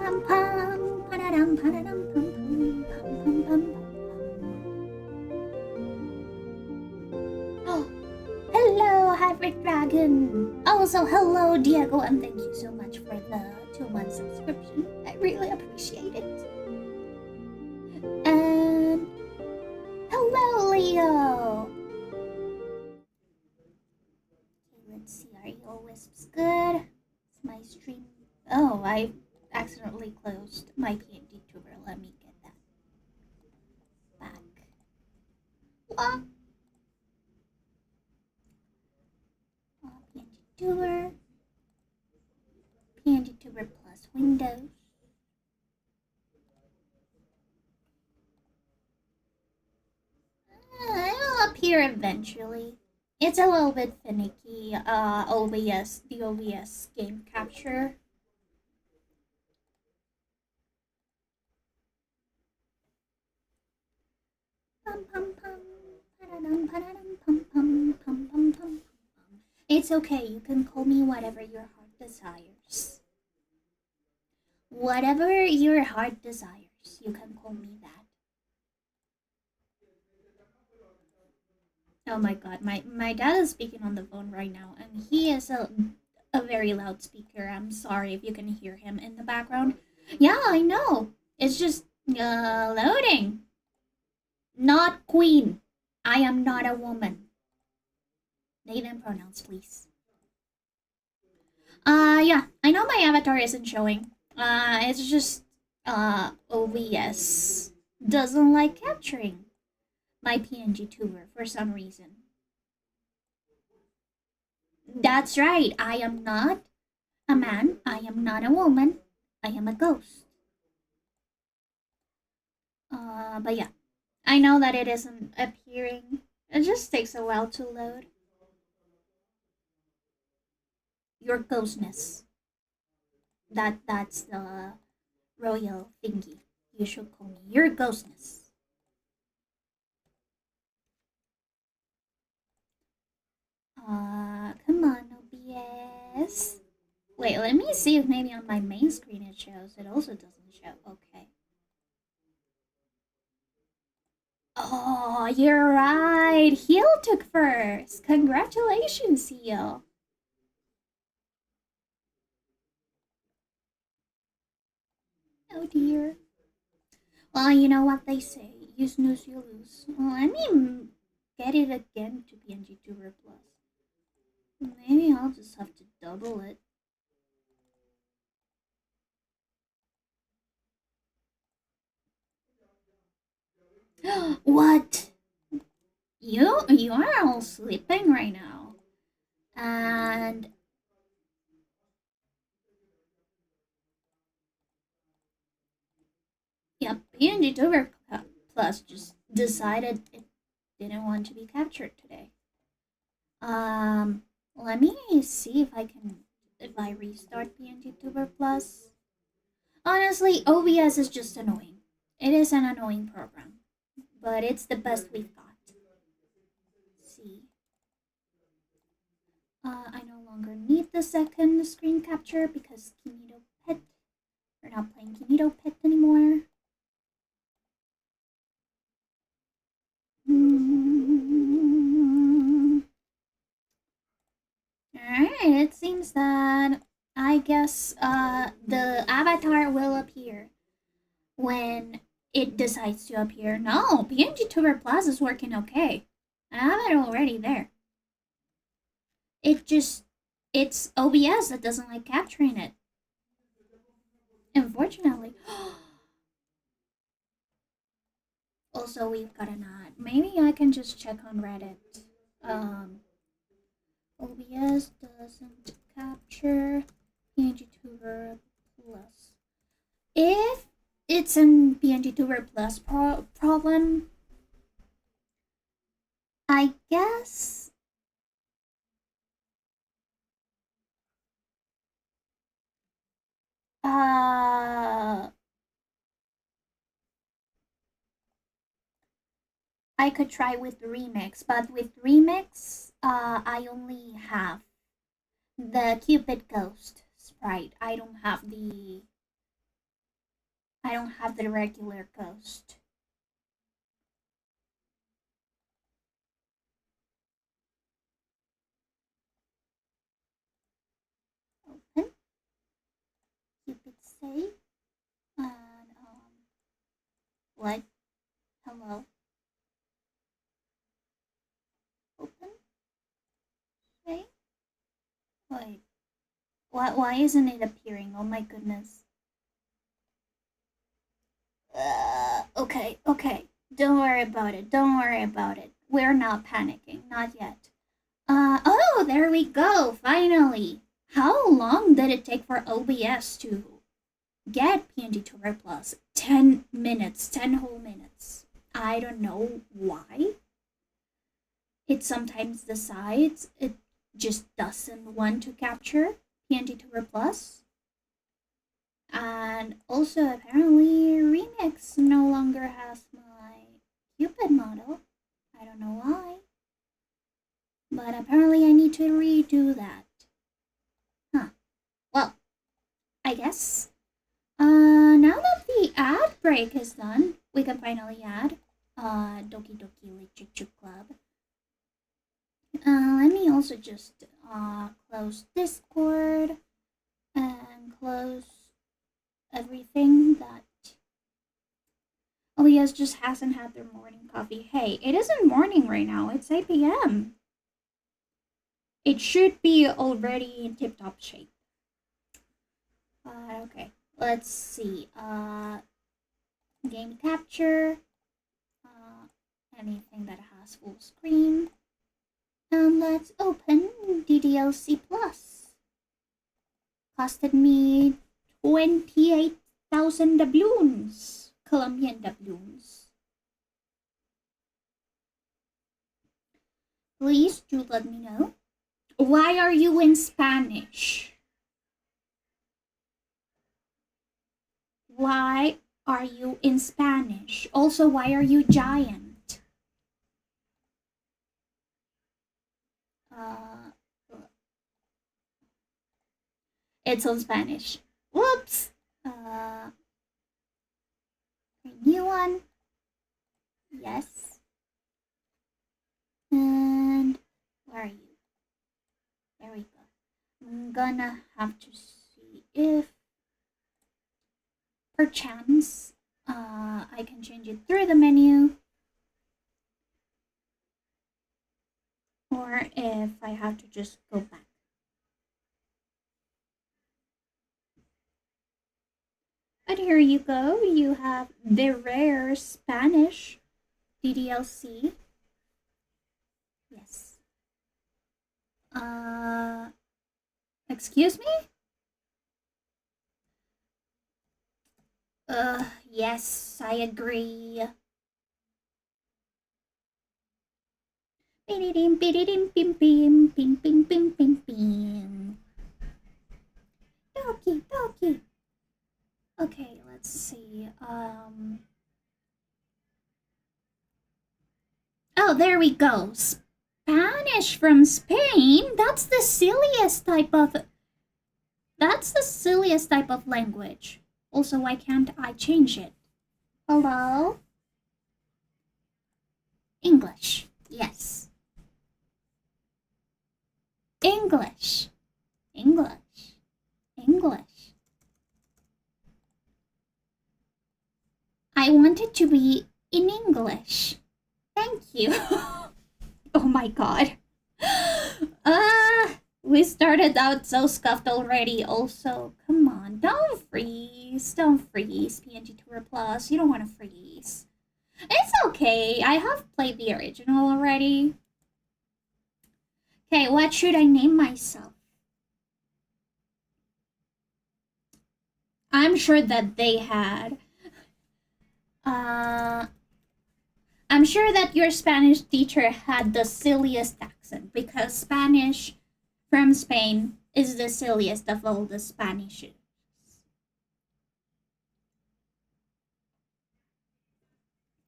Oh, hello, Hybrid Dragon. Also, hello, Diego, and thank you so much for the 2-month subscription. I really appreciate it. And hello, Leo. Okay, let's see. Are your wisps good? Is my stream? Oh, I accidentally closed my PNG tuber. Let me get that back. What? PNG tuber. PNG tuber plus Windows. It'll appear eventually. It's a little bit finicky. The OBS game capture. It's okay, you can call me whatever your heart desires. Whatever your heart desires, you can call me that. Oh my god, my dad is speaking on the phone right now, and he is a very loud speaker. I'm sorry if you can hear him in the background. Yeah, I know. It's just loading. Not queen. I am not a woman. Name and pronouns, please. Yeah, I know my avatar isn't showing. It's just OBS doesn't like capturing my PNG tuber for some reason. That's right, I am not a man, I am not a woman, I am a ghost. But yeah, I know that it isn't appearing. It just takes a while to load. Your ghostness. That's the royal thingy. You should call me your ghostness. Come on, OBS. Wait, let me see if maybe on my main screen it shows. It also doesn't show. Okay. Oh, you're right. Heel took first. Congratulations, Heel. Oh dear. Well, you know what they say. You snooze, you lose. Well, let me get it again to PNG Tuber Plus. Maybe I'll just have to double it. What? You are all sleeping right now. And yeah, PNG Tuber Plus just decided it didn't want to be captured today. Let me see if I restart PNG Tuber Plus. Honestly, OBS is just annoying. It is an annoying program, but it's the best we've got. Let's see. I no longer need the second screen capture because Kinito Pet. We're not playing Kinito Pet anymore. Alright, it seems that I guess the avatar will appear when it decides to appear. No, PNG Tuber Plus is working okay. I have it already there. It's OBS that doesn't like capturing it. Unfortunately. Also, we've got an ad. Maybe I can just check on Reddit. OBS doesn't capture PNG Tuber Plus. If it's an PNG Tuber Plus problem, I guess I could try with Remix, but with Remix, I only have the Cupid Ghost sprite. I don't have the I don't have the regular ghost. Open. Keep it safe. And what? Hello. Open. Wait. Wait. Why isn't it appearing? Oh my goodness. Okay. Don't worry about it. Don't worry about it. We're not panicking. Not yet. Oh, there we go. Finally. How long did it take for OBS to get PNG Tour Plus? 10 minutes. 10 whole minutes. I don't know why. It sometimes decides it just doesn't want to capture PNG Tour Plus. And also, apparently, Remix no longer has my Cupid model. I don't know why. But apparently I need to redo that. Huh. Well, I guess. Now that the ad break is done, we can finally add Doki Doki Literature Club. Let me also just close Discord and close everything that OBS just hasn't had their morning coffee. Hey, it isn't morning right now. It's 8 p.m. It should be already in tip-top shape. Okay, let's see. Game capture. Anything that has full screen. And let's open DDLC Plus. Costed me 28,000 doubloons. Colombian doubloons. Please do let me know. Why are you in Spanish? Why are you in Spanish? Also, why are you giant? It's on Spanish. Whoops. New one. Yes. And where are you? There we go. I'm gonna have to see if perchance I can change it through the menu, or if I have to just go back. But here you go. You have the rare Spanish DDLC. Yes. Excuse me? Yes, I agree. Bim bim bim bim bim bim bim bim bim. Doki. Okay, let's see. Oh, there we go. Spanish from Spain? That's the silliest type of language. Also, why can't I change it? Hello? English. Yes. English. I want it to be in English. Thank you. Oh my god. We started out so scuffed already. Also, come on, don't freeze, PNG Tour Plus. You don't want to freeze. It's okay. I have played the original already. Okay, what should I name myself? I'm sure that they had. I'm sure that your Spanish teacher had the silliest accent, because Spanish from Spain is the silliest of all the Spanishes.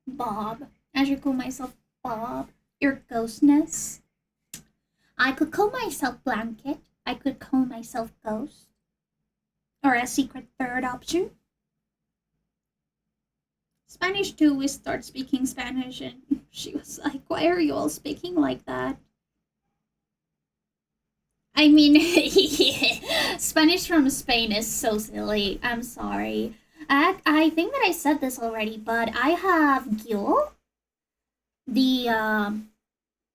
Bob. I should call myself Bob. Your ghostness. I could call myself Blanket. I could call myself Ghost. Or a secret third option. Spanish too, we start speaking Spanish, and she was like, "Why are you all speaking like that?" I mean, Spanish from Spain is so silly. I'm sorry. I think that I said this already, but I have Gil, the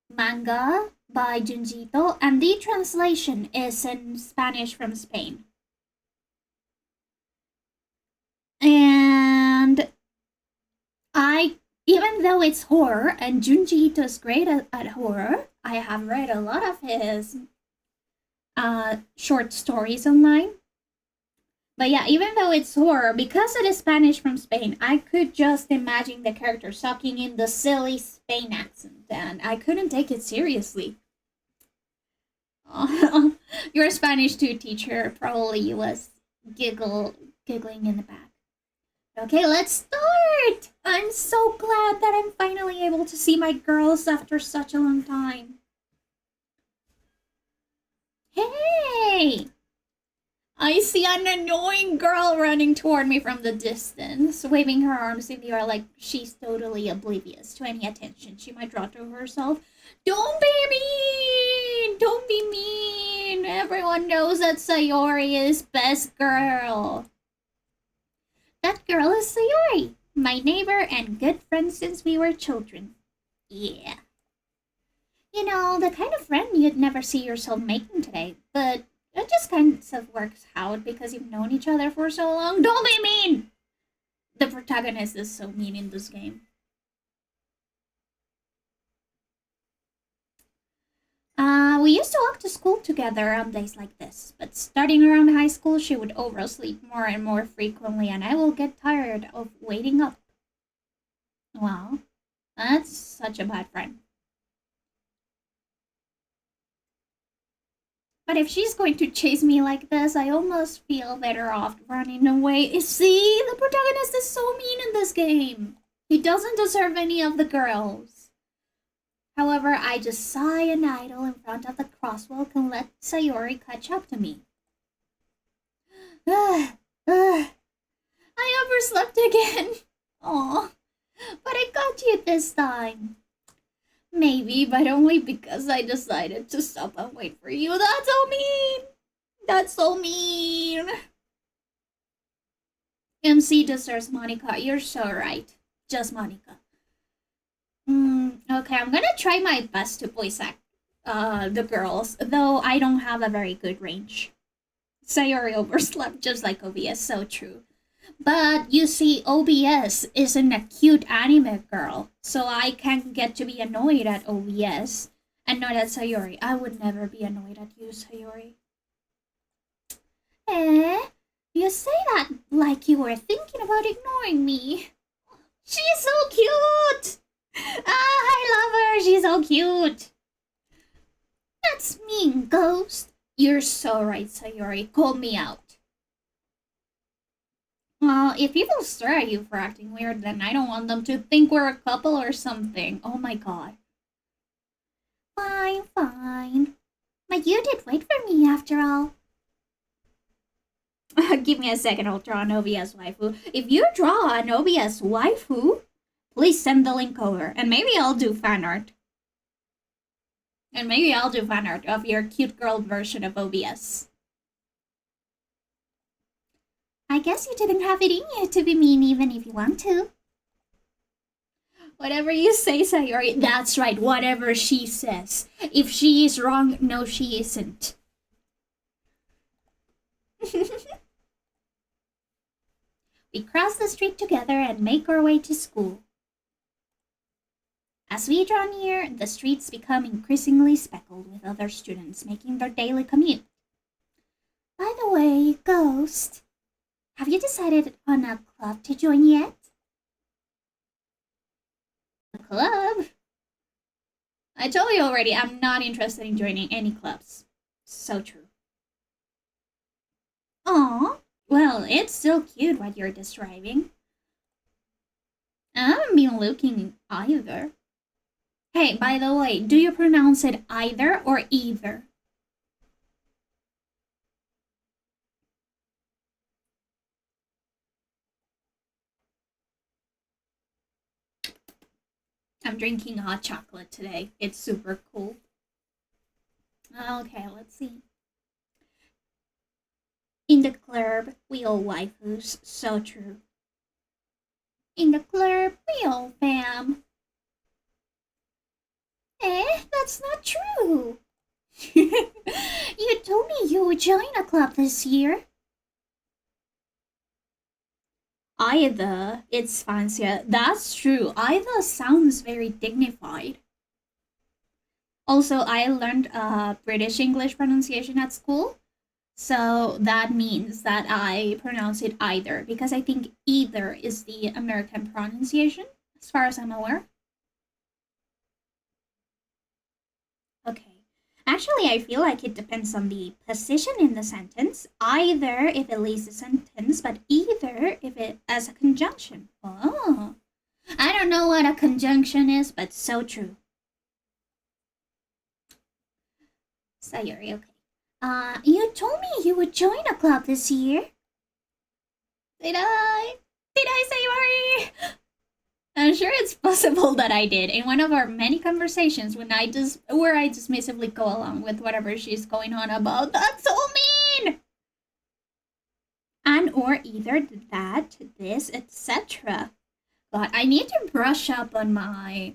manga by Junjito, and the translation is in Spanish from Spain. And even though it's horror, and Junji Ito's great at horror, I have read a lot of his short stories online. But yeah, even though it's horror, because it is Spanish from Spain, I could just imagine the character sucking in the silly Spain accent, and I couldn't take it seriously. Your Spanish 2 teacher probably was giggling in the back. Okay, let's start! I'm so glad that I'm finally able to see my girls after such a long time. Hey! I see an annoying girl running toward me from the distance, waving her arms in the air like she's totally oblivious to any attention she might draw to herself. Don't be mean! Don't be mean! Everyone knows that Sayori is best girl. That girl is Sayori, my neighbor and good friend since we were children. Yeah. You know, the kind of friend you'd never see yourself making today, but it just kind of works out because you've known each other for so long. Don't be mean! The protagonist is so mean in this game. We used to walk to school together on days like this, but starting around high school, she would oversleep more and more frequently, and I will get tired of waiting up. Wow, that's such a bad friend. But if she's going to chase me like this, I almost feel better off running away. See, the protagonist is so mean in this game. He doesn't deserve any of the girls. However, I just sigh and idle in front of the crosswalk and let Sayori catch up to me. I overslept again. Aw, but I got you this time. Maybe, but only because I decided to stop and wait for you. That's so mean! That's so mean! MC deserves Monica. You're so right. Just Monica. Okay, I'm gonna try my best to voice act the girls, though I don't have a very good range. Sayori overslept just like OBS, so true. But you see, OBS isn't a cute anime girl, so I can't get to be annoyed at OBS and not at Sayori. I would never be annoyed at you, Sayori. Eh? You say that like you were thinking about ignoring me. She's so cute! I love her. She's so cute. That's mean, Ghost. You're so right, Sayori. Call me out. Well, if people stare at you for acting weird, then I don't want them to think we're a couple or something. Oh my god. Fine, fine. But you did wait for me after all. Give me a second, I'll draw an OBS waifu. If you draw an OBS waifu, please send the link over, and maybe I'll do fan art. And maybe I'll do fan art of your cute girl version of OBS. I guess you didn't have it in you to be mean even if you want to. Whatever you say, Sayori. That's right, whatever she says. If she is wrong, no she isn't. We cross the street together and make our way to school. As we draw near, the streets become increasingly speckled with other students making their daily commute. By the way, Ghost, have you decided on a club to join yet? A club? I told you already, I'm not interested in joining any clubs. So true. Aw, well, it's still cute what you're describing. I haven't been looking either. Hey, by the way, do you pronounce it either or either? I'm drinking hot chocolate today. It's super cool. Okay, let's see. In the club, we all waifus. So true. In the club, we all fam. That's not true. You told me you would join a club this year. Either. It's fancier. That's true. Either sounds very dignified. Also, I learned British English pronunciation at school. So that means that I pronounce it either because I think either is the American pronunciation, as far as I'm aware. Okay. Actually, I feel like it depends on the position in the sentence. Either if it leads the sentence, but either if it as a conjunction. Oh. I don't know what a conjunction is, but so true. Sayori, okay. You told me you would join a club this year. Did I? Did I, Sayori? I'm sure it's possible that I did in one of our many conversations where I dismissively go along with whatever she's going on about. That's so mean! And or either that, this, etc. God, I need to brush up on my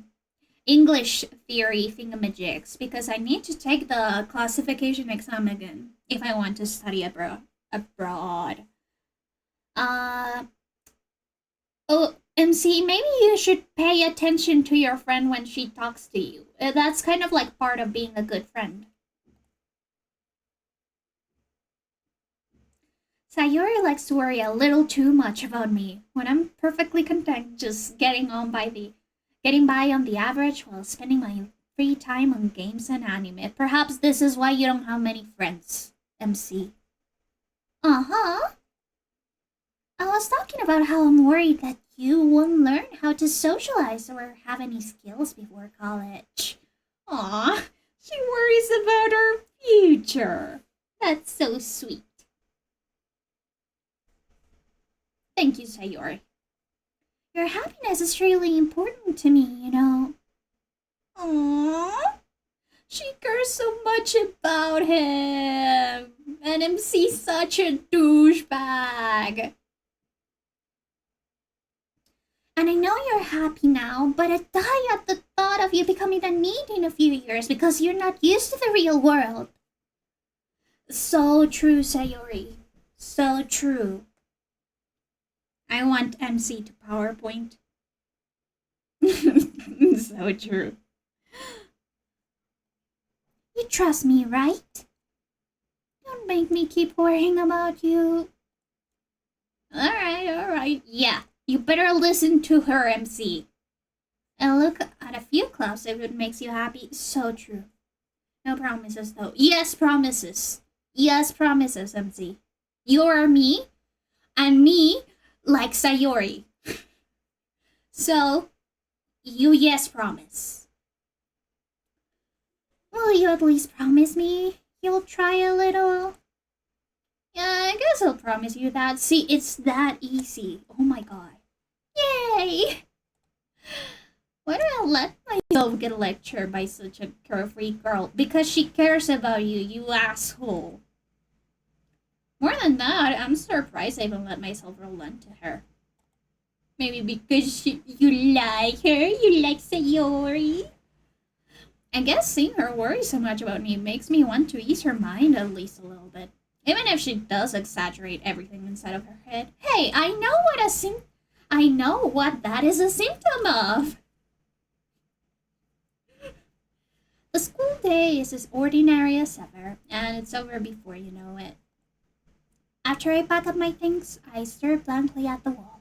English theory thingamajigs because I need to take the classification exam again if I want to study abroad. Oh, MC, maybe you should pay attention to your friend when she talks to you. That's kind of like part of being a good friend. Sayori likes to worry a little too much about me when I'm perfectly content just getting by on the average while spending my free time on games and anime. Perhaps this is why you don't have many friends, MC. Uh-huh. I was talking about how I'm worried that you won't learn how to socialize or have any skills before college. Aw, she worries about her future. That's so sweet. Thank you, Sayori. Your happiness is really important to me, you know. Aww. She cares so much about him. And MC's such a douchebag. And I know you're happy now, but I die at the thought of you becoming a need in a few years because you're not used to the real world. So true, Sayori. So true. I want MC to PowerPoint. So true. You trust me, right? Don't make me keep worrying about you. Alright. Yeah, you better listen to her, MC. And look at a few clubs if it makes you happy. So true. No promises, though. Yes, promises. Yes, promises, MC. You're me, and me like Sayori. So, you yes promise. Will you at least promise me you'll try a little? Yeah, I guess I'll promise you that. See, it's that easy. Oh my god. Yay! Why do I let myself get lectured by such a carefree girl? Because she cares about you, you asshole. More than that, I'm surprised I even let myself relent to her. Maybe because you like her? You like Sayori? I guess seeing her worry so much about me makes me want to ease her mind at least a little bit. Even if she does exaggerate everything inside of her head. Hey, I know what that is a symptom of. The school day is as ordinary as ever, and it's over before you know it. After I pack up my things, I stare blankly at the wall,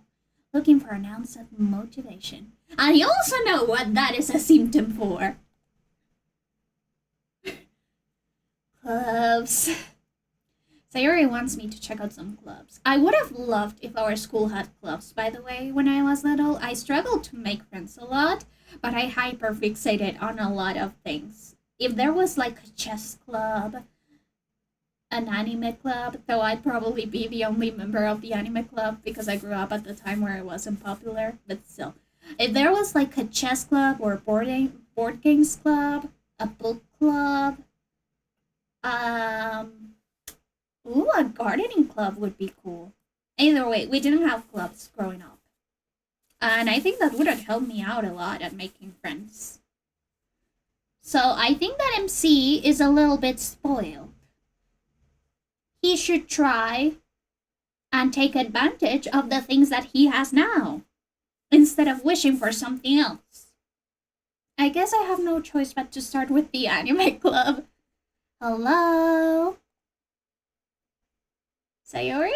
looking for an ounce of motivation. I also know what that is a symptom for. Clubs. Sayori wants me to check out some clubs. I would have loved if our school had clubs, by the way, when I was little. I struggled to make friends a lot, but I hyperfixated on a lot of things. If there was like a chess club, an anime club, though I'd probably be the only member of the anime club because I grew up at the time where it wasn't popular, but still. If there was like a chess club or board games club, a book club, ooh, a gardening club would be cool. Either way, we didn't have clubs growing up. And I think that would have helped me out a lot at making friends. So I think that MC is a little bit spoiled. He should try and take advantage of the things that he has now, instead of wishing for something else. I guess I have no choice but to start with the anime club. Hello? Sayori?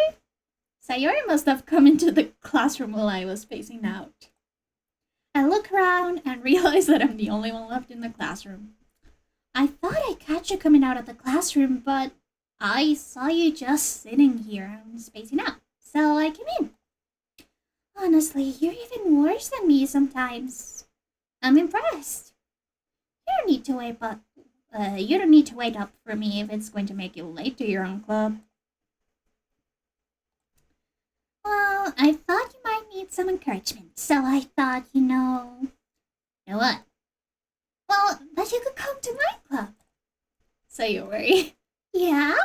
Sayori must have come into the classroom while I was spacing out. I look around and realize that I'm the only one left in the classroom. I thought I'd catch you coming out of the classroom, but I saw you just sitting here and spacing out, so I came in. Honestly, you're even worse than me sometimes. I'm impressed. You don't need to wait up for me if it's going to make you late to your own club. Well, I thought you might need some encouragement, so I thought, you know what? Well, that you could come to my club. Sayori. Yeah?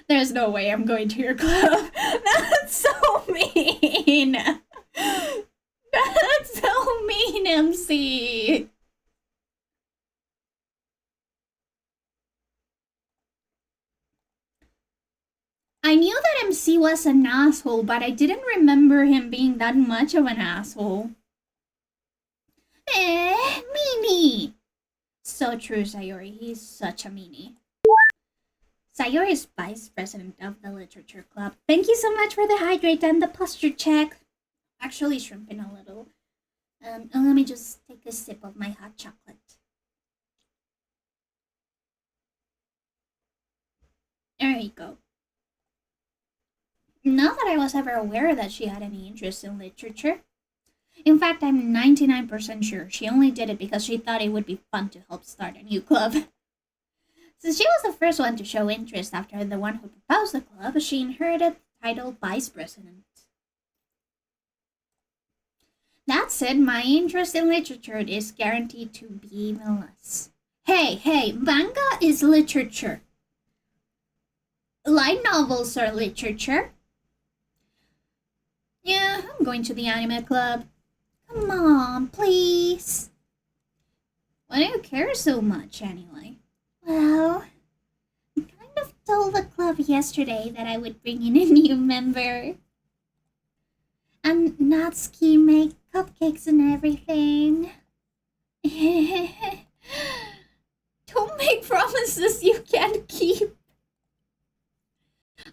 There's no way I'm going to your club. That's so mean. That's so mean, MC. I knew that MC was an asshole, but I didn't remember him being that much of an asshole. Meanie. So true, Sayori. He's such a meanie. Sayori is vice president of the literature club. Thank you so much for the hydrate and the posture check. Actually shrimping a little. Let me just take a sip of my hot chocolate. There you go. Not that I was ever aware that she had any interest in literature. In fact, I'm 99% sure she only did it because she thought it would be fun to help start a new club. Since she was the first one to show interest after the one who proposed the club, she inherited the title vice president. That said, my interest in literature is guaranteed to be even less. Hey, manga is literature. Light novels are literature. Yeah, I'm going to the anime club. Come on, please. Why do you care so much, anyway? Well, I kind of told the club yesterday that I would bring in a new member. And Natsuki make cupcakes and everything. Don't make promises you can't keep.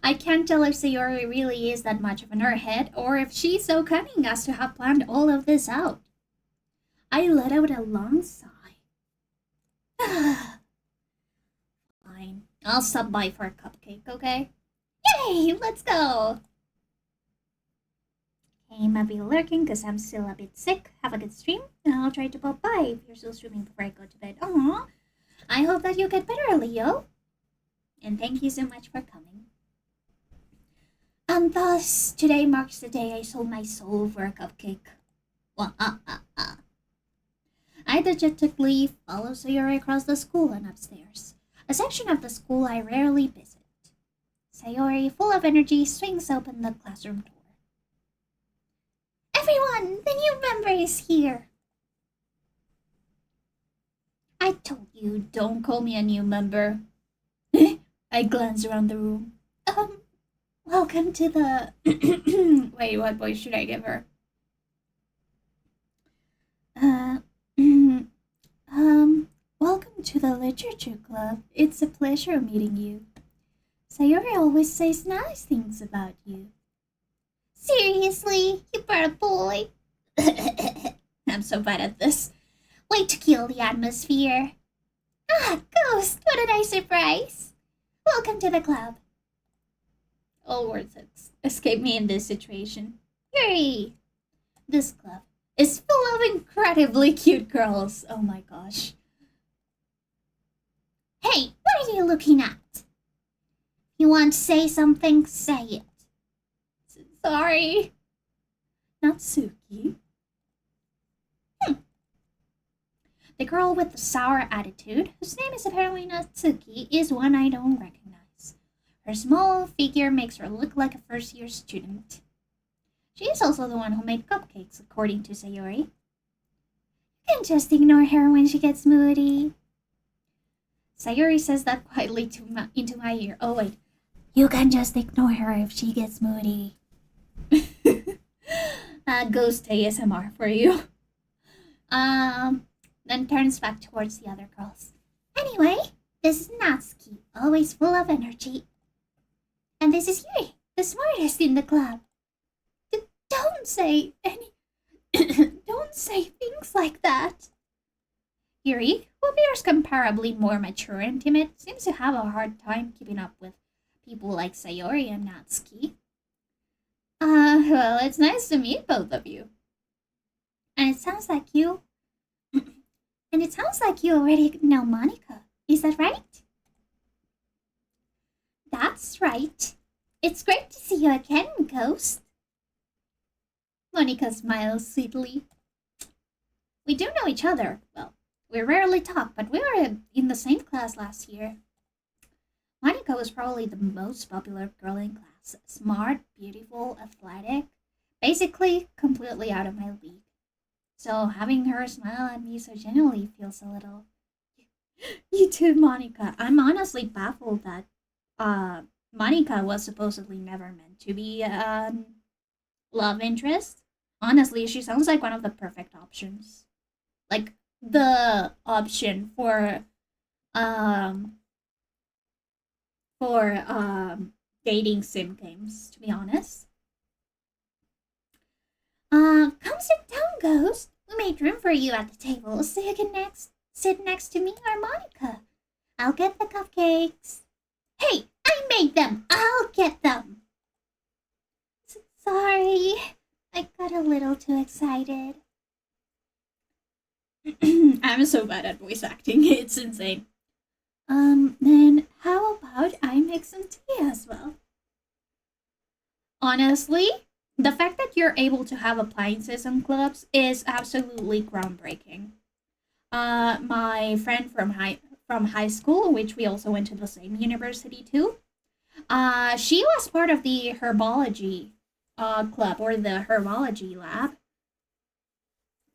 I can't tell if Sayori really is that much of an airhead, or if she's so cunning as to have planned all of this out. I let out a long sigh. Fine, I'll stop by for a cupcake, okay? Yay, let's go! Okay, might be lurking because I'm still a bit sick. Have a good stream, and I'll try to pop by if you're still streaming before I go to bed. Aww, I hope that you get better, Leo. And thank you so much for coming. And thus, today marks the day I sold my soul for a cupcake. I dejectedly follow Sayori across the school and upstairs, a section of the school I rarely visit. Sayori, full of energy, swings open the classroom door. Everyone, the new member is here. I told you, don't call me a new member. I glance around the room. Welcome to the... Wait, what voice should I give her? Welcome to the Literature Club. It's a pleasure meeting you. Sayori always says nice things about you. Seriously? You brought a boy? I'm so bad at this. Wait to kill the atmosphere. Ah, Ghost, what a nice surprise. Welcome to the club. All words escape me in this situation. Yay! This club is full of incredibly cute girls. Oh my gosh. Hey, what are you looking at? You want to say something? Say it. Sorry. Natsuki. The girl with the sour attitude, whose name is apparently Natsuki, is one I don't recognize. Her small figure makes her look like a first-year student. She is also the one who made cupcakes, according to Sayori. You can just ignore her when she gets moody. Sayori says that quietly into my ear. Oh wait, you can just ignore her if she gets moody. Ghost ASMR for you. Then turns back towards the other girls. Anyway, this is Natsuki, always full of energy. And this is Yuri, the smartest in the club. Don't say don't say things like that. Yuri, who appears comparably more mature and timid, seems to have a hard time keeping up with people like Sayori and Natsuki. Well, it's nice to meet both of you. And it sounds like you already know Monica. Is that right? That's right. It's great to see you again, Ghost. Monica smiles sweetly. We do know each other. Well, we rarely talk, but we were in the same class last year. Monica was probably the most popular girl in class. Smart, beautiful, athletic, basically completely out of my league. So having her smile at me so genuinely feels a little... You too, Monica. I'm honestly baffled that Monica was supposedly never meant to be a love interest. Honestly, she sounds like one of the perfect options. Like, the option for dating sim games, to be honest. Come sit down, Ghost. We made room for you at the table so you can sit next to me or Monica. I'll get the cupcakes. Hey, I made them. I'll get them. Sorry, I got a little too excited. I'm so bad at voice acting. It's insane. Then how about I make some tea as well? Honestly, the fact that you're able to have appliances and clubs is absolutely groundbreaking. My friend from high school, which we also went to the same university too, she was part of the herbology club, or the herbology lab.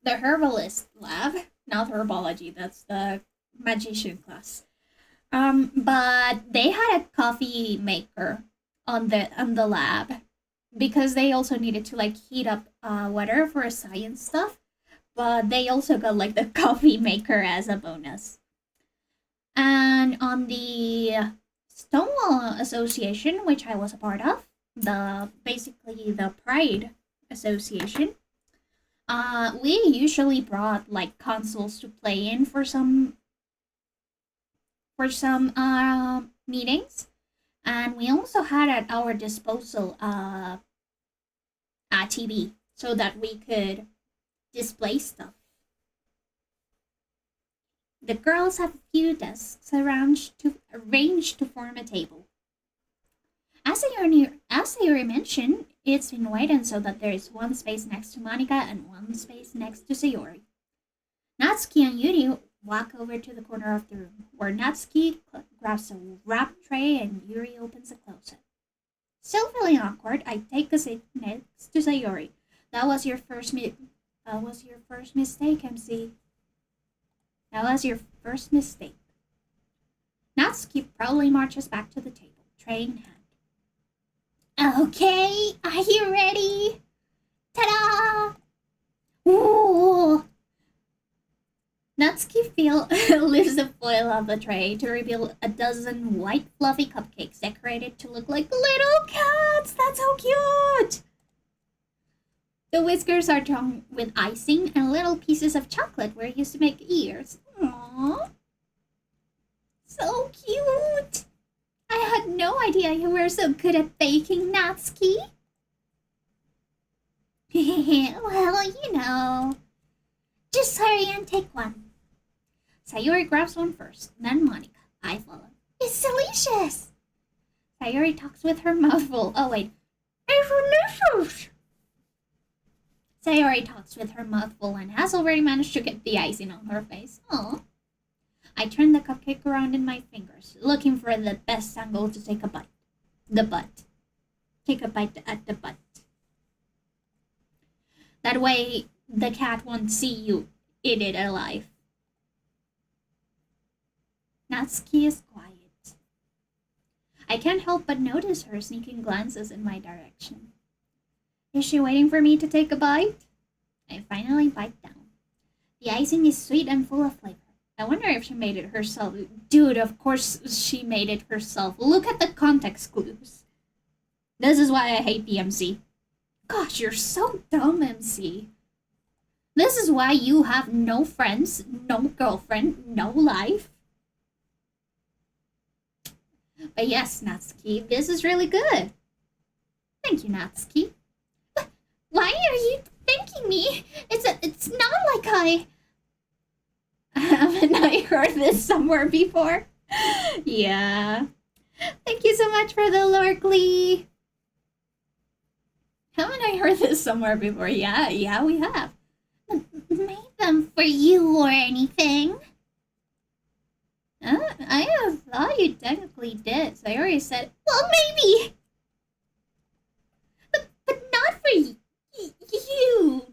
The herbalist lab, not herbology, that's the magician class. But they had a coffee maker on the lab because they also needed to like heat up water for science stuff, but they also got like the coffee maker as a bonus. And on the Stonewall Association, which I was a part of, basically the Pride Association, we usually brought like consoles to play in for some meetings, and we also had at our disposal a TV so that we could display stuff. The girls have a few desks arranged to form a table. As Sayori mentioned, it's been widened so that there is one space next to Monica and one space next to Sayori. Natsuki and Yuri walk over to the corner of the room, where Natsuki grabs a wrap tray and Yuri opens a closet. Still feeling awkward, I take a seat next to Sayori. That was your first mistake, MC. That was your first mistake. Natsuki proudly marches back to the table, tray in hand. Okay, are you ready? Ta-da! Ooh! Natsuki lifts the foil of the tray to reveal a dozen white fluffy cupcakes decorated to look like little cats. That's so cute! The whiskers are drawn with icing, and little pieces of chocolate were used to make ears. Aww. So cute! I had no idea you were so good at baking, Natsuki. Well, you know. Just hurry and take one. Sayori grabs one first, then Monica. I follow. It's delicious! Sayori talks with her mouth full. Oh, wait. It's delicious! Sayori talks with her mouth full and has already managed to get the icing on her face. Aw. I turn the cupcake around in my fingers, looking for the best angle to take a bite. The butt. Take a bite at the butt. That way, the cat won't see you eat it alive. Natsuki is quiet. I can't help but notice her sneaking glances in my direction. Is she waiting for me to take a bite? I finally bite down. The icing is sweet and full of flavor. I wonder if she made it herself. Dude, of course she made it herself. Look at the context clues. This is why I hate the MC. Gosh, you're so dumb, MC. This is why you have no friends, no girlfriend, no life. But yes, Natsuki, this is really good. Thank you, Natsuki. Why are you thanking me? It's not like I... Haven't I heard this somewhere before? Yeah. Thank you so much for the Lorkly. Haven't I heard this somewhere before? Yeah, we have. Made them for you or anything? I thought you technically did. So I already said, well, maybe. But not for you.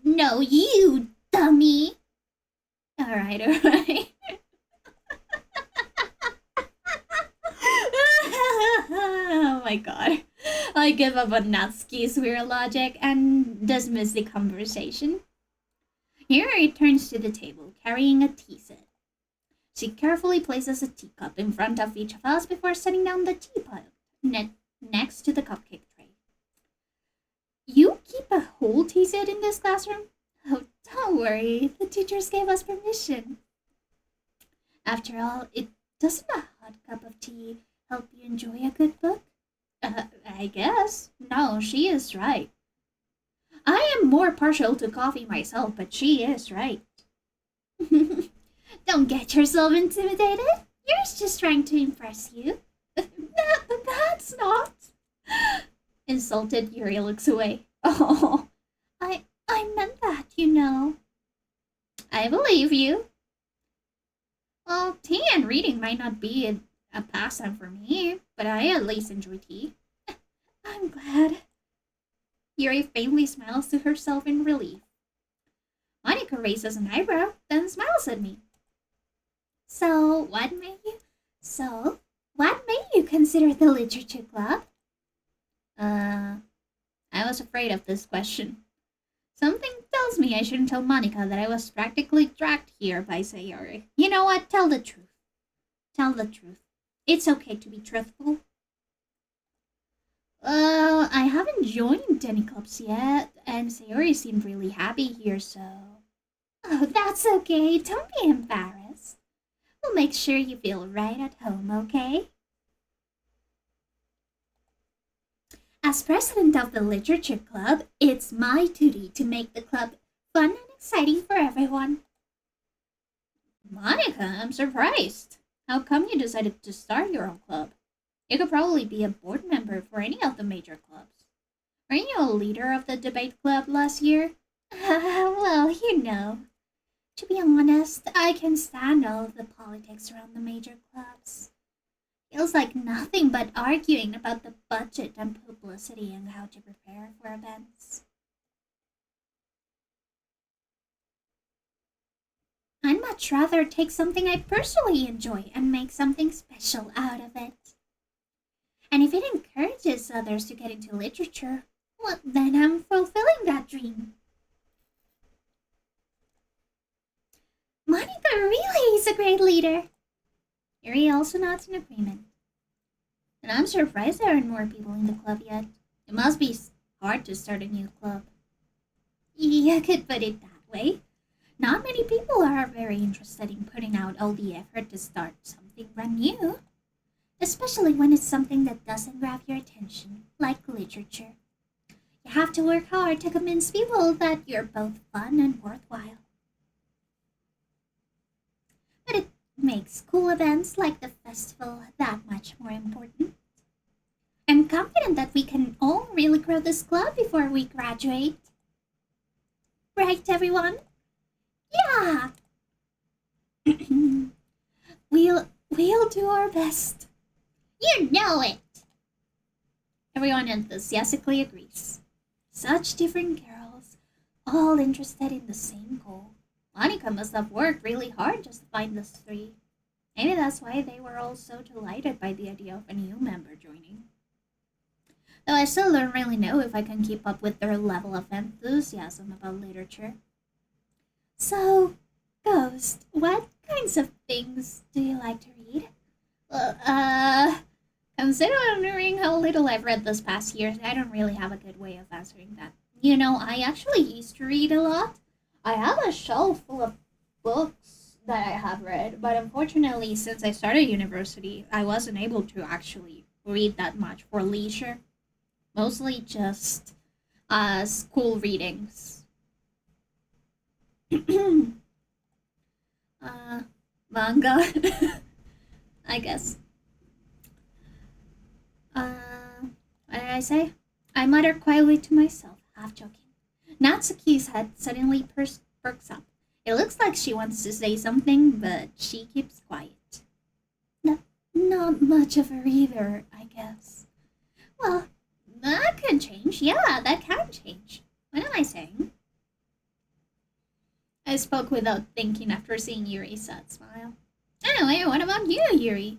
No, you, dummy. Alright. Oh my god. I give up on Natsuki's weird logic and dismiss the conversation. Yuri turns to the table, carrying a tea set. She carefully places a teacup in front of each of us before setting down the teapot next to the cupcake tray. You keep a whole tea set in this classroom? Oh, don't worry. The teachers gave us permission. After all, doesn't a hot cup of tea help you enjoy a good book? I guess. No, she is right. I am more partial to coffee myself, but she is right. Don't get yourself intimidated. Yuri's just trying to impress you. That's not. Insulted, Yuri looks away. Oh, I meant that, you know. I believe you. Well, tea and reading might not be a pastime for me, but I at least enjoy tea. I'm glad. Yuri faintly smiles to herself in relief. Monica raises an eyebrow, then smiles at me. So, what made you consider the literature club? I was afraid of this question. Something tells me I shouldn't tell Monica that I was practically dragged here by Sayori. You know what? Tell the truth. Tell the truth. It's okay to be truthful. I haven't joined any clubs yet, and Sayori seemed really happy here, so... Oh, that's okay. Don't be embarrassed. We'll make sure you feel right at home, okay? As president of the Literature Club, it's my duty to make the club fun and exciting for everyone. Monica, I'm surprised. How come you decided to start your own club? You could probably be a board member for any of the major clubs. Weren't you a leader of the debate club last year? Well, you know. To be honest, I can stand all of the politics around the major clubs. Feels like nothing but arguing about the budget and publicity and how to prepare for events. I'd much rather take something I personally enjoy and make something special out of it. And if it encourages others to get into literature, well, then I'm fulfilling that dream. Monica really is a great leader. Yuri also nods in agreement. And I'm surprised there aren't more people in the club yet. It must be hard to start a new club. You could put it that way. Not many people are very interested in putting out all the effort to start something brand new. Especially when it's something that doesn't grab your attention, like literature. You have to work hard to convince people that you're both fun and worthwhile. But it makes cool events like the festival that much more important. I'm confident that we can all really grow this club before we graduate. Right, everyone? Yeah! we'll do our best. You know it! Everyone enthusiastically agrees. Such different girls, all interested in the same goal. Monica must have worked really hard just to find those three. Maybe that's why they were all so delighted by the idea of a new member joining. Though I still don't really know if I can keep up with their level of enthusiasm about literature. So, Ghost, what kinds of things do you like to read? Considering how little I've read this past year, I don't really have a good way of answering that. You know, I actually used to read a lot. I have a shelf full of books that I have read, but unfortunately, since I started university, I wasn't able to actually read that much for leisure. Mostly just school readings. Manga, I guess. What did I say? I muttered quietly to myself, half joking. Natsuki's head suddenly perks up. It looks like she wants to say something, but she keeps quiet. Not much of a reader, I guess. Well, that can change. Yeah, that can change. What am I saying? I spoke without thinking after seeing Yuri's sad smile. Anyway, what about you, Yuri?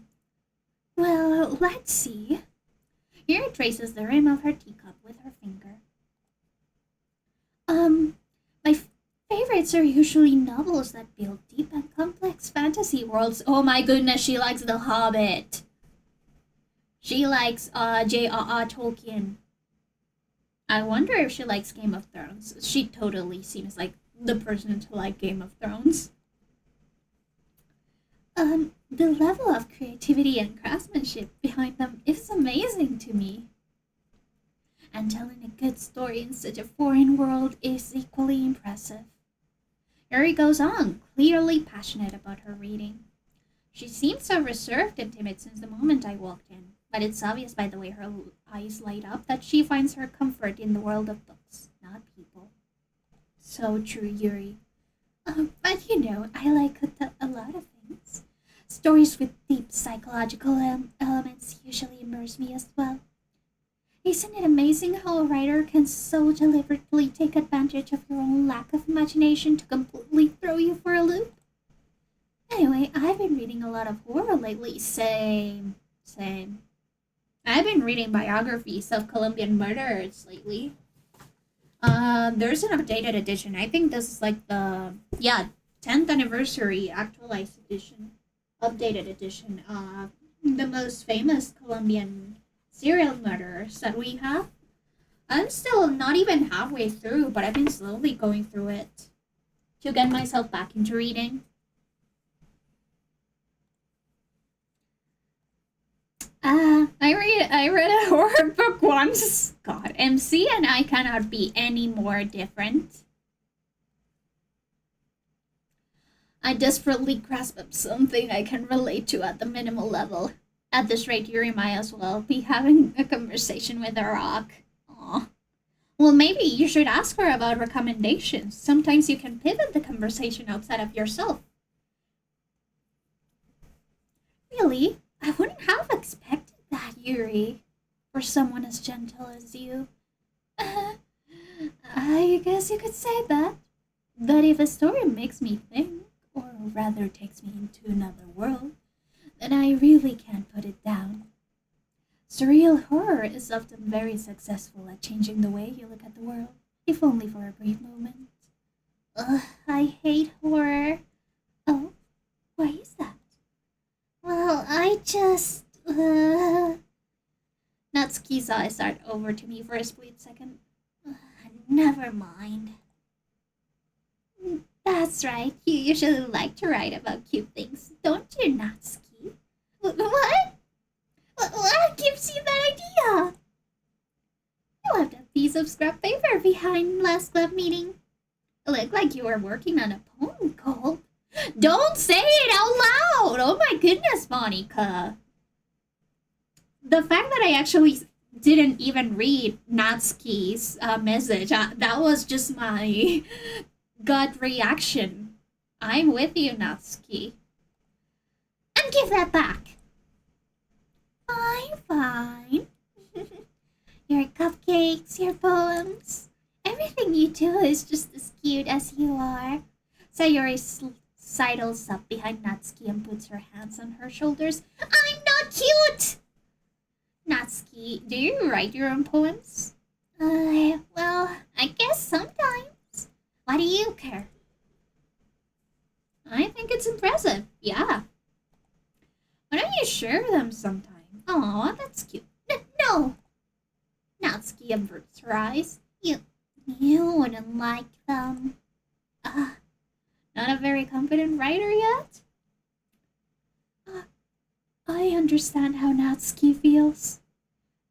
Well, let's see. Yuri traces the rim of her teacup with her finger. My favorites are usually novels that build deep and complex fantasy worlds. Oh my goodness, she likes The Hobbit. She likes J.R.R. Tolkien. I wonder if she likes Game of Thrones. She totally seems like the person to like Game of Thrones. The level of creativity and craftsmanship behind them is amazing to me. And telling a good story in such a foreign world is equally impressive. Yuri goes on, clearly passionate about her reading. She seemed so reserved and timid since the moment I walked in, but it's obvious by the way her eyes light up that she finds her comfort in the world of books, not people. So true, Yuri. But you know, I like a lot of things. Stories with deep psychological elements usually immerse me as well. Isn't it amazing how a writer can so deliberately take advantage of your own lack of imagination to completely throw you for a loop? Anyway, I've been reading a lot of horror lately. Same. I've been reading biographies of Colombian murderers lately. There's an updated edition. I think this is like the 10th anniversary actualized edition, updated edition. The most famous Colombian serial murderers that we have. I'm still not even halfway through, but I've been slowly going through it to get myself back into reading. I read a horror book once. God, MC and I cannot be any more different. I desperately grasp at something I can relate to at the minimal level. At this rate, Yuri might as well be having a conversation with a rock. Aw. Well, maybe you should ask her about recommendations. Sometimes you can pivot the conversation outside of yourself. Really? I wouldn't have expected that, Yuri. For someone as gentle as you. I guess you could say that. But if a story makes me think, or rather takes me into another world, then I really can't put it down. Surreal horror is often very successful at changing the way you look at the world, if only for a brief moment. Ugh, I hate horror. Oh, why is that? Well, I just... Natsuki's eyes start over to me for a split second. Never mind. That's right, you usually like to write about cute things, don't you, Natsuki? What? What gives you that idea? You left a piece of scrap paper behind last club meeting. It looked like you were working on a poem called... Don't say it out loud! Oh my goodness, Monica. The fact that I actually didn't even read Natsuki's message. That was just my gut reaction. I'm with you, Natsuki. And give that back. Fine. Your cupcakes, your poems, everything you do is just as cute as you are. Sayori sidles up behind Natsuki and puts her hands on her shoulders. I'm not cute! Natsuki, do you write your own poems? Well, I guess sometimes. Why do you care? I think it's impressive, yeah. Why don't you share them sometime? Aw, that's cute. No! Natsuki averts her eyes. You wouldn't like them. Not a very confident writer yet? I understand how Natsuki feels.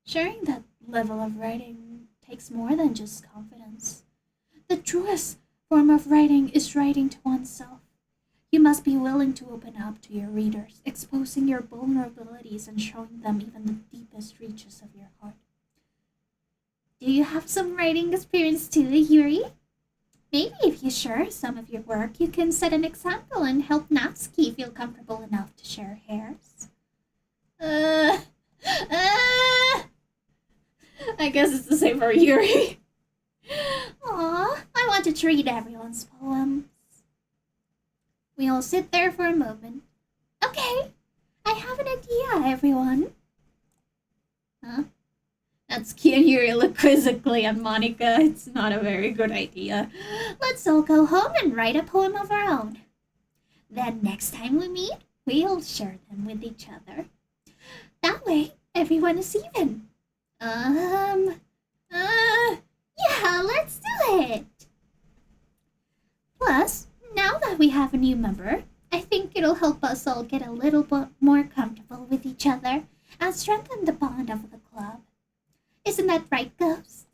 Sharing that level of writing takes more than just confidence. The truest form of writing is writing to oneself. You must be willing to open up to your readers, exposing your vulnerabilities and showing them even the deepest reaches of your heart. Do you have some writing experience too, Yuri? Maybe if you share some of your work, you can set an example and help Natsuki feel comfortable enough to share hers. I guess it's the same for Yuri. Aw, I wanted to read everyone's poems. We all sit there for a moment. Okay, I have an idea, everyone. Huh? Natsuki and Yuri look quizzically at Monika. It's not a very good idea. Let's all go home and write a poem of our own. Then next time we meet, we'll share them with each other. That way, everyone is even. Yeah, let's do it. Plus, now that we have a new member, I think it'll help us all get a little bit more comfortable with each other and strengthen the bond of the club. Isn't that right, Ghost?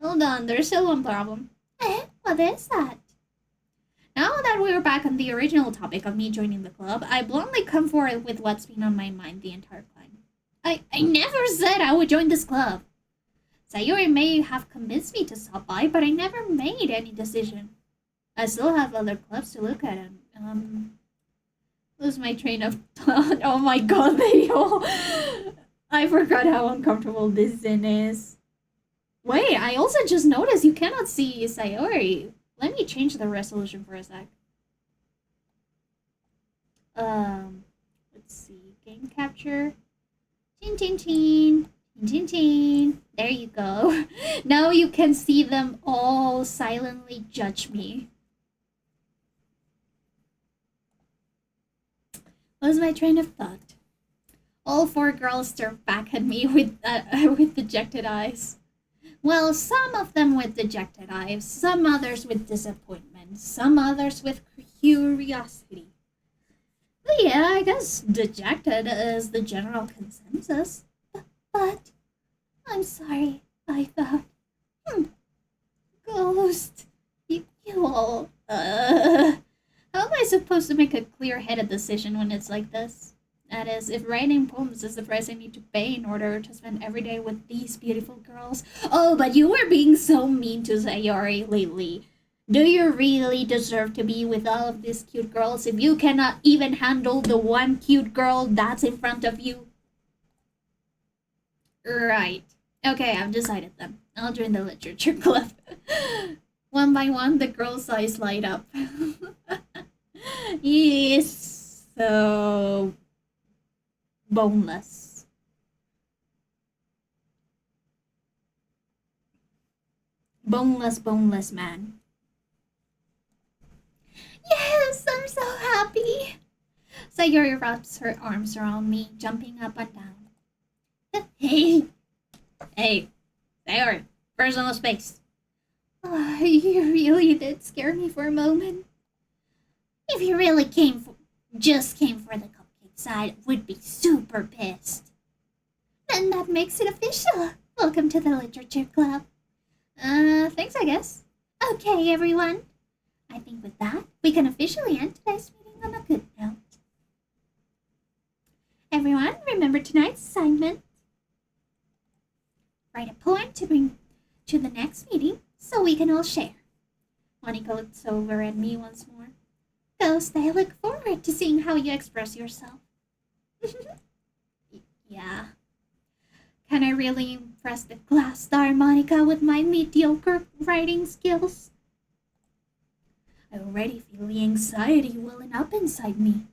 Hold on, there's still one problem. What is that? Now that we're back on the original topic of me joining the club, I bluntly come forward with what's been on my mind the entire time. I never said I would join this club. Sayori may have convinced me to stop by, but I never made any decision. I still have other clubs to look at and, lose my train of thought. Oh my god, they all... I forgot how uncomfortable this scene is. Wait, I also just noticed you cannot see Sayori. Let me change the resolution for a sec. Let's see. Game capture. Chin chin chin. Chin chin chin. There you go. Now you can see them all silently judge me. What was my train of thought? All four girls stare back at me with dejected eyes. Well, some of them with dejected eyes, some others with disappointment, some others with curiosity. But yeah, I guess dejected is the general consensus. But, I'm sorry, I thought, Ghost, you all, how am I supposed to make a clear-headed decision when it's like this? That is, if writing poems is the price I need to pay in order to spend every day with these beautiful girls. Oh, but you were being so mean to Sayori lately. Do you really deserve to be with all of these cute girls if you cannot even handle the one cute girl that's in front of you? Right. Okay, I've decided then. I'll join the literature club. One by one, the girls' eyes light up. Yes, so... boneless. Boneless man. Yes, I'm so happy. Sayori wraps her arms around me, jumping up and down. Hey, Sayori, personal space. You really did scare me for a moment. If you really just came for the cupcake side, would be super pissed. Then that makes it official. Welcome to the literature club. Thanks, I guess. Okay, everyone. I think with that, we can officially end today's meeting on a good note. Everyone, remember tonight's assignment? Write a poem to bring to the next meeting so we can all share. Monica looks over at me once more. Ghost, I look forward to seeing how you express yourself. Yeah. Can I really impress the glass star Monica with my mediocre writing skills? I already feel the anxiety welling up inside me.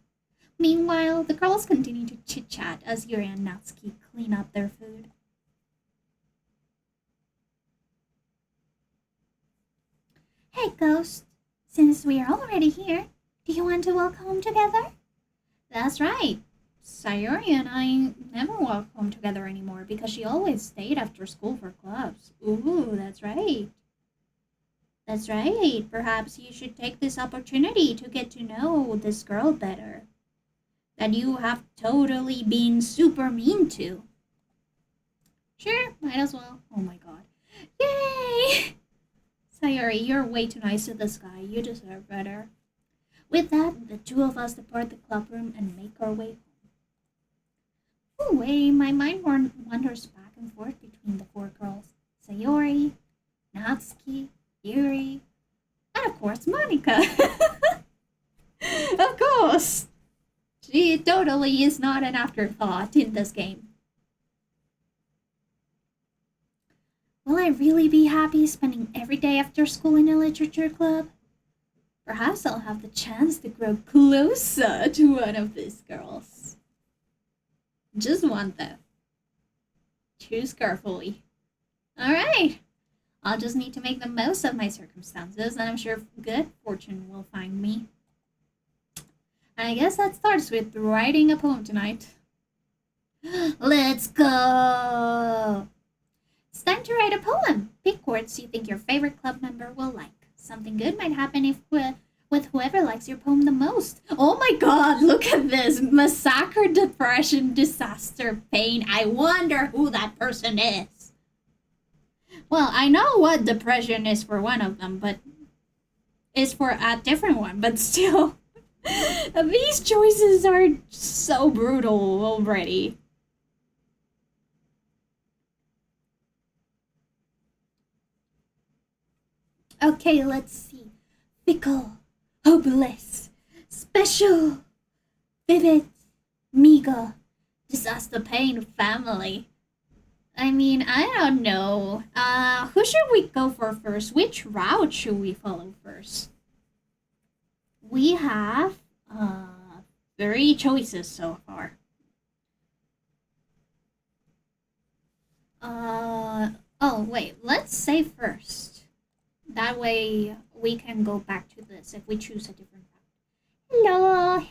Meanwhile, the girls continue to chit-chat as Yuri and Natsuki clean up their food. Hey, Ghost. Since we are already here, do you want to walk home together? That's right. Sayori and I never walk home together anymore because she always stayed after school for clubs. Ooh, that's right. That's right. Perhaps you should take this opportunity to get to know this girl better. That you have totally been super mean to. Sure, might as well. Oh my god. Yay! Sayori, you're way too nice to this guy. You deserve better. With that, the two of us depart the club room and make our way home. Anyway, my mind wanders back and forth between the four girls. Sayori, Natsuki, Yuri, and of course Monica. Of course! She totally is not an afterthought in this game. Will I really be happy spending every day after school in a literature club? Perhaps I'll have the chance to grow closer to one of these girls. Just one though. Choose carefully. Alright. I'll just need to make the most of my circumstances, and I'm sure good fortune will find me. And I guess that starts with writing a poem tonight. Let's go! It's time to write a poem. Pick words you think your favorite club member will like. Something good might happen with whoever likes your poem the most. Oh my god, look at this. Massacre, depression, disaster, pain. I wonder who that person is. Well, I know what depression is for one of them, but it's for a different one. But still, these choices are so brutal already. Okay, let's see. Fickle, hopeless, special, vivid, meager, disaster, pain, family. I mean, I don't know. Who should we go for first? Which route should we follow first? We have 3 choices so far. Oh wait, let's say first. That way we can go back to this if we choose a different route.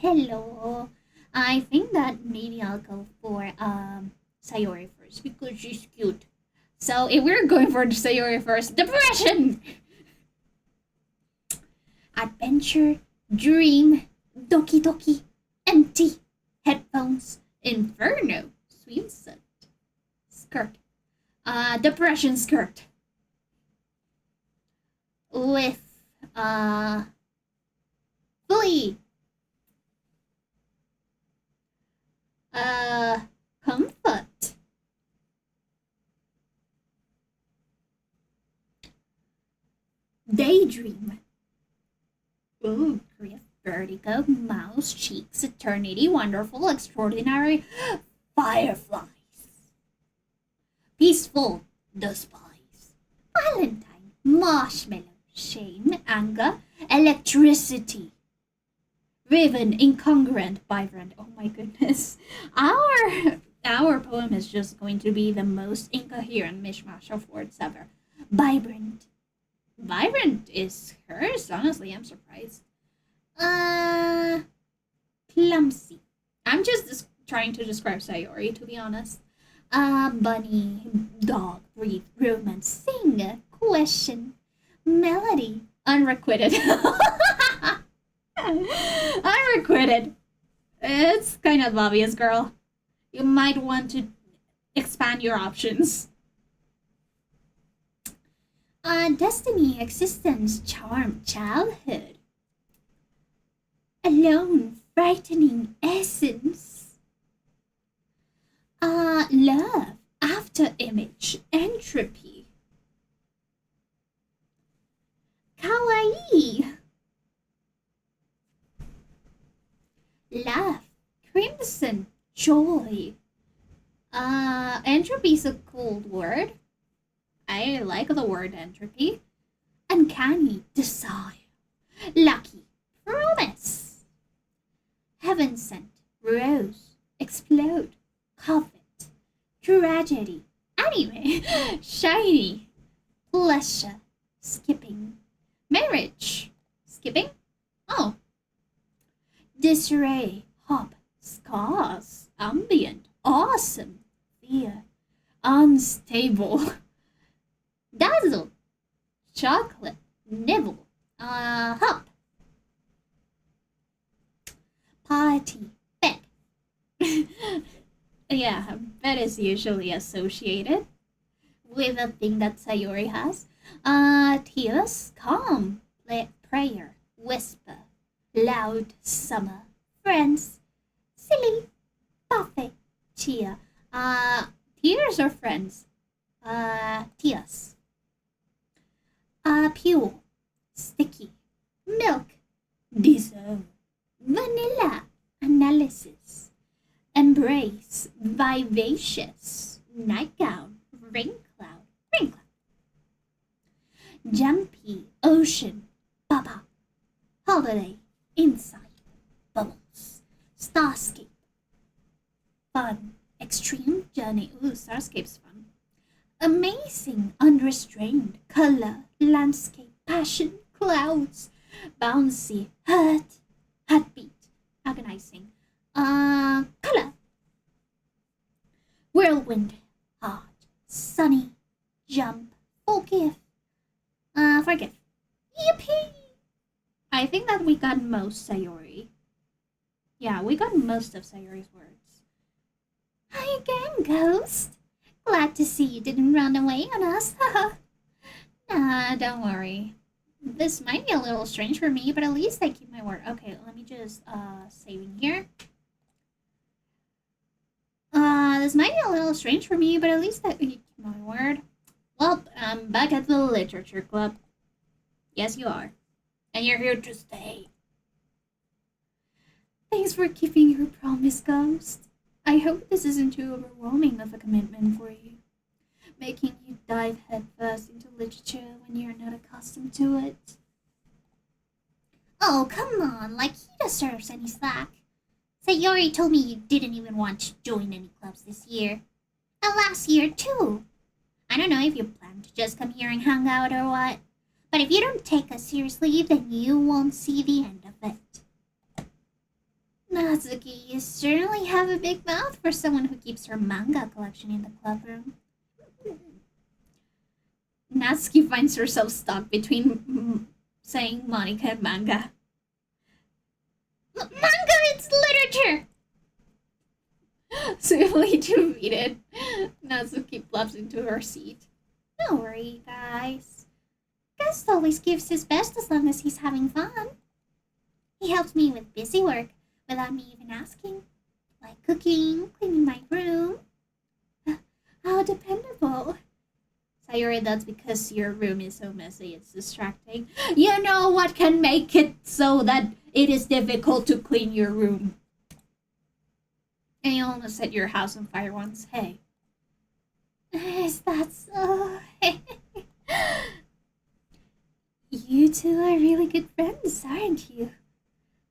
Hello. I think that maybe I'll go for Sayori first because she's cute. So if we're going for Sayori first, depression! Adventure, dream, doki doki, empty, headphones, inferno, swimsuit, skirt, depression skirt. With fully comfort, daydream, ooh, grief, vertigo, mouse, cheeks, eternity, wonderful, extraordinary, fireflies, peaceful, despise, valentine, marshmallow, shame, anger, electricity, vivid, incongruent, vibrant. Oh my goodness. Our poem is just going to be the most incoherent mishmash of words ever. Vibrant. Vibrant is hers. Honestly, I'm surprised. Clumsy. I'm just trying to describe Sayori, to be honest. Bunny, dog, breathe, romance, sing, question, melody, unrequited. Unrequited. It's kind of obvious, girl. You might want to expand your options. Destiny, existence, charm, childhood. Alone, frightening, essence. Love, after image, entropy. Kawaii. Love, crimson, joy. Entropy is a cool word. I like the word entropy. Uncanny, desire. Lucky, promise. Heaven sent, rose, explode, covet, tragedy, anime, shiny, pleasure, skipping, marriage, skipping, oh, disarray, hop, scars, ambient, awesome, fear, unstable, dazzle, chocolate, nibble, hop, party, bed. Yeah, bed is usually associated with a thing that Sayori has. Tears, calm, prayer, whisper, loud, summer, friends, silly, buffet, cheer. Tears or friends? Tears. Pure, sticky, milk, deserve, vanilla, analysis, embrace, vivacious, nightgown, ring cloud, jumpy, ocean, baba, holiday, inside, bubbles, starscape, fun, extreme journey. Ooh, starscape's fun. Amazing, unrestrained, color, landscape, passion, clouds, bouncy, hurt, heartbeat, agonizing, color, whirlwind, hard, sunny, jump, forgive, forgive, yippee. I think that we got most Sayori. Yeah, we got most of Sayori's words. Hi again, ghost. Glad to see you didn't run away on us. Nah, don't worry. This might be a little strange for me, but at least I keep my word. Okay, let me just saving here. This might be a little strange for me, but at least I keep my word. Well, I'm back at the literature club. Yes, you are. And you're here to stay. Thanks for keeping your promise, Ghost. I hope this isn't too overwhelming of a commitment for you, making you dive headfirst into literature when you're not accustomed to it. Oh, come on, like he deserves any slack. Sayori told me you didn't even want to join any clubs this year. And last year, too. I don't know if you plan to just come here and hang out or what, but if you don't take us seriously, then you won't see the end of it. Natsuki, you certainly have a big mouth for someone who keeps her manga collection in the club room. Natsuki finds herself stuck between saying Monica and manga. Manga, it's literature! Swiftly defeated, Natsuki plops into her seat. Don't worry, guys. Ghost always gives his best as long as he's having fun. He helps me with busy work without me even asking, like cooking, cleaning my room. How dependable. Sayori, that's because your room is so messy, it's distracting. You know what can make it so that it is difficult to clean your room? And you almost set your house on fire once, hey. Is that so? You two are really good friends, aren't you?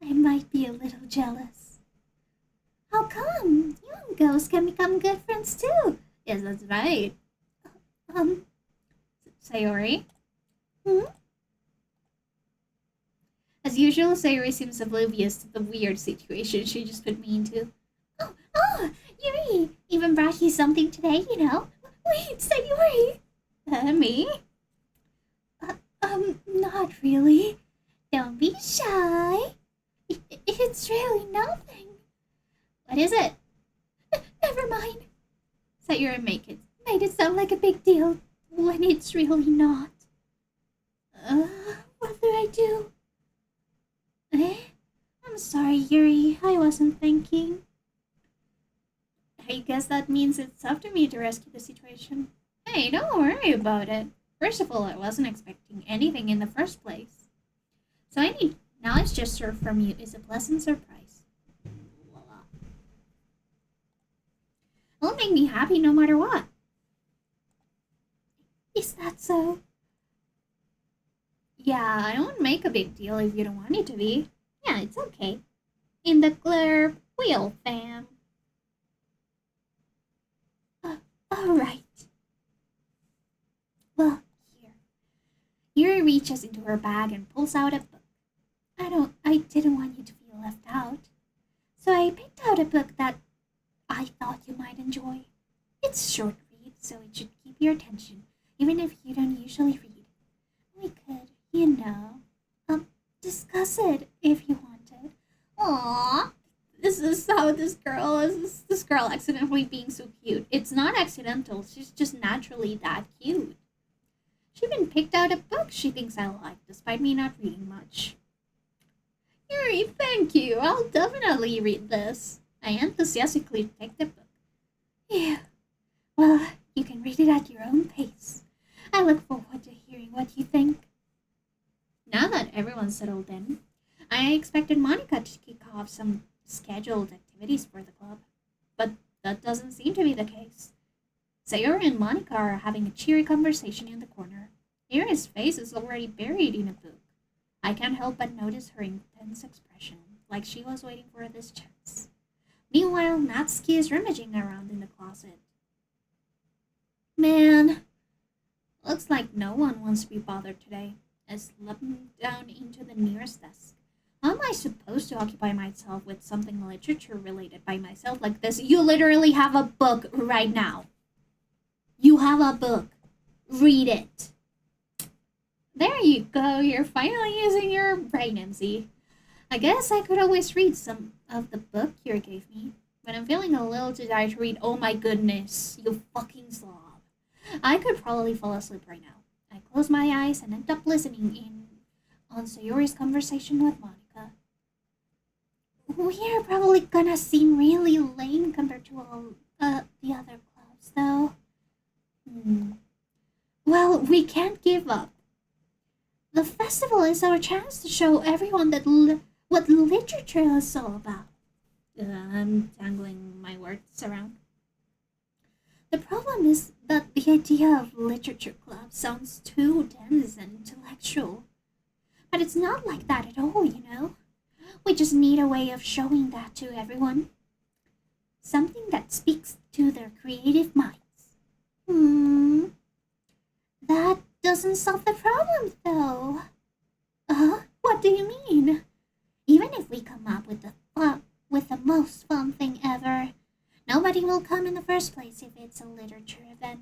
I might be a little jealous. How come? You and Ghost can become good friends too. Yes, that's right. Sayori? As usual, Sayori seems oblivious to the weird situation she just put me into. Oh, Yuri even brought you something today, you know. Wait, Sayori! Me? Not really. Don't be shy. It's really nothing. What is it? Never mind. Sayori made it sound like a big deal when it's really not. What did I do? I'm sorry, Yuri. I wasn't thinking. I guess that means it's up to me to rescue the situation. Hey, don't worry about it. First of all, I wasn't expecting anything in the first place. So any knowledge gesture from you is a pleasant surprise. Voila. It'll make me happy no matter what. Is that so? Yeah, I won't make a big deal if you don't want it to be. Yeah, it's okay. In the glurb, wheel fam. Alright. Well, here. Yuri reaches into her bag and pulls out a book. I didn't want you to feel left out. So I picked out a book that I thought you might enjoy. It's short read, so it should keep your attention, even if you don't usually read. We could, discuss it if you wanted. Aww. This is how this girl accidentally being so cute. It's not accidental, she's just naturally that cute. She even picked out a book she thinks I like, despite me not reading much. Yuri, thank you. I'll definitely read this. I enthusiastically take the book. Yeah. Well, you can read it at your own pace. I look forward to hearing what you think. Now that everyone's settled in, I expected Monica to kick off some scheduled activities for the club, but that doesn't seem to be the case. Sayori and Monica are having a cheery conversation in the corner. Yuri's face is already buried in a book. I can't help but notice her intense expression, like she was waiting for this chance. Meanwhile, Natsuki is rummaging around in the closet. Man, looks like no one wants to be bothered today. I slipped down into the nearest desk. How am I supposed to occupy myself with something literature related by myself like this? You literally have a book right now. You have a book. Read it. There you go. You're finally using your brain, MC. I guess I could always read some of the book you gave me. When I'm feeling a little too tired to read, oh my goodness, you fucking slob. I could probably fall asleep right now. I close my eyes and end up listening in on Sayori's conversation with Monica. We are probably gonna seem really lame compared to all the other clubs, though. Well, we can't give up. The festival is our chance to show everyone that what literature is all about. I'm tangling my words around. The problem is that the idea of literature club sounds too dense and intellectual. But it's not like that at all, We just need a way of showing that to everyone. Something that speaks to their creative minds. That doesn't solve the problem, though. What do you mean? Even if we come up with the most fun thing ever, nobody will come in the first place if it's a literature event.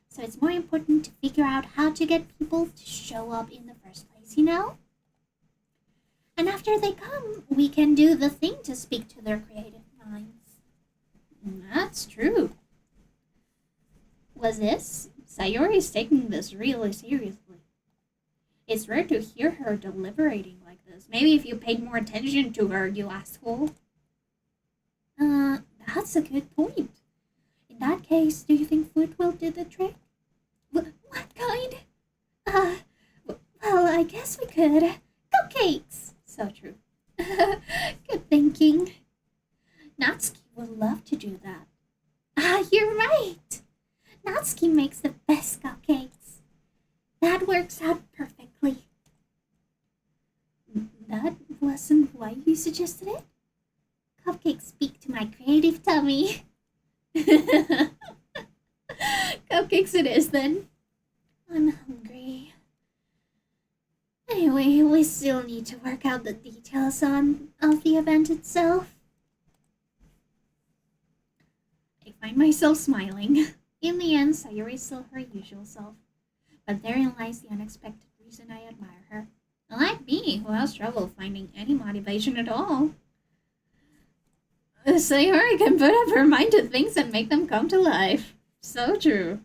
So it's more important to figure out how to get people to show up in the first place, And after they come, we can do the thing to speak to their creative minds. That's true. Was this? Sayori's taking this really seriously. It's rare to hear her deliberating like this. Maybe if you paid more attention to her, you asshole. That's a good point. In that case, do you think food will do the trick? What kind? Well, I guess we could. Cupcakes! So true. Good thinking. Natsuki would love to do that. You're right. Natsuki makes the best cupcakes. That works out perfectly. That wasn't why you suggested it? Cupcakes speak to my creative tummy. Cupcakes it is, then. I'm hungry. Anyway, we still need to work out the details of the event itself. I find myself smiling. In the end, Sayori is still her usual self. But therein lies the unexpected reason I admire her. Unlike me, who has trouble finding any motivation at all. Sayori can put up her mind to things and make them come to life. So true.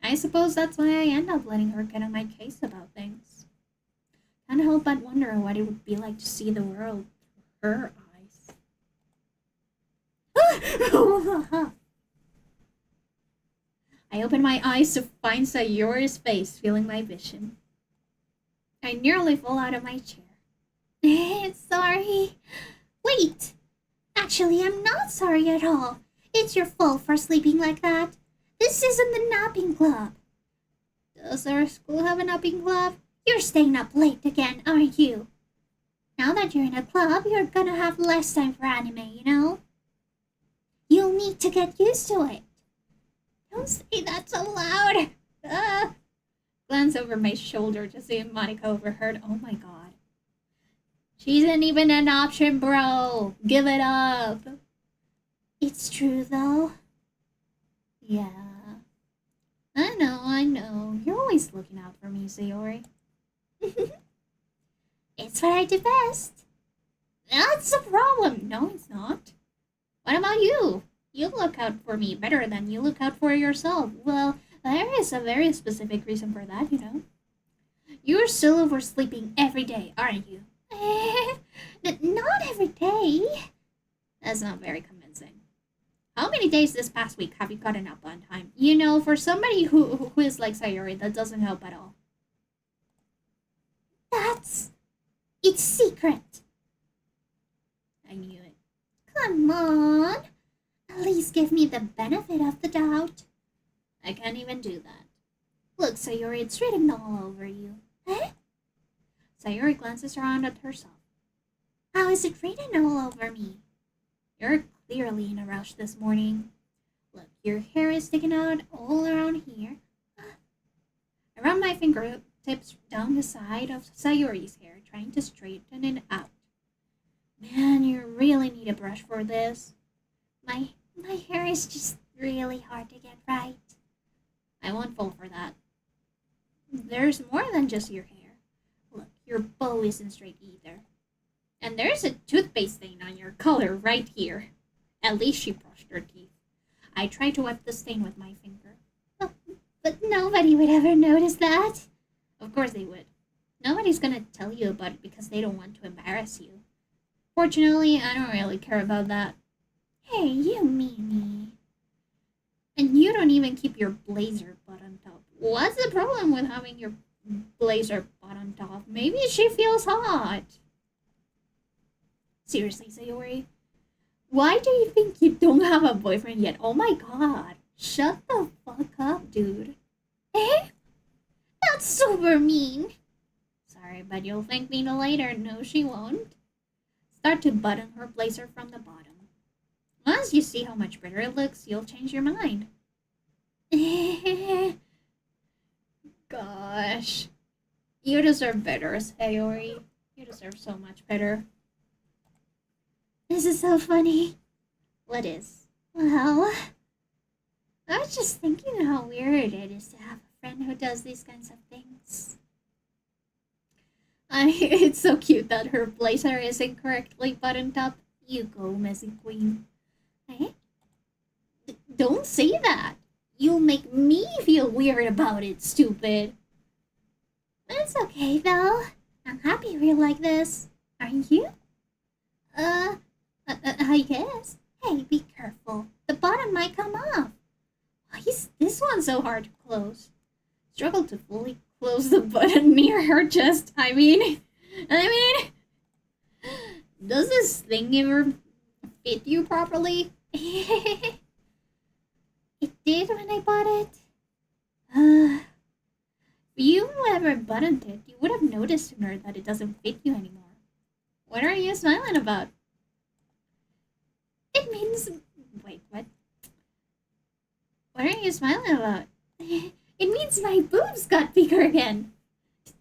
I suppose that's why I end up letting her get on my case about things. Can't help but wonder what it would be like to see the world her eyes. I open my eyes to find Sayori's face filling my vision. I nearly fall out of my chair. Sorry. Wait! Actually, I'm not sorry at all. It's your fault for sleeping like that. This isn't the napping club. Does our school have a napping club? You're staying up late again, aren't you? Now that you're in a club, you're gonna have less time for anime, you know? You'll need to get used to it. Don't say that so loud. Glance over my shoulder to see if Monica overheard. Oh my god. She isn't even an option, bro. Give it up. It's true, though. Yeah. I know. You're always looking out for me, Sayori. It's what I do best. That's the problem. No, it's not. What about you? You look out for me better than you look out for yourself. Well, there is a very specific reason for that, you know. You're still oversleeping every day, aren't you? Not every day. That's not very convincing. How many days this past week have you gotten up on time? You know, for somebody who is like Sayori, that doesn't help at all. It's secret. I knew it. Come on. At least give me the benefit of the doubt. I can't even do that. Look, Sayori, it's written all over you. Eh? Sayori glances around at herself. How is it written all over me? You're clearly in a rush this morning. Look, your hair is sticking out all around here. I run my fingertips down the side of Sayori's hair, trying to straighten it out. Man, you really need a brush for this. My hair is just really hard to get right. I won't fall for that. There's more than just your hair. Look, your bow isn't straight either. And there's a toothpaste stain on your collar right here. At least she brushed her teeth. I tried to wipe the stain with my finger. But nobody would ever notice that. Of course they would. Nobody's gonna tell you about it because they don't want to embarrass you. Fortunately, I don't really care about that. Hey, you meanie. And you don't even keep your blazer buttoned up. What's the problem with having your blazer buttoned up? Maybe she feels hot. Seriously, Sayori, why do you think you don't have a boyfriend yet? Oh my god. Shut the fuck up, dude. Eh? That's super mean. Sorry, but you'll thank me later. No, she won't. Start to button her blazer from the bottom. Once you see how much better it looks, you'll change your mind. Gosh. You deserve better, Sayori. You deserve so much better. This is so funny. What is? Well, I was just thinking how weird it is to have a friend who does these kinds of things. It's so cute that her blazer is incorrectly buttoned up. You go, messy queen. Hey? Don't say that. You'll make me feel weird about it, stupid. It's okay, though. I'm happy we're like this. Aren't you? I guess. Hey, be careful. The bottom might come off. Why is this one so hard to close? Struggle to fully close the button near her chest. I mean, does this thing ever fit you properly? It did when I bought it. If you ever buttoned it, you would have noticed sooner that it doesn't fit you anymore. What are you smiling about? It means... Wait, what? What are you smiling about? It means my boobs got bigger again.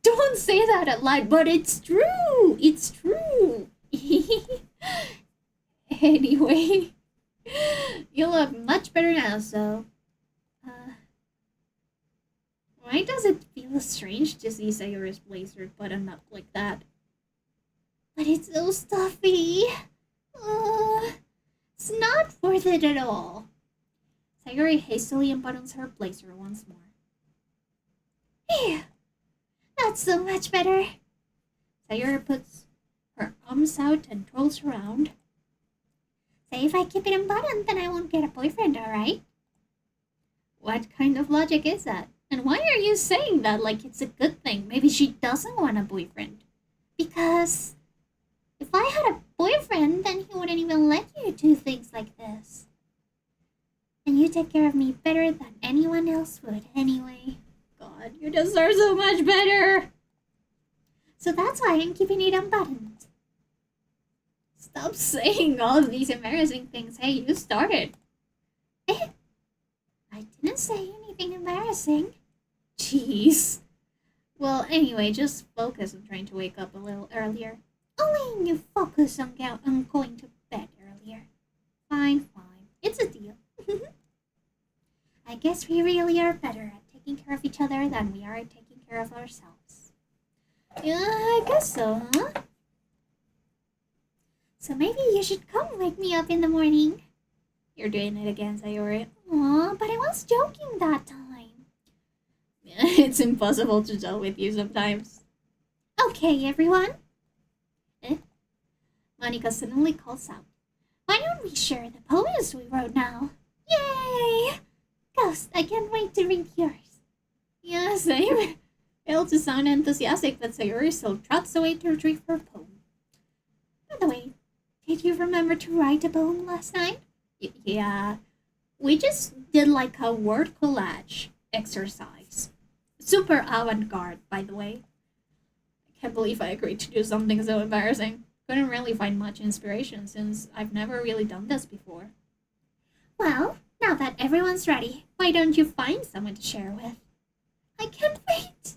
Don't say that out loud, but it's true. It's true. Anyway, you look much better now, so... why does it feel strange to see Sayori's blazer buttoned up like that? But it's so stuffy. It's not worth it at all. Sayori hastily unbuttons her blazer once more. Phew, that's so much better. Sayori puts her comes out and trolls around. Say if I keep it unbuttoned, then I won't get a boyfriend, alright? What kind of logic is that? And why are you saying that like it's a good thing? Maybe she doesn't want a boyfriend. Because if I had a boyfriend, then he wouldn't even let you do things like this. And you take care of me better than anyone else would anyway. God, you deserve so much better. So that's why I'm keeping it unbuttoned. Stop saying all of these embarrassing things. Hey, you started. I didn't say anything embarrassing. Jeez. Well, anyway, just focus on trying to wake up a little earlier. Only you focus on going to bed earlier. Fine. It's a deal. I guess we really are better at taking care of each other than we are at taking care of ourselves. Yeah, I guess so, huh? So maybe you should come wake me up in the morning. You're doing it again, Sayori. Aw, but I was joking that time. It's impossible to tell with you sometimes. Okay, everyone. Monica suddenly calls out. Why don't we share the poems we wrote now? Yay! Ghost, I can't wait to read yours. Yeah, same. Failed to sound enthusiastic, but Sayori still trots away to retrieve her poem. By the way, did you remember to write a poem last night? Yeah. We just did like a word collage exercise. Super avant-garde, by the way. I can't believe I agreed to do something so embarrassing. Couldn't really find much inspiration since I've never really done this before. Well, now that everyone's ready, why don't you find someone to share with? I can't wait!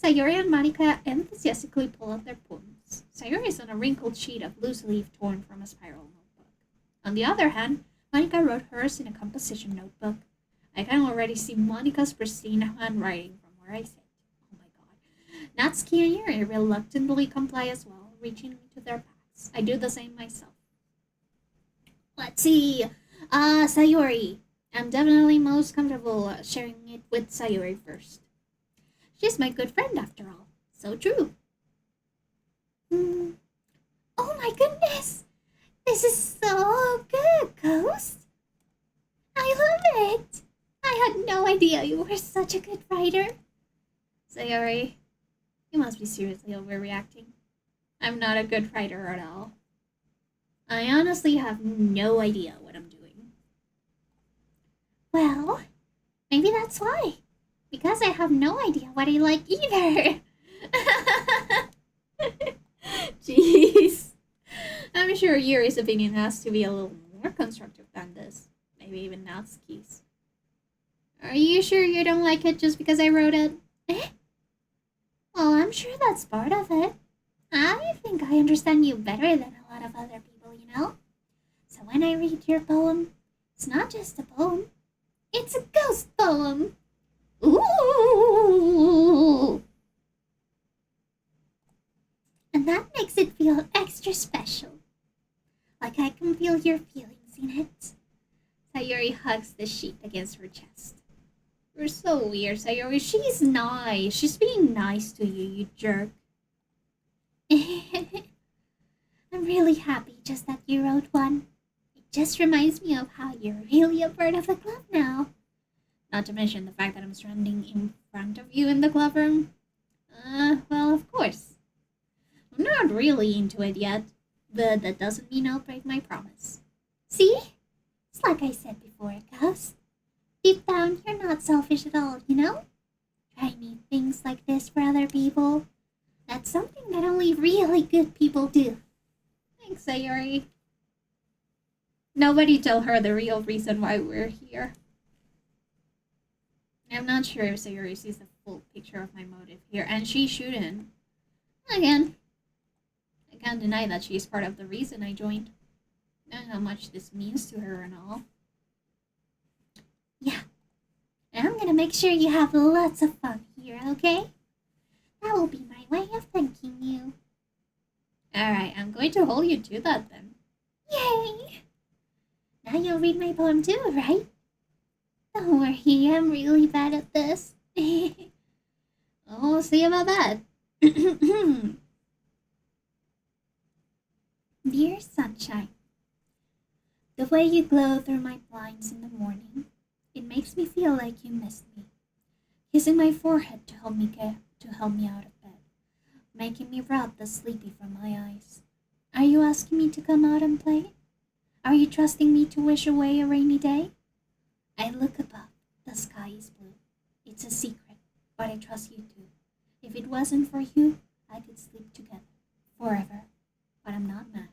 Sayori and Monica enthusiastically pull out their poems. Sayori is on a wrinkled sheet of loose leaf torn from a spiral notebook. On the other hand, Monica wrote hers in a composition notebook. I can already see Monica's pristine handwriting from where I sit. Oh my god. Natsuki and Yuri reluctantly comply as well, reaching into their packs. I do the same myself. Let's see. Sayori. I'm definitely most comfortable sharing it with Sayori first. She's my good friend after all. So true. Oh my goodness! This is so good, Ghost! I love it! I had no idea you were such a good writer. Sayori, you must be seriously overreacting. I'm not a good writer at all. I honestly have no idea what I'm doing. Well, maybe that's why. Because I have no idea what I like either. Jeez. I'm sure Yuri's opinion has to be a little more constructive than this. Maybe even Natsuki's. Are you sure you don't like it just because I wrote it? Well, I'm sure that's part of it. I think I understand you better than a lot of other people, you know? So when I read your poem, it's not just a poem. It's a ghost poem. Ooh! And that makes it feel extra special. Like I can feel your feelings in it. Sayori hugs the sheet against her chest. You're so weird, Sayori. She's nice. She's being nice to you, you jerk. I'm really happy just that you wrote one. It just reminds me of how you're really a part of the club now. Not to mention the fact that I'm standing in front of you in the club room. Well, of course. I'm not really into it yet, but that doesn't mean I'll break my promise. See? It's like I said before, Ghost. Deep down, you're not selfish at all, you know? Try neat things like this for other people. That's something that only really good people do. Thanks, Sayori. Nobody tell her the real reason why we're here. I'm not sure if Sayori sees the full picture of my motive here, and she shouldn't. Again, I can't deny that she's part of the reason I joined. And how much this means to her and all. Yeah. And I'm gonna make sure you have lots of fun here, okay? That will be my way of thanking you. Alright, I'm going to hold you to that then. Yay! Now you'll read my poem too, right? Don't worry, I'm really bad at this. Oh, see about that. Dear sunshine, the way you glow through my blinds in the morning, it makes me feel like you missed me. Kissing my forehead to help me out of bed, making me rub the sleepy from my eyes. Are you asking me to come out and play? Are you trusting me to wish away a rainy day? I look above. The sky is blue. It's a secret, but I trust you too. If it wasn't for you, I could sleep together forever. But I'm not mad.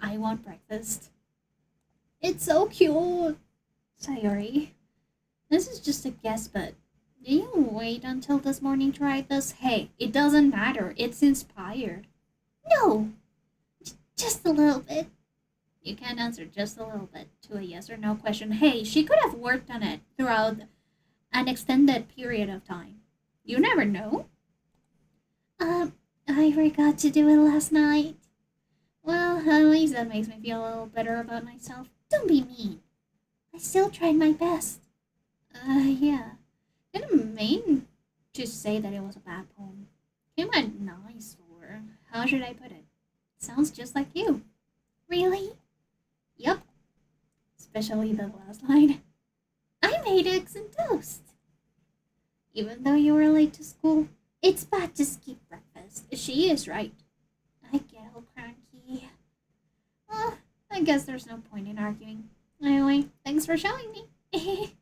I want breakfast. It's so cute. Sayori. This is just a guess, but do you wait until this morning to write this? Hey, it doesn't matter. It's inspired. No, just a little bit. You can't answer just a little bit to a yes or no question. Hey, she could have worked on it throughout an extended period of time. You never know. I forgot to do it last night. Well, at least that makes me feel a little better about myself. Don't be mean. I still tried my best. Yeah. Didn't mean to say that it was a bad poem. Came out nice, or how should I put it? Sounds just like you. Really? Yup. Especially the last line. I made eggs and toast. Even though you were late to school, it's bad to skip breakfast. She is right. I get all cranky. Well, I guess there's no point in arguing. Anyway, thanks for showing me. It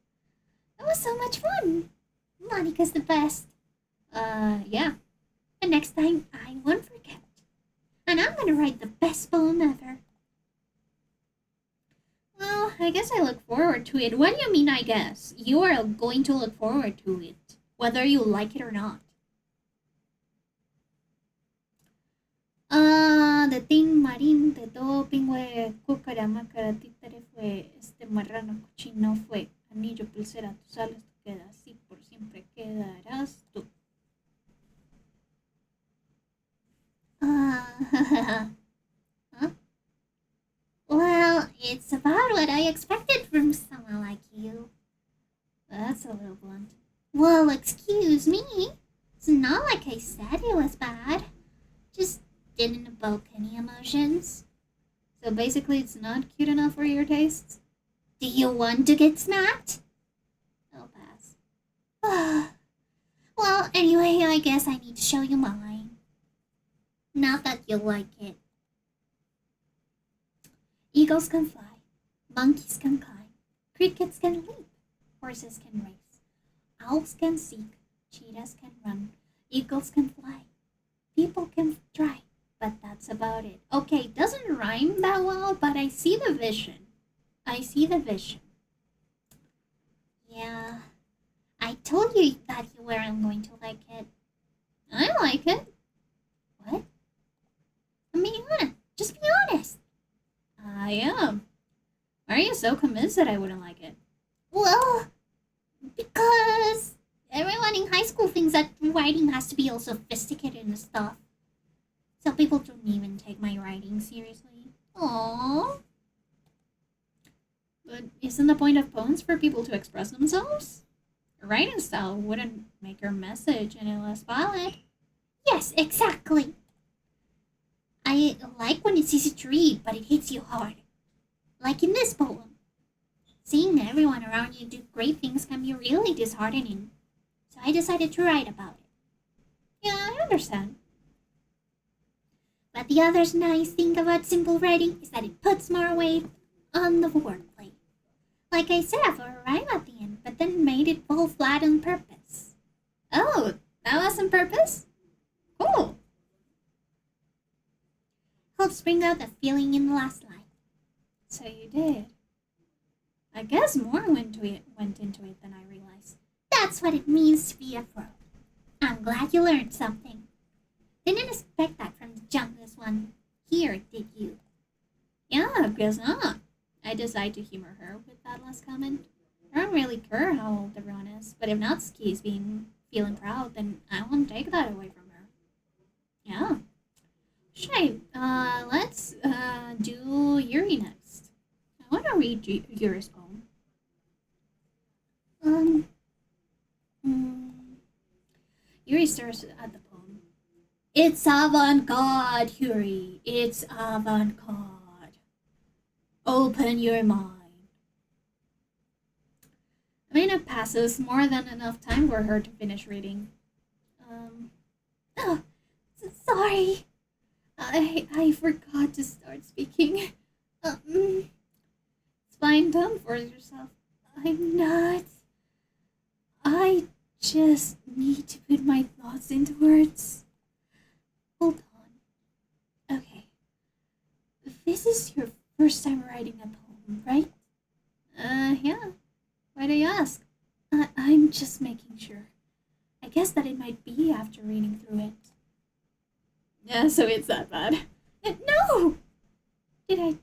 was so much fun. Monica's the best. Yeah. But next time, I won't forget. And I'm gonna write the best poem ever. Well, I guess I look forward to it. What do you mean, I guess? You are going to look forward to it, whether you like it or not. The thing marín de todo pingüe, cúcara, mácara, títere fue, marrano, cochino fue, anillo, pulsera, tú sales, tú quedas, sí, por siempre quedarás tú. Huh? Well, it's about what I expected from someone like you. That's a little blunt. Well, excuse me. It's not like I said it was bad. Just didn't evoke any emotions. So basically, it's not cute enough for your tastes? Do you want to get smacked? I'll pass. Well, anyway, I guess I need to show you mine. Not that you'll like it. Eagles can fly, monkeys can climb, crickets can leap, horses can race, owls can seek, cheetahs can run, eagles can fly, people can try, but that's about it. Okay, it doesn't rhyme that well, but I see the vision. Yeah, I told you that you weren't going to like it. I like it. What? I mean, just be honest. I am. Why are you so convinced that I wouldn't like it? Well, because everyone in high school thinks that writing has to be all sophisticated and stuff. So people don't even take my writing seriously. Aww. But isn't the point of poems for people to express themselves? A writing style wouldn't make your message any less valid. Yes, exactly. I like when it's easy to read, but it hits you hard. Like in this poem. Seeing everyone around you do great things can be really disheartening. So I decided to write about it. Yeah, I understand. But the other nice thing about simple writing is that it puts more weight on the wordplay. Like I said, I put a rhyme at the end, but then made it fall flat on purpose. Oh, that was on purpose? Cool. Helps bring out the feeling in the last line. So you did. I guess more went into it than I realized. That's what it means to be a pro. I'm glad you learned something. Didn't expect that from the jungless one. Here, did you? Yeah, I guess not. I decided to humor her with that last comment. I don't really care how old everyone is, but if Natsuki's feeling proud, then I won't take that away from her. Yeah. Should let's do Yuri next. I want to read Yuri's poem. Yuri stares at the poem. It's avant-garde, Yuri. It's avant-garde. Open your mind. A minute passes, more than enough time for her to finish reading. Oh, sorry. I forgot to start speaking. It's fine, don't force yourself. I'm not. I just need to put my thoughts into words. Hold on. Okay. This is your first time writing a poem, right? Yeah. Why do you ask? I'm just making sure. I guess that it might be after reading through it. Yeah, so it's that bad. No! Did I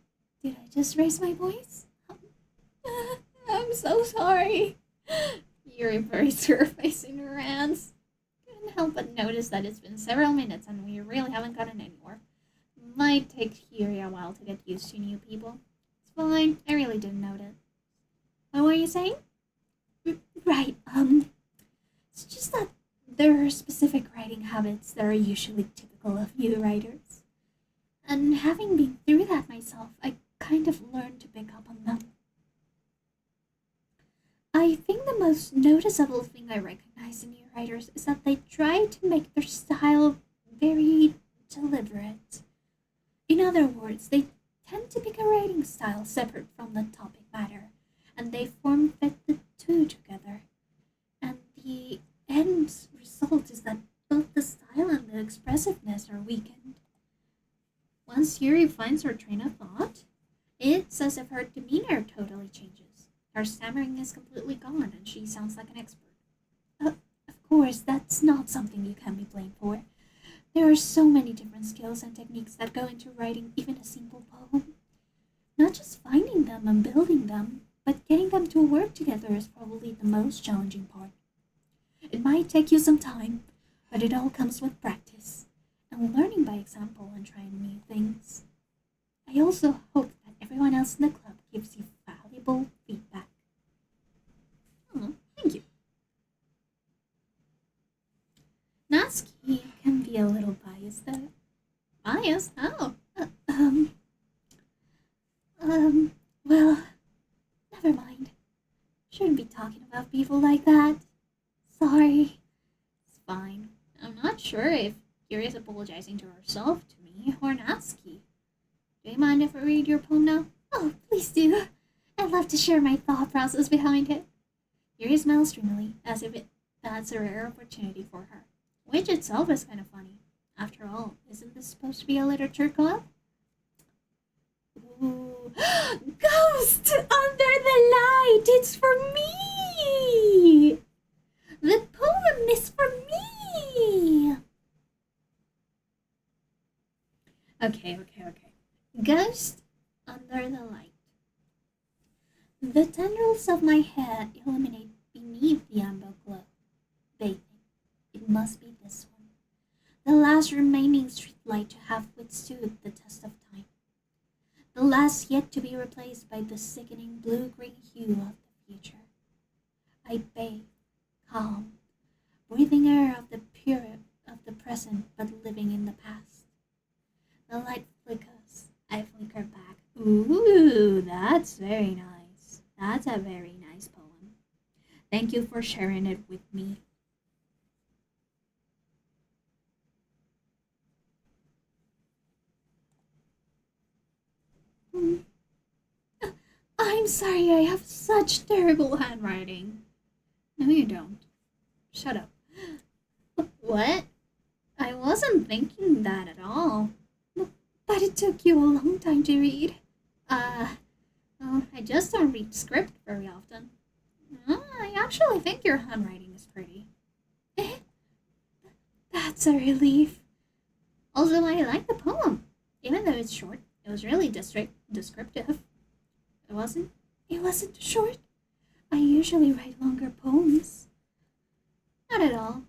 just raise my voice? I'm so sorry. Yuri buries her face in her hands. Couldn't help but notice that it's been several minutes and we really haven't gotten anywhere. Might take Yuri a while to get used to new people. It's fine, I really didn't notice. What were you saying? Right, it's just that there are specific writing habits that are usually typical of new writers. And having been through that myself, I kind of learned to pick up on them. I think the most noticeable thing I recognize in new writers is that they try to make their style very deliberate. In other words, they tend to pick a writing style separate from the topic matter, and they form-fit the two together. And the end result is that both the style and the expressiveness are weakened. Once Yuri finds her train of thought, it's as if her demeanor totally changes. Her stammering is completely gone and she sounds like an expert. Of course, that's not something you can be blamed for. There are so many different skills and techniques that go into writing even a simple poem. Not just finding them and building them, but getting them to work together is probably the most challenging part. It might take you some time, but it all comes with practice and learning by example and trying new things. I also hope that everyone else in the club gives you valuable feedback. Oh, thank you. Natsuki can be a little biased though. Biased? How? Well, never mind. Shouldn't be talking about people like that. Sorry. It's fine. I'm not sure if Yuri is apologizing to herself, to me, or Natsuki. Do you mind if I read your poem now? Oh, please do. I'd love to share my thought process behind it. Yuri smiles dreamily, as if that's a rare opportunity for her, which itself is kind of funny. After all, isn't this supposed to be a literature club? Ooh. Ghost under the light! It's for me! The poem is for me! Okay. Ghost under the light. The tendrils of my hair illuminate beneath the amber glow. Bathing. It must be this one. The last remaining streetlight to have withstood the test of time. The last yet to be replaced by the sickening blue-green hue of the future. I bathe, calm, breathing air of the pure of the present but living in the past. The light flickers. I flicker back. Ooh, that's very nice. That's a very nice poem. Thank you for sharing it with me. I'm sorry, I have such terrible handwriting. No, you don't. Shut up. What? I wasn't thinking that at all. But it took you a long time to read. Well, I just don't read script very often. I actually think your handwriting is pretty. That's a relief. Also, I like the poem. Even though it's short, it was really descriptive. It wasn't short. I usually write longer poems. Not at all.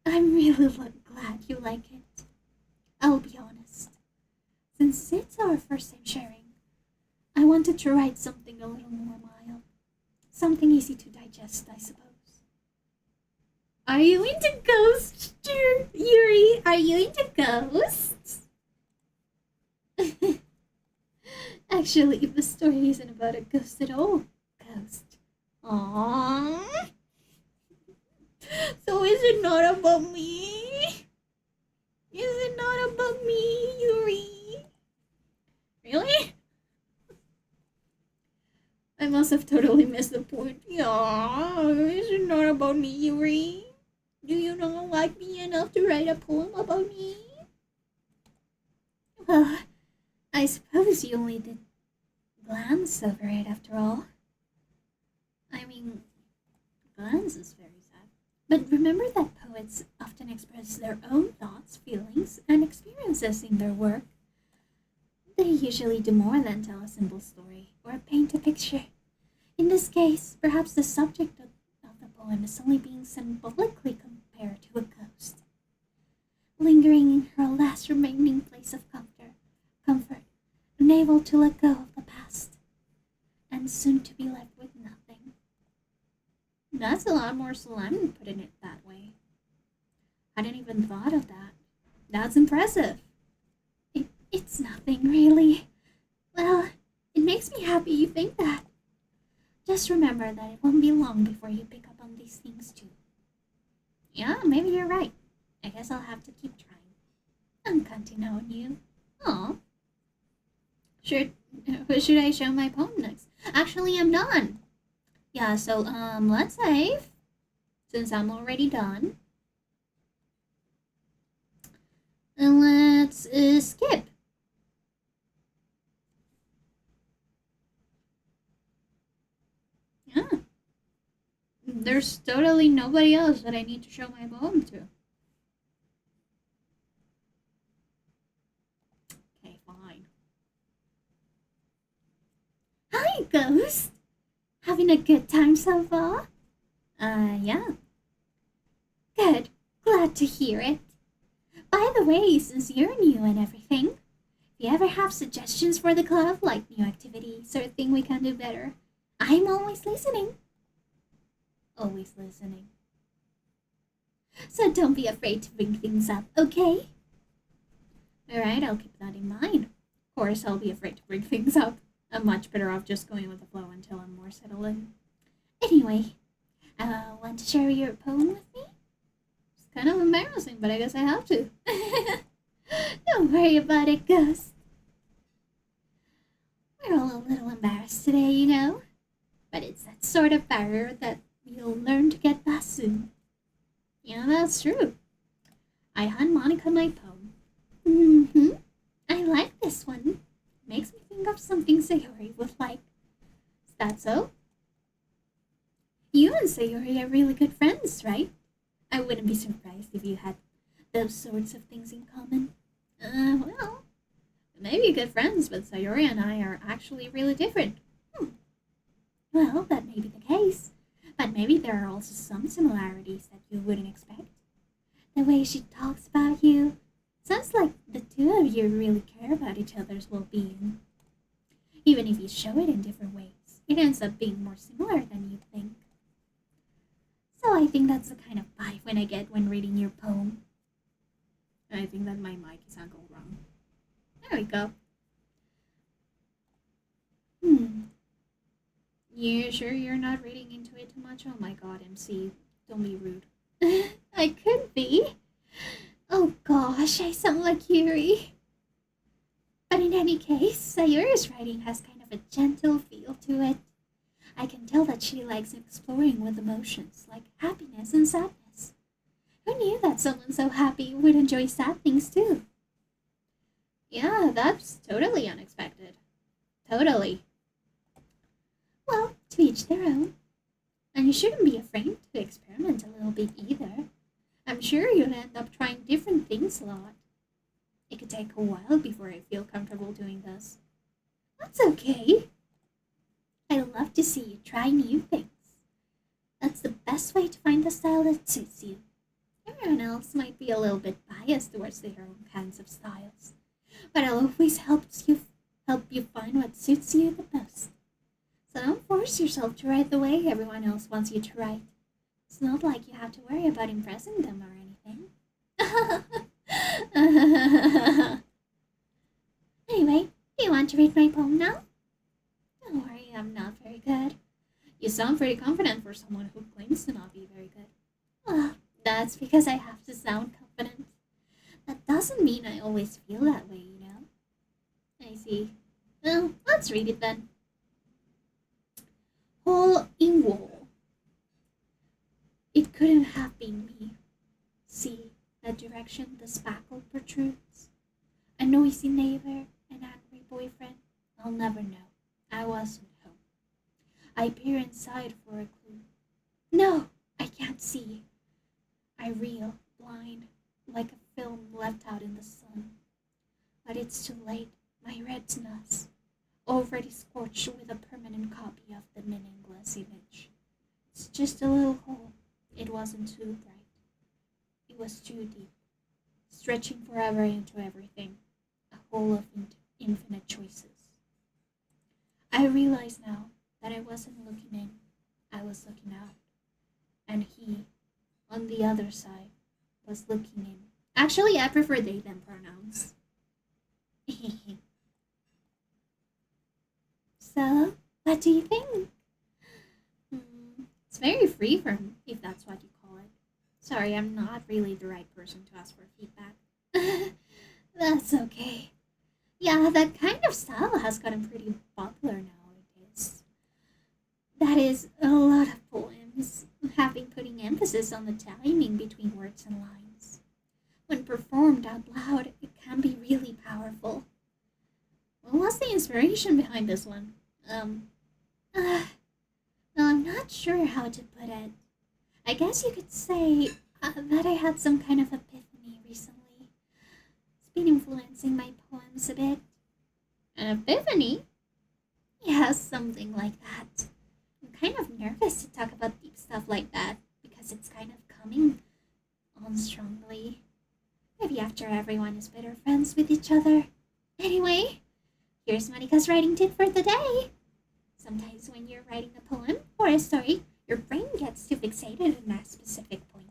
I'm really glad you like it. I'll be honest. Since it's our first time sharing, I wanted to write something a little more mild. Something easy to digest, I suppose. Are you into ghosts, Yuri? Are you into ghosts? Actually, the story isn't about a ghost at all. Ghost. Aww. So is it not about me? Is it not about me, Yuri? Really? I must have totally missed the point. Yeah, is it not about me, Yuri? Do you not like me enough to write a poem about me? Well, I suppose you only did glance over it after all. I mean, glance is very sad. But remember that poets often express their own thoughts, feelings, and experiences in their work. They usually do more than tell a simple story or paint a picture. In this case, perhaps the subject of the poem is only being symbolically compared to a ghost, lingering in her last remaining place of comfort, unable to let go of the past, and soon to be left with nothing. That's a lot more solemn putting it that way. I didn't even thought of that. That's impressive. It's nothing, really. Well, it makes me happy you think that. Just remember that it won't be long before you pick up on these things too. Yeah, maybe you're right. I guess I'll have to keep trying. I'm counting on you. Aw. Should I show my poem next? Actually, I'm done. Yeah, so, let's save. Since I'm already done. And let's skip. Yeah. There's totally nobody else that I need to show my poem to. Okay, fine. Hi, Ghost! Having a good time so far? Yeah. Good. Glad to hear it. By the way, since you're new and everything, if you ever have suggestions for the club, like new activities or thing we can do better, I'm always listening. Always listening. So don't be afraid to bring things up, okay? Alright, I'll keep that in mind. Of course, I'll be afraid to bring things up. I'm much better off just going with the flow until I'm more settled in. Anyway, want to share your poem with me? It's kind of embarrassing, but I guess I have to. Don't worry about it, Ghost. We're all a little embarrassed today, you know? But it's that sort of barrier that you'll learn to get past soon. Yeah, that's true. I hand Monica my poem. I like this one. Makes me think of something Sayori would like. Is that so? You and Sayori are really good friends, right? I wouldn't be surprised if you had those sorts of things in common. Well, maybe good friends, but Sayori and I are actually really different. Well, that may be the case, but maybe there are also some similarities that you wouldn't expect. The way she talks about you, sounds like the two of you really care about each other's well-being. Even if you show it in different ways, it ends up being more similar than you think. So I think that's the kind of vibe when I get when reading your poem. I think that my mic is angled wrong. There we go. You sure you're not reading into it too much? Oh my god, MC, don't be rude. I could be. Oh gosh, I sound like Yuri. But in any case, Sayuri's writing has kind of a gentle feel to it. I can tell that she likes exploring with emotions like happiness and sadness. Who knew that someone so happy would enjoy sad things too? Yeah, that's totally unexpected. Totally. Well, to each their own. And you shouldn't be afraid to experiment a little bit either. I'm sure you'll end up trying different things a lot. It could take a while before I feel comfortable doing this. That's okay. I love to see you try new things. That's the best way to find a style that suits you. Everyone else might be a little bit biased towards their own kinds of styles, but I'll always help you find what suits you the most. So don't force yourself to write the way everyone else wants you to write. It's not like you have to worry about impressing them or anything. Anyway, do you want to read my poem now? Don't worry, I'm not very good. You sound pretty confident for someone who claims to not be very good. Well, that's because I have to sound confident. That doesn't mean I always feel that way, you know? I see. Well, let's read it then. Hole in wall. It couldn't have been me. See that direction the spackle protrudes? A noisy neighbor, an angry boyfriend? I'll never know. I wasn't home. I peer inside for a clue. No, I can't see. I reel, blind, like a film left out in the sun. But it's too late. My retinas, already scorched with a permanent copy of the meaningless image. It's just a little hole. It wasn't too bright. It was too deep, stretching forever into everything, a hole of infinite choices. I realize now that I wasn't looking in, I was looking out. And he, on the other side, was looking in. Actually, I prefer they them pronouns. So, what do you think? It's very freeform, if that's what you call it. Sorry, I'm not really the right person to ask for feedback. That's okay. Yeah, that kind of style has gotten pretty popular nowadays. That is, a lot of poems have been putting emphasis on the timing between words and lines. When performed out loud, it can be really powerful. What was the inspiration behind this one? Well, I'm not sure how to put it. I guess you could say that I had some kind of epiphany recently. It's been influencing my poems a bit. An epiphany? Yeah, something like that. I'm kind of nervous to talk about deep stuff like that because it's kind of coming on strongly. Maybe after everyone is better friends with each other. Anyway, here's Monica's writing tip for the day. Sometimes when you're writing a poem or a story, your brain gets too fixated on a specific point.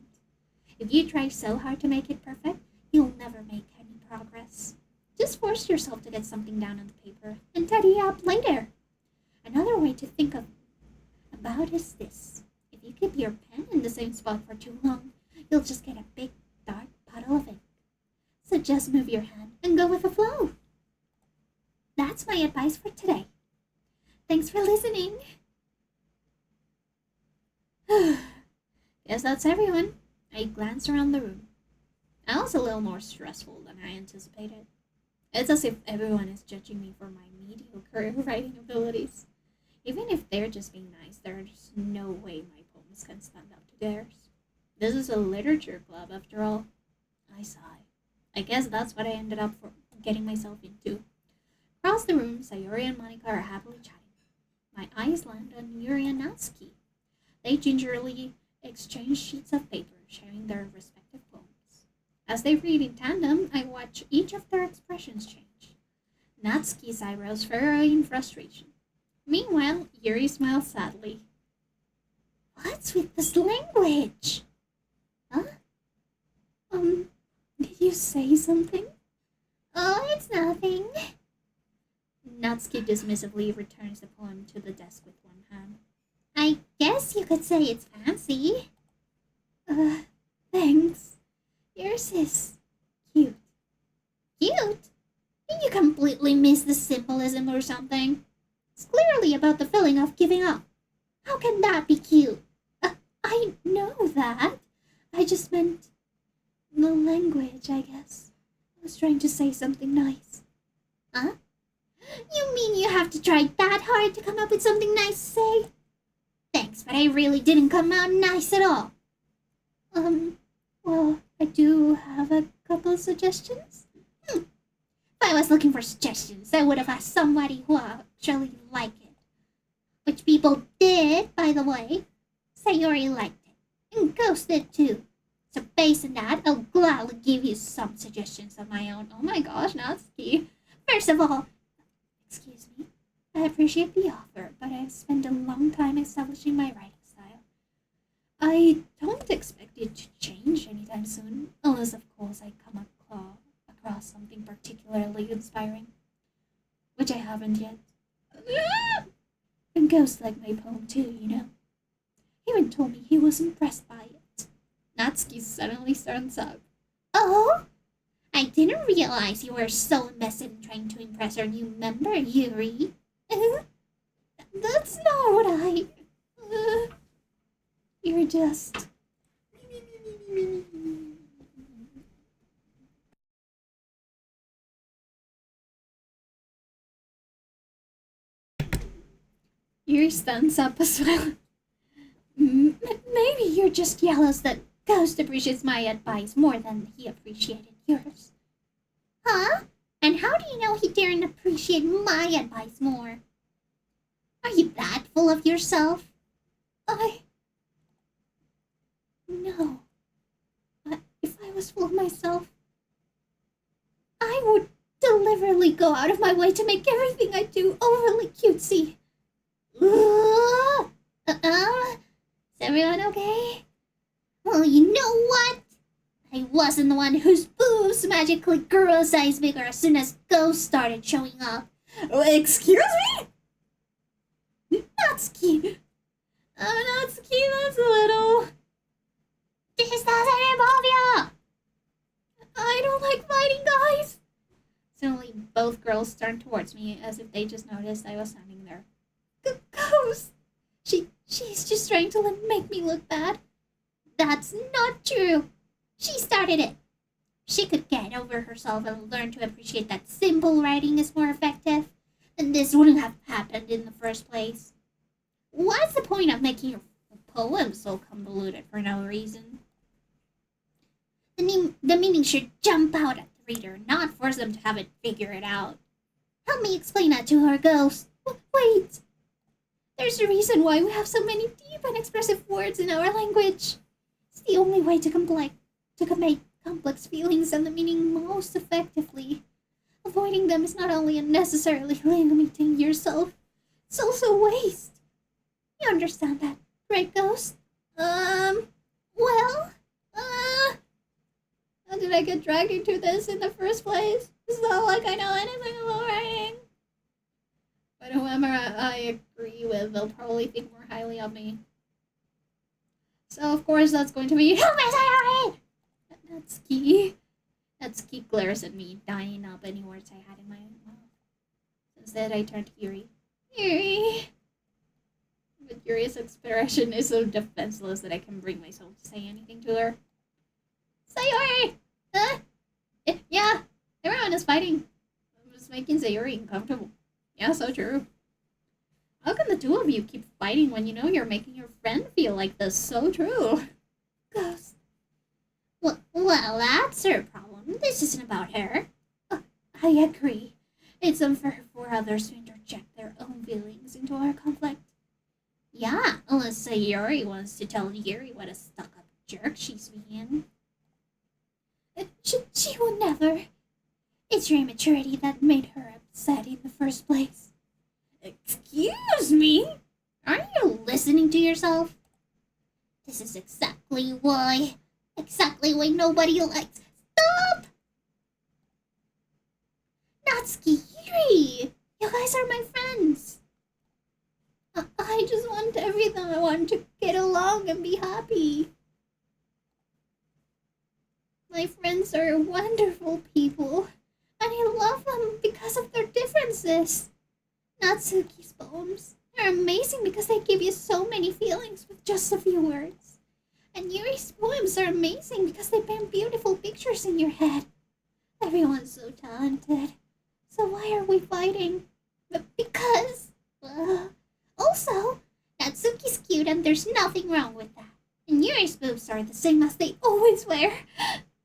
If you try so hard to make it perfect, you'll never make any progress. Just force yourself to get something down on the paper and tidy it up later. Another way to think about is this. If you keep your pen in the same spot for too long, you'll just get a big, dark puddle of ink. So just move your hand and go with the flow. That's my advice for today. Thanks for listening. Guess that's everyone. I glanced around the room. That was a little more stressful than I anticipated. It's as if everyone is judging me for my mediocre writing abilities. Even if they're just being nice, there's no way my poems can stand up to theirs. This is a literature club, after all. I sigh. I guess that's what I ended up getting myself into. Across the room, Sayori and Monica are happily chatting. My eyes land on Yuri and Natsuki. They gingerly exchange sheets of paper, sharing their respective poems. As they read in tandem, I watch each of their expressions change. Natsuki's eyebrows furrow in frustration. Meanwhile, Yuri smiles sadly. What's with this language? Huh? Did you say something? Oh, it's nothing. Natsuki dismissively returns the poem to the desk with one hand. I guess you could say it's fancy. Thanks. Yours is cute. Cute? Did you completely miss the symbolism or something? It's clearly about the feeling of giving up. How can that be cute? I know that. I just meant the language, I guess. I was trying to say something nice. Huh? You mean you have to try that hard to come up with something nice to say? Thanks, but I really didn't come out nice at all. Well, I do have a couple of suggestions. If I was looking for suggestions, I would have asked somebody who actually liked it. Which people did, by the way. Sayori liked it, and Ghost did too. So based on that, I'll gladly give you some suggestions of my own. Oh my gosh, Natsuki. First of all, excuse me, I appreciate the offer, but I've spent a long time establishing my writing style. I don't expect it to change anytime soon, unless of course I come across something particularly inspiring, which I haven't yet. And ghosts like my poem too, you know. He even told me he was impressed by it. Natsuki suddenly stands up. Oh? I didn't realize you were so invested in trying to impress our new member, Yuri. That's not what I... you're just... Yuri stands up as well. Maybe you're just jealous that Ghost appreciates my advice more than he appreciated yours. Huh? And how do you know he didn't appreciate my advice more? Are you that full of yourself? No. If I was full of myself, I would deliberately go out of my way to make everything I do overly cutesy. Is everyone okay? Well, you know what? I wasn't the one whose boobs magically grew a size bigger as soon as ghosts started showing up. Oh, excuse me? Natsuki. Natsuki, that's a little... This doesn't involve you! I don't like fighting, guys! Suddenly, both girls turned towards me as if they just noticed I was standing there. Ghost! She's just trying to make me look bad. That's not true. She started it. She could get over herself and learn to appreciate that simple writing is more effective, then this wouldn't have happened in the first place. What's the point of making your poem so convoluted for no reason? The meaning should jump out at the reader, not force them to have it figure it out. Help me explain that to her, Ghost. Wait. There's a reason why we have so many deep and expressive words in our language. It's the only way to convey complex feelings and the meaning most effectively. Avoiding them is not only unnecessarily limiting yourself, it's also a waste. You understand that, right, Ghost? How did I get dragged into this in the first place? It's not like I know anything about writing. But whoever I agree with, they'll probably think more highly of me. So of course that's going to be Natsuki. Natsuki glares at me, dying up any words I had in my mouth. Instead, I turned to Yuri. Yuri! But Yuri's expression is so defenseless that I can bring myself to say anything to her. Sayori! Huh? Yeah, everyone is fighting. I'm just making Sayori uncomfortable. Yeah, so true. How can the two of you keep fighting when you know you're making your friend feel like this? So true. Ghost. Well, that's her problem. This isn't about her. I agree. It's unfair for others to interject their own feelings into our conflict. Yeah, unless Sayori wants to tell Yuri what a stuck-up jerk she's being. She will never. It's your immaturity that made her upset in the first place. Excuse me? Aren't you listening to yourself? This is exactly why nobody likes... Stop! Natsuki, Yuri! You guys are my friends. I just want everything. I want to get along and be happy. My friends are wonderful people, and I love them because of their differences. Natsuki's poems are amazing because they give you so many feelings with just a few words. And Yuri's poems are amazing because they paint beautiful pictures in your head. Everyone's so talented. So why are we fighting? But because... also, Natsuki's cute and there's nothing wrong with that. And Yuri's boobs are the same as they always wear.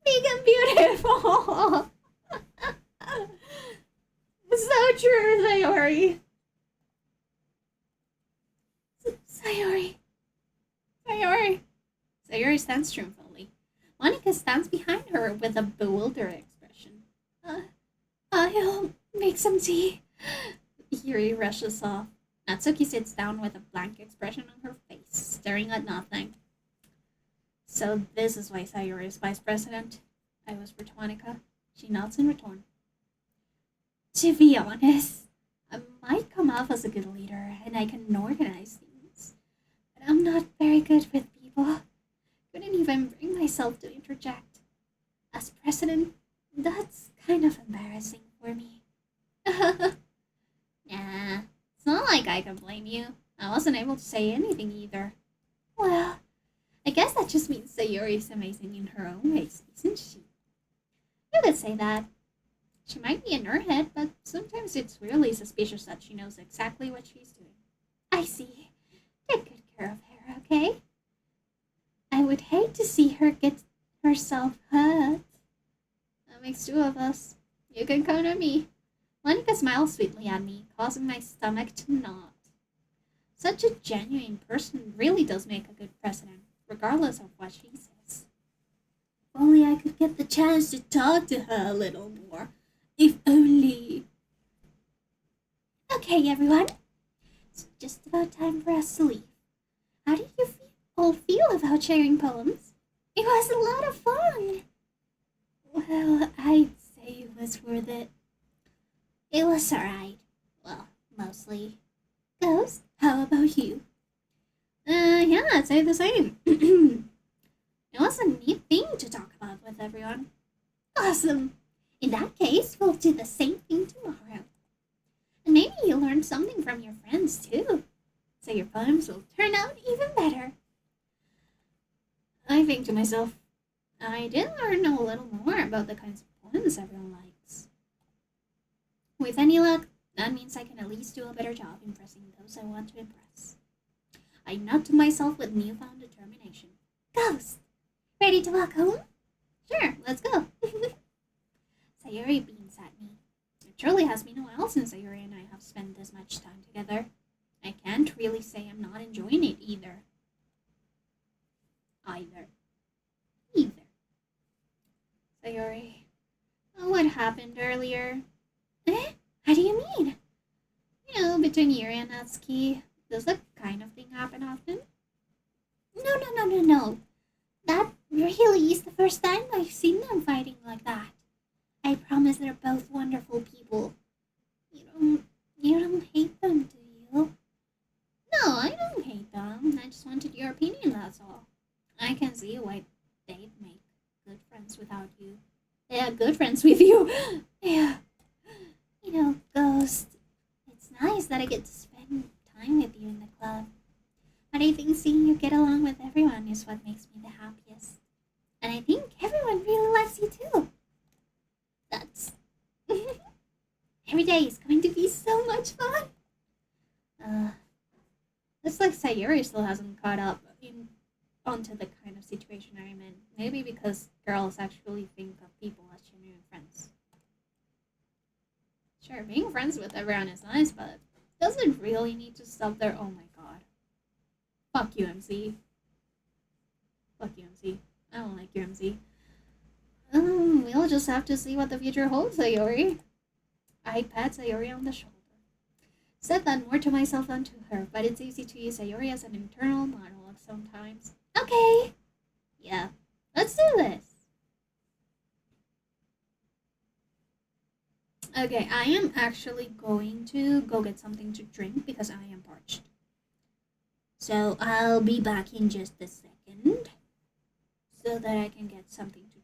Big and beautiful. So true, Sayori. Sayori stands triumphantly. Monica stands behind her with a bewildered expression. I'll make some tea. Yuri rushes off. Natsuki sits down with a blank expression on her face, staring at nothing. So this is why Sayori is vice president, I whisper to Monica. She nods in return. To be honest, I might come off as a good leader and I can organize things, but I'm not very good with people. Couldn't even bring myself to interject. As president, that's kind of embarrassing for me. Nah, it's not like I can blame you. I wasn't able to say anything either. Well, I guess that just means Sayori is amazing in her own ways, isn't she? You could say that. She might be in her head, but sometimes it's really suspicious that she knows exactly what she's doing. I see. Take good care of her, okay? I would hate to see her get herself hurt. That makes two of us. You can count on me. Monica smiles sweetly at me, causing my stomach to knot. Such a genuine person really does make a good president, regardless of what she says. If only I could get the chance to talk to her a little more. If only. Okay, everyone. It's just about time for us to leave. How did you all feel about sharing poems? It was a lot of fun. Well, I'd say it was worth it. It was alright. Well, mostly. Ghost, how about you? Yeah, I'd say the same. It was a neat thing to talk about with everyone. Awesome. In that case, we'll do the same thing tomorrow. And maybe you'll learn something from your friends, too. So your poems will turn out even better. I think to myself, I did learn a little more about the kinds of poems everyone likes. With any luck, that means I can at least do a better job impressing those I want to impress. I nod to myself with newfound determination. Ghost! Ready to walk home? Sure, let's go. Sayori beams at me. It surely has been a while since Sayori and I have spent this much time together. I can't really say I'm not enjoying it either. Either. Sayori, what happened earlier? How do you mean? You know, between Yuri and Natsuki, does that kind of thing happen often? No. That really is the first time I've seen them fighting like that. I promise they're both wonderful people. You don't hate them, do you? No, I don't hate them. I just wanted your opinion, that's all. I can see why they'd make good friends without you. Yeah, good friends with you. Yeah. Ghost, it's nice that I get to spend time with you in the club. But I think seeing you get along with everyone is what makes me the happiest. And I think everyone really likes you too. That's... Every day is going to be so much fun. Looks like Sayuri still hasn't caught up onto the kind of situation I'm in. Maybe because girls actually think of people as genuine friends. Sure, being friends with everyone is nice, but doesn't really need to stop there. Oh my god. Fuck you, MC. Fuck you, MC. I don't like you, MC. We'll just have to see what the future holds, Sayori. I pat Sayori on the shoulder. Said that more to myself than to her, but it's easy to use Sayori as an internal monologue sometimes. Okay. Yeah, let's do this. Okay, I am actually going to go get something to drink because I am parched. So I'll be back in just a second so that I can get something to drink.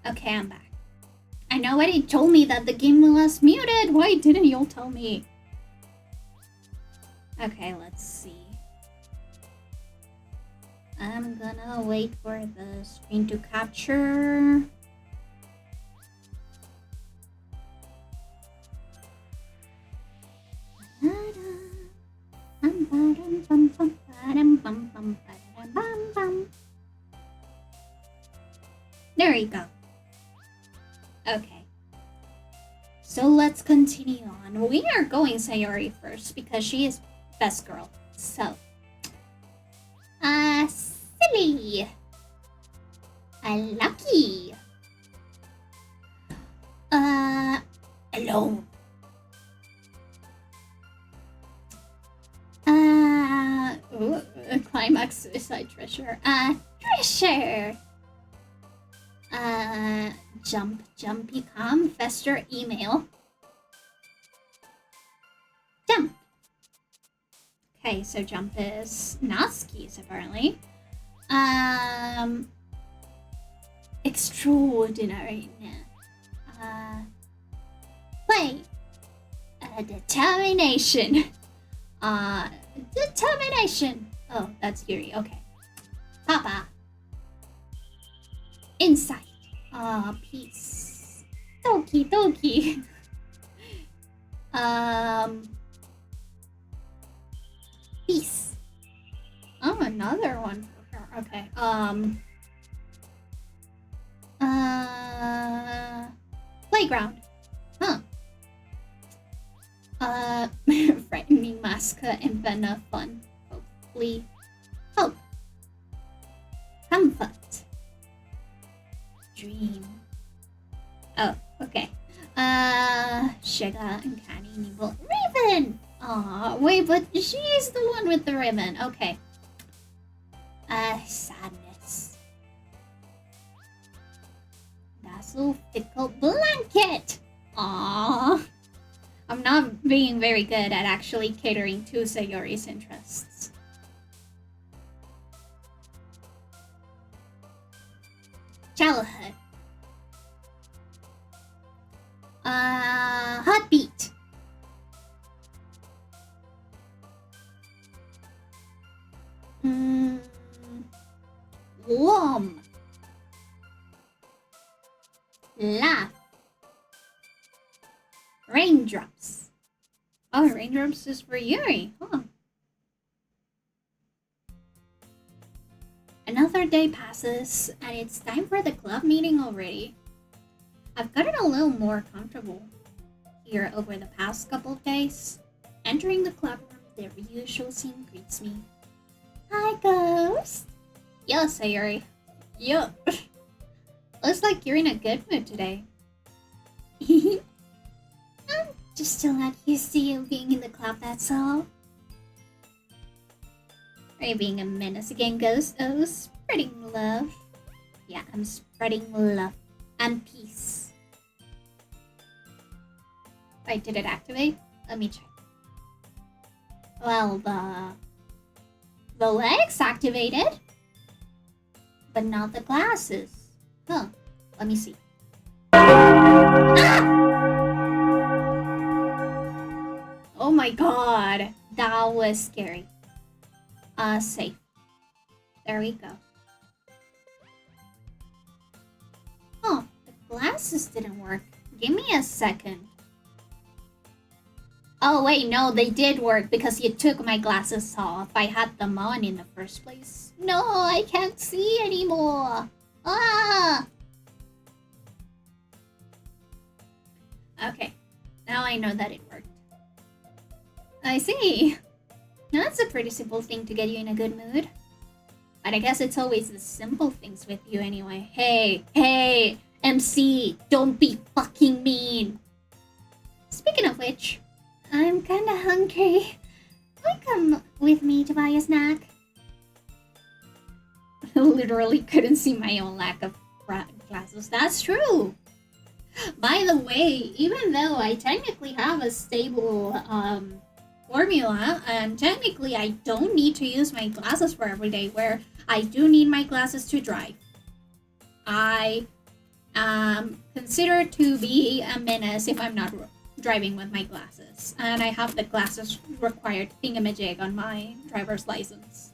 Okay, I'm back. I know already told me that the game was muted. Why didn't you tell me? Okay, let's see. I'm gonna wait for the screen to capture. There you go. Okay. So let's continue on. We are going Sayori first because she is best girl. So. Silly. Lucky. Alone. Climax suicide treasure. Treasure. Jumpy com fester email. Jump. Okay, so jump is Natsuki's apparently. extraordinary. Play. Determination. Determination. Oh, that's Yuri. Okay. Papa. Insight. Peace. Doki doki. Peace. Oh, another one for her. Okay. Playground. Huh. Frightening mascot and Vena fun. Hopefully. Hope. Comfort. Dream. Oh, okay. Sugar and Canny Nibble. Ribbon! Aw, wait, but she's the one with the ribbon. Okay. Sadness. Dazzle Fickle Blanket! Aww. I'm not being very good at actually catering to Sayori's interests. Childhood. Heartbeat. Warm. Laugh. Raindrops. Oh, raindrops is for Yuri, huh? Another day passes, and it's time for the club meeting already. I've gotten a little more comfortable here over the past couple of days. Entering the club room, the usual scene greets me. Hi, Ghost. Yo, Sayori. Yo. Looks like you're in a good mood today. I'm just still not used to you being in the club, that's all. Are you being a menace again, Ghost? Oh, spreading love. Yeah, I'm spreading love and peace. Wait, did it activate? Let me check. Well, the legs activated, but not the glasses. Huh, let me see. Ah! Oh my god, that was scary. Safe. There we go. Oh, the glasses didn't work. Give me a second. Oh wait, no, they did work because you took my glasses off. I had them on in the first place. No, I can't see anymore. Ah! Okay, now I know that it worked. I see. Now that's a pretty simple thing to get you in a good mood. But I guess it's always the simple things with you anyway. Hey, MC, don't be fucking mean. Speaking of which, I'm kinda hungry. Will you come with me to buy a snack? I literally couldn't see my own lack of glasses. That's true. By the way, even though I technically have a stable formula, and technically I don't need to use my glasses for every day, where I do need my glasses to drive, I am considered to be a menace if I'm not driving with my glasses, and I have the glasses required thingamajig on my driver's license.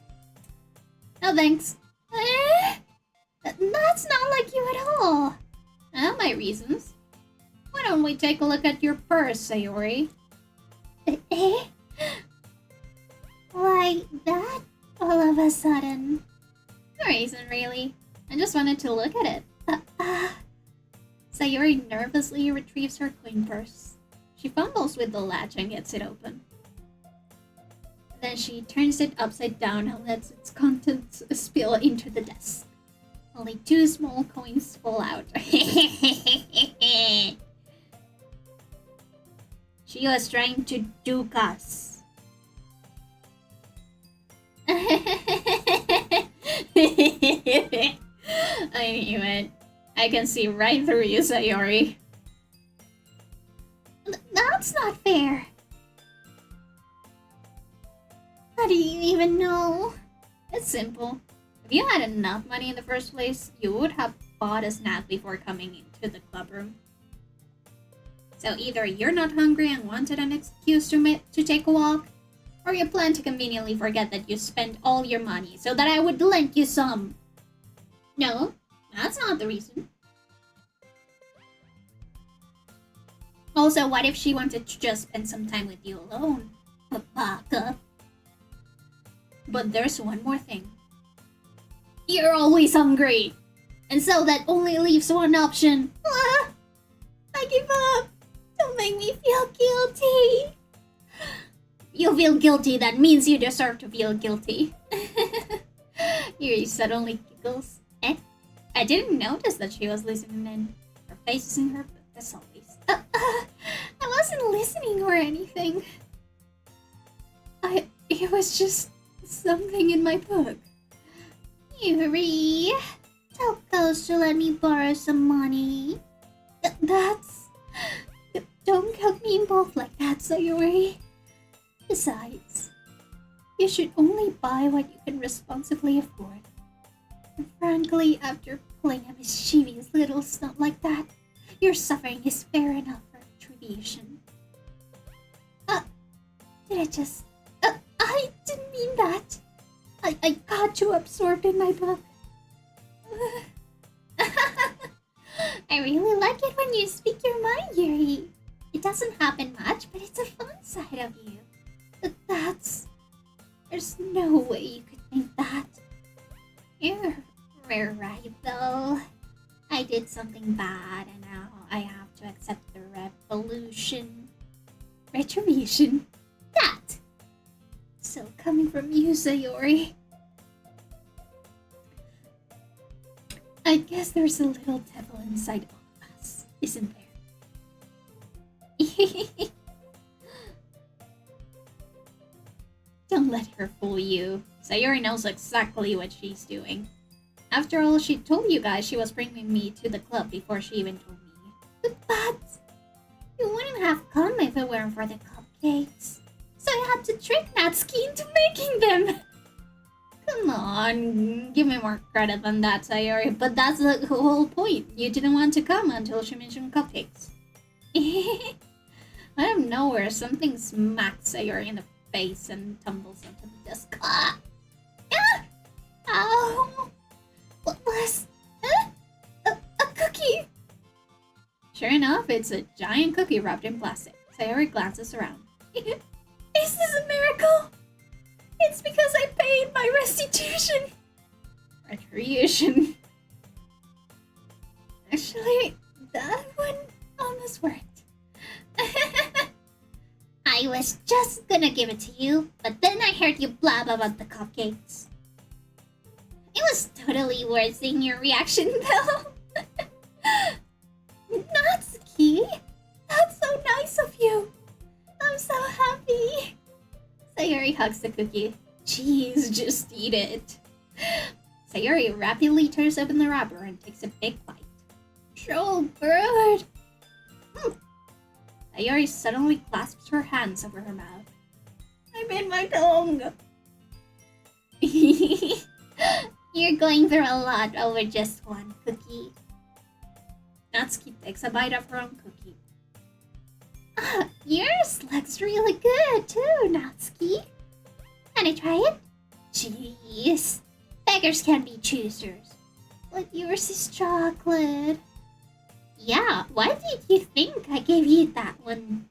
No thanks. That's not like you at all. I have my reasons. Why don't we take a look at your purse, Sayori? Why that all of a sudden? No reason, really. I just wanted to look at it. Sayori nervously retrieves her coin purse. She fumbles with the latch and gets it open. Then she turns it upside down and lets its contents spill into the desk. Only 2 small coins fall out. She was trying to duke us. I knew it. I can see right through you, Sayori. That's not fair. How do you even know? It's simple. If you had enough money in the first place, you would have bought a snack before coming into the club room. So either you're not hungry and wanted an excuse to take a walk, or you plan to conveniently forget that you spent all your money so that I would lend you some. No, that's not the reason. Also, what if she wanted to just spend some time with you alone? Baka. But there's one more thing. You're always hungry. And so that only leaves one option. Ah, I give up. Don't make me feel guilty. You feel guilty, that means you deserve to feel guilty. Yuri suddenly giggles. Eh? I didn't notice that she was listening in. Her face is in her book, as always. I wasn't listening or anything. It was just something in my book. Yuri, tell Ghost to let me borrow some money. Don't cut me both like that, Sayuri. Besides, you should only buy what you can responsibly afford. And frankly, after playing a mischievous little stunt like that, your suffering is fair enough for retribution. I didn't mean that. I got too absorbed in my book. I really like it when you speak your mind, Yuri. It doesn't happen much, but it's a fun side of you. There's no way you could think that. You're right, though. I did something bad, and now I have to accept the retribution. That! So coming from you, Sayori. I guess there's a little devil inside all of us, isn't there? Don't let her fool you. Sayori knows exactly what she's doing. After all, she told you guys she was bringing me to the club before she even told me. But you wouldn't have come if it weren't for the cupcakes. So I had to trick Natsuki into making them. Come on, give me more credit than that, Sayori. But that's the whole point. You didn't want to come until she mentioned cupcakes. Out of nowhere, something smacks Sayori in the face and tumbles onto the desk. Ah! Ah! Ow! What was? A cookie! Sure enough, it's a giant cookie wrapped in plastic. Sayori glances around. Is this a miracle? It's because I paid my restitution. Retribution. Actually, that one almost worked. I was just gonna give it to you, but then I heard you blab about the cupcakes. It was totally worth seeing your reaction, though. Natsuki, that's so nice of you. I'm so happy. Sayori hugs the cookie. Jeez, just eat it. Sayori rapidly tears open the wrapper and takes a big bite. Troll bird. Sayori suddenly clasps her hands over her mouth. I bit my tongue. You're going through a lot over just one cookie. Natsuki takes a bite of her own cookie. Yours looks really good too, Natsuki. Can I try it? Jeez, beggars can be choosers. But yours is chocolate. Yeah, why did you think I gave you that one?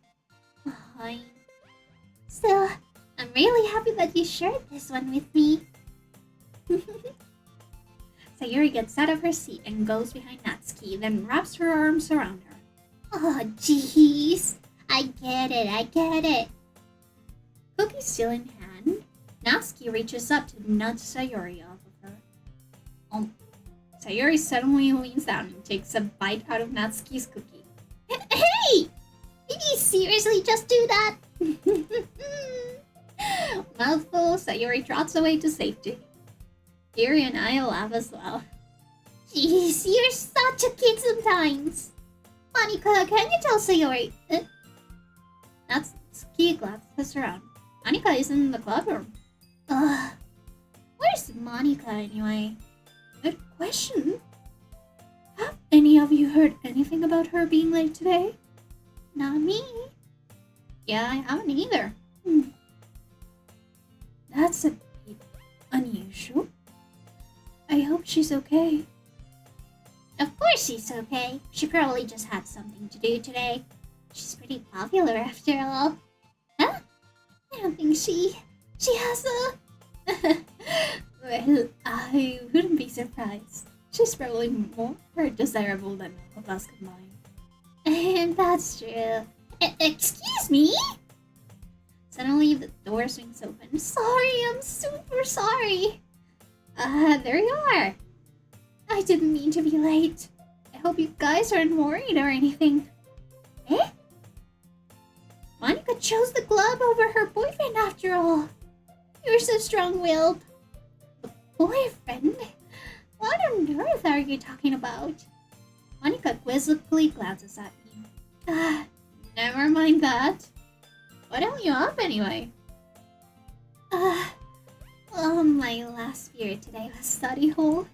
Fine. Still, I'm really happy that you shared this one with me. Sayori gets out of her seat and goes behind Natsuki, then wraps her arms around her. Oh, jeez. I get it. Cookie still in hand, Natsuki reaches up to nudge Sayori off of her. Sayori suddenly leans down and takes a bite out of Natsuki's cookie. Hey! Did you seriously just do that? Mouthful, Sayori trots away to safety. Yuri and I laugh as well. Jeez, you're such a kid sometimes. Monika, can you tell Sayori? Natsuki glances around. Monika isn't in the club room. Where's Monika anyway? Good question. Have any of you heard anything about her being late today? Not me. Yeah, I haven't either. That's a bit unusual. I hope she's okay. Of course she's okay. She probably just had something to do today. She's pretty popular after all. Huh? I don't think she has a... Well, I wouldn't be surprised. She's probably more desirable than all of us combined. And that's true. Excuse me? Suddenly the door swings open. Sorry, I'm super sorry. There you are. I didn't mean to be late. I hope you guys aren't worried or anything. Eh? Monica chose the glove over her boyfriend after all. You're so strong-willed. A boyfriend? What on earth are you talking about? Monica quizzically glances at me. Never mind that. What held you up anyway? Well, my last period today was study hall.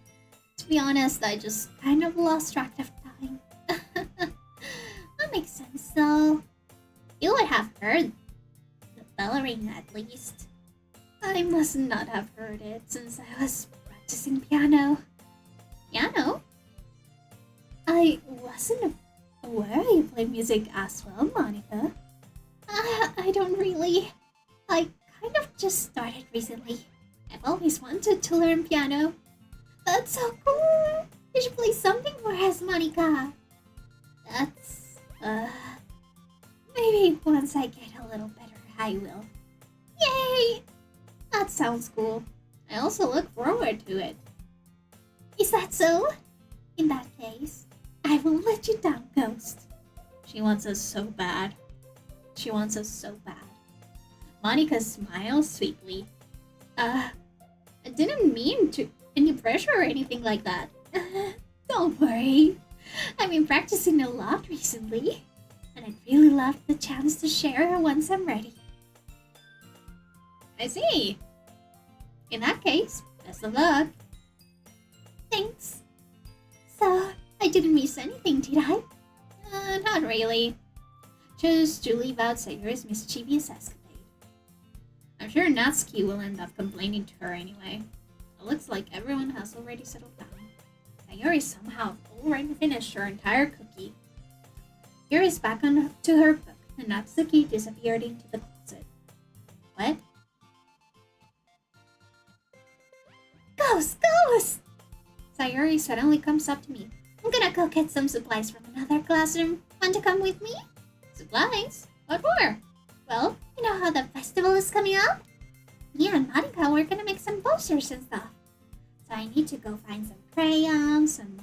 To be honest, I just kind of lost track of time. That makes sense though. You would have heard the bell ring at least. I must not have heard it since I was practicing piano. Piano? I wasn't aware you play music as well, Monica. I don't really. I kind of just started recently. I've always wanted to learn piano. That's so cool! You should play something for us, Monica. That's, maybe once I get a little better, I will. Yay! That sounds cool. I also look forward to it. Is that so? In that case, I won't let you down, Ghost. She wants us so bad. She wants us so bad. Monica smiles sweetly. I didn't mean to any pressure or anything like that. Don't worry. I've been practicing a lot recently, and I'd really love the chance to share once I'm ready. I see. In that case, best of luck. Thanks. So, I didn't miss anything, did I? Not really. Just to leave out Sayuri's mischievous escapade. I'm sure Natsuki will end up complaining to her anyway. It looks like everyone has already settled down. Sayuri somehow already finished her entire cookie. Yuri's back on to her book, and Natsuki disappeared into the closet. What? Ghost! Sayuri suddenly comes up to me. I'm gonna go get some supplies from another classroom. Want to come with me? Supplies? What for? Well, you know how the festival is coming up? Me and Monica, we're gonna make some posters and stuff. So I need to go find some crayons, some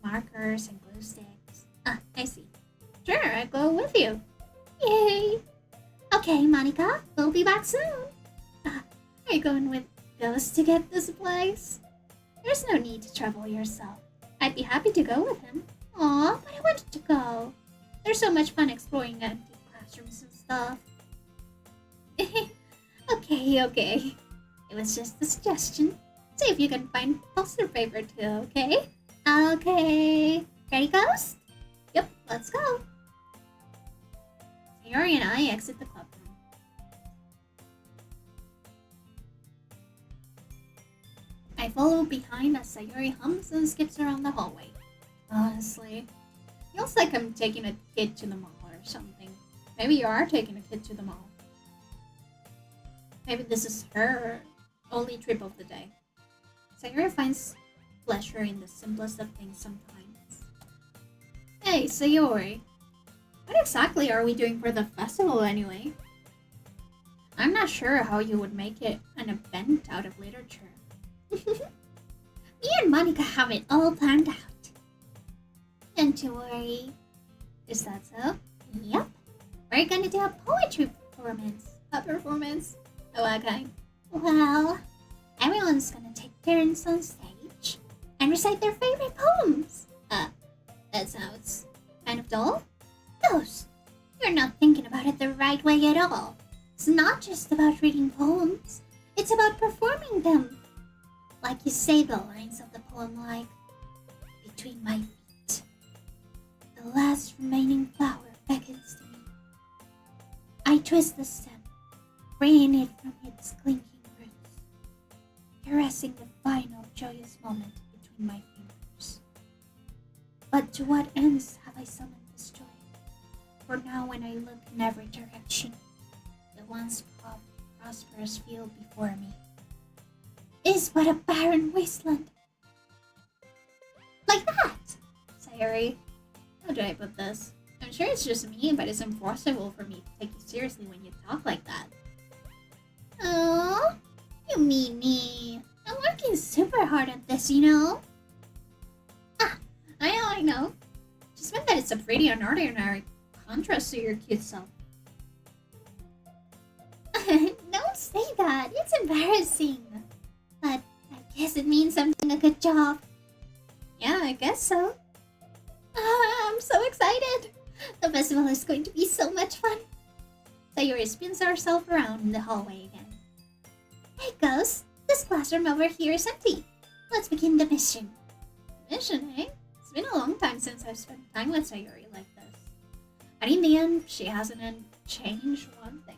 markers, and glue sticks. I see. Sure, I'll go with you. Yay! Okay, Monica, we'll be back soon. Are you going with Ghost to get the supplies? There's no need to trouble yourself. I'd be happy to go with him. Aw, but I wanted to go. There's so much fun exploring empty classrooms and stuff. Okay. It was just a suggestion. See if you can find poster paper too, okay? Okay. Ready, Ghost? Yep, let's go. Sayuri and I exit the club room. I follow behind as Sayuri hums and skips around the hallway. Honestly, feels like I'm taking a kid to the mall or something. Maybe you are taking a kid to the mall. Maybe this is her only trip of the day. Sayuri finds pleasure in the simplest of things sometimes. Hey, Sayuri. What exactly are we doing for the festival anyway? I'm not sure how you would make it an event out of literature. Me and Monica have it all planned out. Don't you worry. Is that so? Yep. We're gonna do a poetry performance. A performance? Oh, what kind? Well, everyone's gonna take turns on stage and recite their favorite poems. That sounds kind of dull. Ghost, you're not thinking about it the right way at all. It's not just about reading poems. It's about performing them. Like you say the lines of the poem like, between my feet last remaining flower beckons to me. I twist the stem, freeing it from its clinging roots, caressing the final joyous moment between my fingers. But to what ends have I summoned this joy? For now when I look in every direction, the once prosperous field before me is but a barren wasteland. Like that! Sayori, how do I put this? I'm sure it's just me, but it's impossible for me to take you seriously when you talk like that. Oh, you meanie. I'm working super hard at this, you know? Ah, I know. Just meant that it's a pretty unordinary contrast to your cute self. Don't say that. It's embarrassing. But I guess it means I'm doing a good job. Yeah, I guess so. I'm so excited. The festival is going to be so much fun. Sayori spins herself around in the hallway again. Hey, Ghost. This classroom over here is empty. Let's begin the mission. Mission, eh? It's been a long time since I've spent time with Sayori like this. And in the end, she hasn't changed one thing.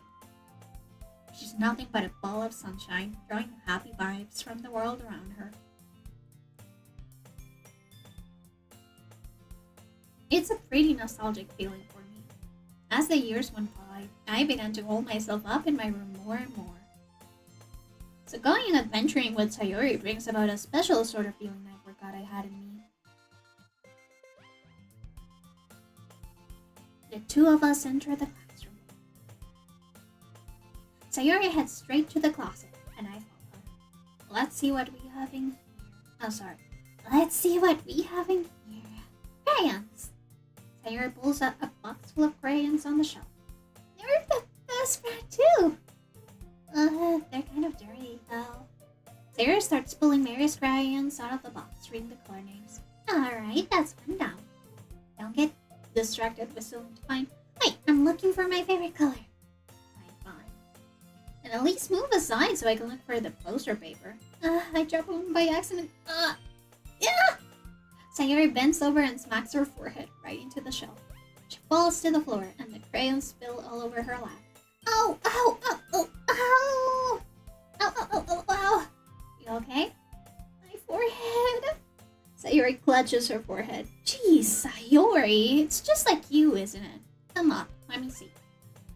She's nothing but a ball of sunshine, drawing happy vibes from the world around her. It's a pretty nostalgic feeling for me. As the years went by, I began to hold myself up in my room more and more. So going and adventuring with Sayori brings about a special sort of feeling I forgot I had in me. The two of us enter the classroom. Sayori heads straight to the closet, and I follow her. Let's see what we have in here. Oh, sorry. Let's see what we have in here. Crayons! Sayori pulls out a box full of crayons on the shelf. They're the best part too! They're kind of dirty though. Sayori starts pulling various crayons out of the box, reading the color names. Alright, that's one down. Don't get distracted with something to find. Wait, I'm looking for my favorite color. Fine. And at least move aside so I can look for the poster paper. I dropped one by accident. Yeah! Sayori bends over and smacks her forehead right into the shelf. She falls to the floor and the crayons spill all over her lap. Ow! Ow! Ow! Ow! Ow! Ow! Ow! Ow! Ow! Ow! You okay? My forehead! Sayori clutches her forehead. Jeez, Sayori, it's just like you, isn't it? Come on, let me see.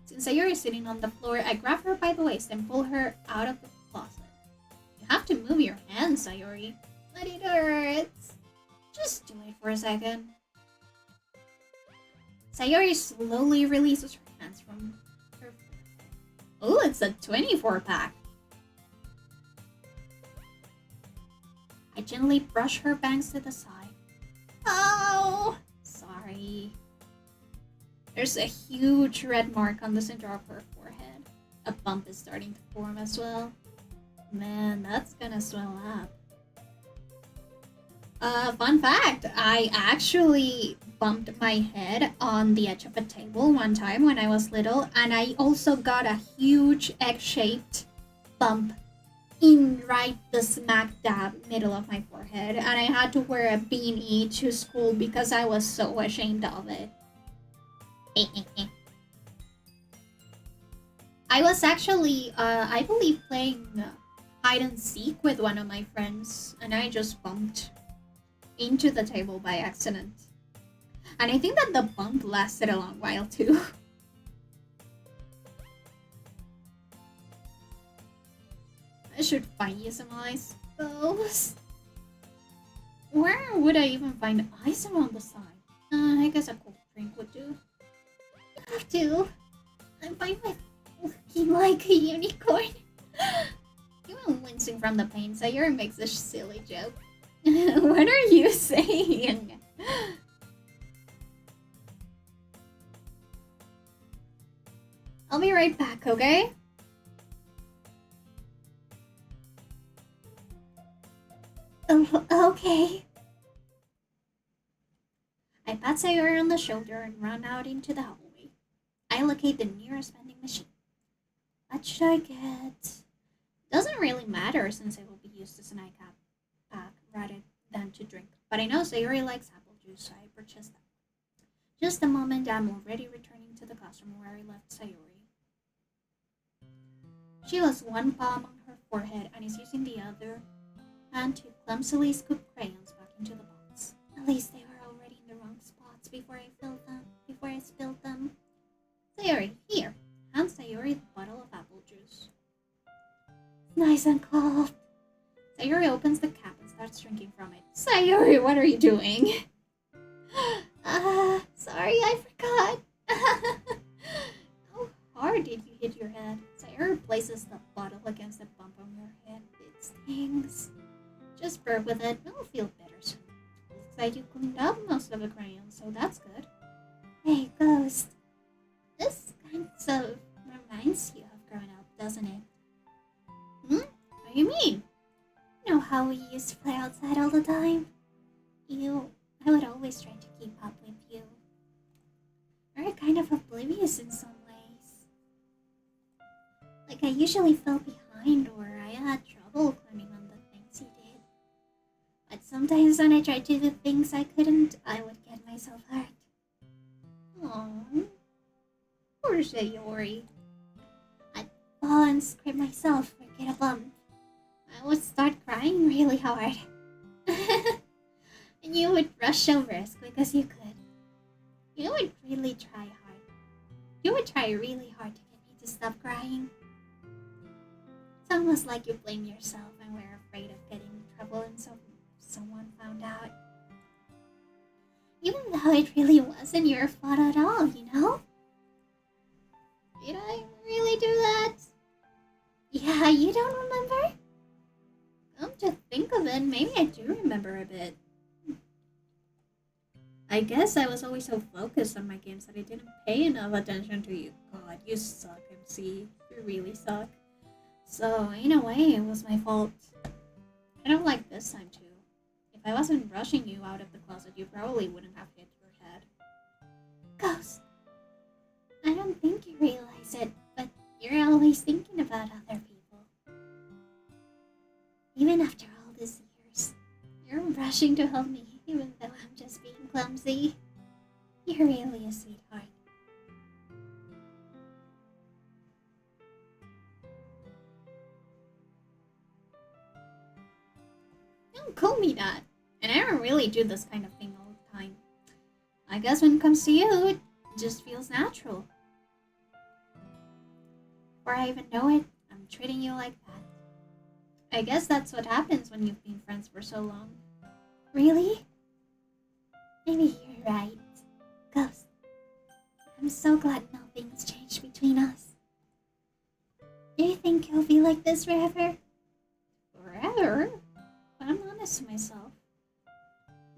Since Sayori is sitting on the floor, I grab her by the waist and pull her out of the closet. You have to move your hands, Sayori. But it hurts. Just do it for a second. Sayori slowly releases her hands from her forehead. Oh, it's a 24-pack. I gently brush her bangs to the side. Oh, sorry. There's a huge red mark on the center of her forehead. A bump is starting to form as well. Man, that's gonna swell up. Fun fact, I actually bumped my head on the edge of a table one time when I was little, and I also got a huge egg-shaped bump in right the smack dab middle of my forehead, and I had to wear a beanie to school because I was so ashamed of it. I was actually, I believe, playing hide and seek with one of my friends, and I just bumped into the table by accident. And I think that the bump lasted a long while too. I should find you some ice. Those. Where would I even find ice on the side? I guess a cold drink would do. I have to. I'm fine with looking like a unicorn. Even wincing from the pain, Sayori makes a silly joke. What are you saying? I'll be right back, okay? Oh, okay. I pat Sayori on the shoulder and run out into the hallway. I locate the nearest vending machine. What should I get? Doesn't really matter since it will be used as an eye cap pack rather than to drink. But I know Sayori likes apple juice, so I purchased that. Just a moment, I'm already returning to the classroom where I left Sayori. She has one palm on her forehead and is using the other hand to clumsily scoop crayons back into the box. At least they were already in the wrong spots before I spilled them. Sayori, here. Hand Sayori the bottle of apple juice. Nice and cold. Sayori opens the cap and starts drinking from it. Sayori, what are you doing? Sorry, I forgot. How hard did you hit your head? Sayori places the bottle against the bump on your head. It stings. Just burp with it. It'll feel better soon. Looks like you cleaned up most of the crayons, so that's good. Hey, Ghost. This kind of reminds you of growing up, doesn't it? What do you mean? You know how we used to play outside all the time? I would always try to keep up with you. You're kind of oblivious in some ways. Like I usually fell behind or I had trouble climbing on the things you did. But sometimes when I tried to do things I couldn't, I would get myself hurt. Aww. Poor Sayori. I'd fall and scrape myself or get a bump. I would start crying really hard. And you would rush over as quick as you could. You would really try hard. You would try really hard to get me to stop crying. It's almost like you blame yourself and were afraid of getting in trouble and someone found out. Even though it really wasn't your fault at all, you know? Did I really do that? Yeah, you don't remember? Come to think of it, maybe I do remember a bit. I guess I was always so focused on my games that I didn't pay enough attention to you. God, you suck, MC. You really suck. So, in a way, it was my fault. I don't like this time, too. If I wasn't rushing you out of the closet, you probably wouldn't have hit your head. Ghost. I don't think you realize it, but you're always thinking about other people. Even after all these years, you're rushing to help me, even though I'm just being clumsy. You're really a sweetheart. Don't call me that. And I don't really do this kind of thing all the time. I guess when it comes to you, it just feels natural. Before I even know it, I'm treating you like that. I guess that's what happens when you've been friends for so long. Really? Maybe you're right. Ghost. I'm so glad nothing's changed between us. Do you think you'll be like this forever? Forever? But I'm honest to myself.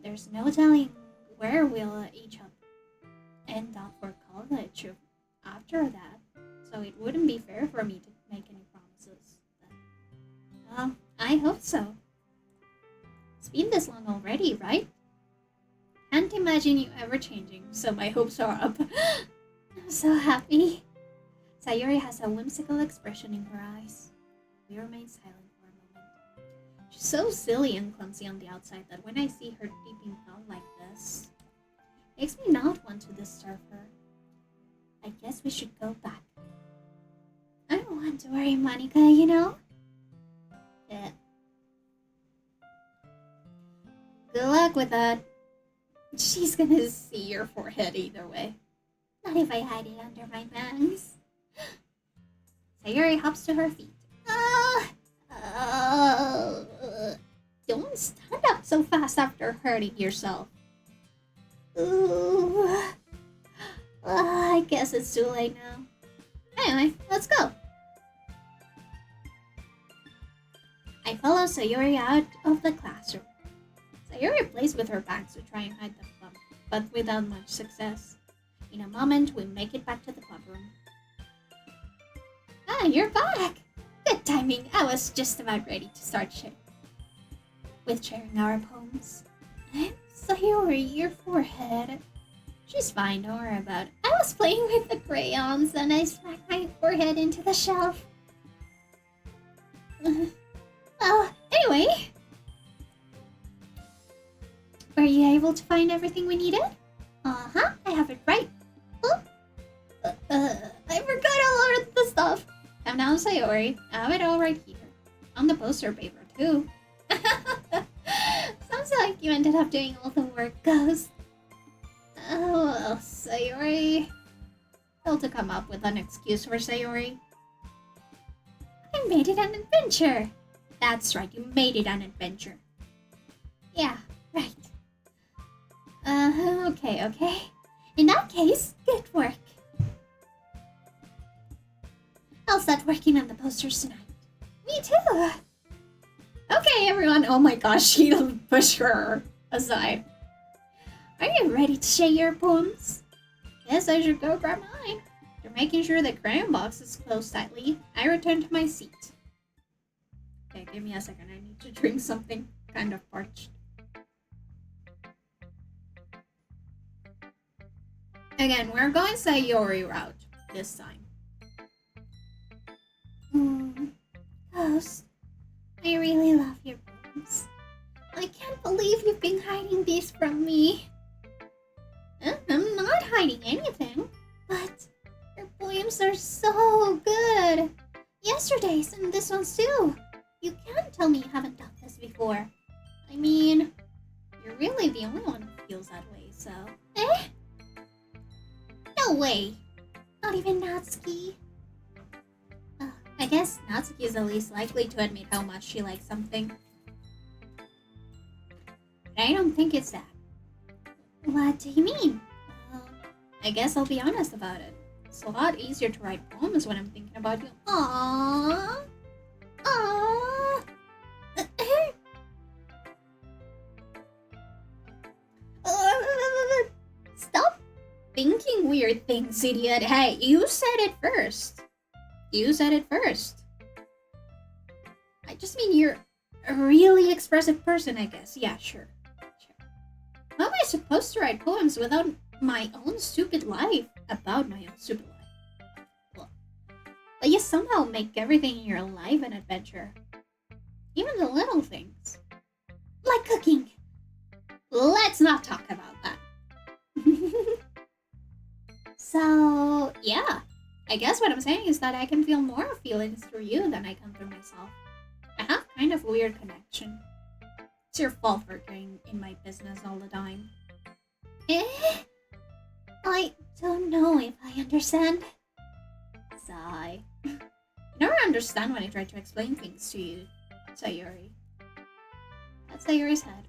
There's no telling where we'll each end up for college after that, so it wouldn't be fair for me to make any promises. But, well, I hope so. It's been this long already, right? Can't imagine you ever changing, so my hopes are up. I'm so happy. Sayori has a whimsical expression in her eyes. We remain silent for a moment. She's so silly and clumsy on the outside that when I see her peeping out like this, it makes me not want to disturb her. I guess we should go back. I don't want to worry Monica, you know? Yeah. Good luck with that. She's gonna see your forehead either way. Not if I hide it under my bangs. Sayori hops to her feet. Don't stand up so fast after hurting yourself. Ooh. I guess it's too late now. Anyway, let's go. I follow Sayori out of the classroom. Sayori plays with her bags to try and hide the bump, but without much success. In a moment, we make it back to the club room. Ah, you're back! Good timing. I was just about ready to start sharing our poems. Sayori, your forehead. She's fine, don't worry about it. I was playing with the crayons and I smacked my forehead into the shelf. Anyway. Were you able to find everything we needed? I have it Sayori. I have it all right here. On the poster paper, too. Sounds like you ended up doing all the work, Ghost. Oh, well, Sayori. Failed to come up with an excuse for Sayori. I made it an adventure. That's right, you made it an adventure. Yeah, right. Okay. In that case, good work. I'll start working on the posters tonight. Me too. Okay, everyone. Oh my gosh, she'll push her aside. Are you ready to share your poems? Yes, I should go grab mine. After making sure the crayon box is closed tightly, I return to my seat. Okay, give me a second. I need to drink something. Kind of parched. Again, we're going Sayori route this time. Ghost, I really love your poems. I can't believe you've been hiding these from me. I'm not hiding anything, but your poems are so good. Yesterday's and this one's too. You can't tell me you haven't done this before. I mean, you're really the only one who feels that way, so... No way! Not even Natsuki. I guess Natsuki is the least likely to admit how much she likes something. But I don't think it's that. What do you mean? I guess I'll be honest about it. It's a lot easier to write poems when I'm thinking about you. Aww. Aww. Stop thinking weird things, idiot. Hey, you said it first. You said it first. I just mean you're a really expressive person, I guess. Yeah, sure. How am I supposed to write poems without my own stupid life? About my own stupid life. Well, but you somehow make everything in your life an adventure. Even the little things. Like cooking. Let's not talk about that. So, yeah. I guess what I'm saying is that I can feel more feelings through you than I can through myself. I have kind of a weird connection. It's your fault for getting in my business all the time. I don't know if I understand. Sigh. You never understand when I try to explain things to you, Sayori. That's Sayori's head.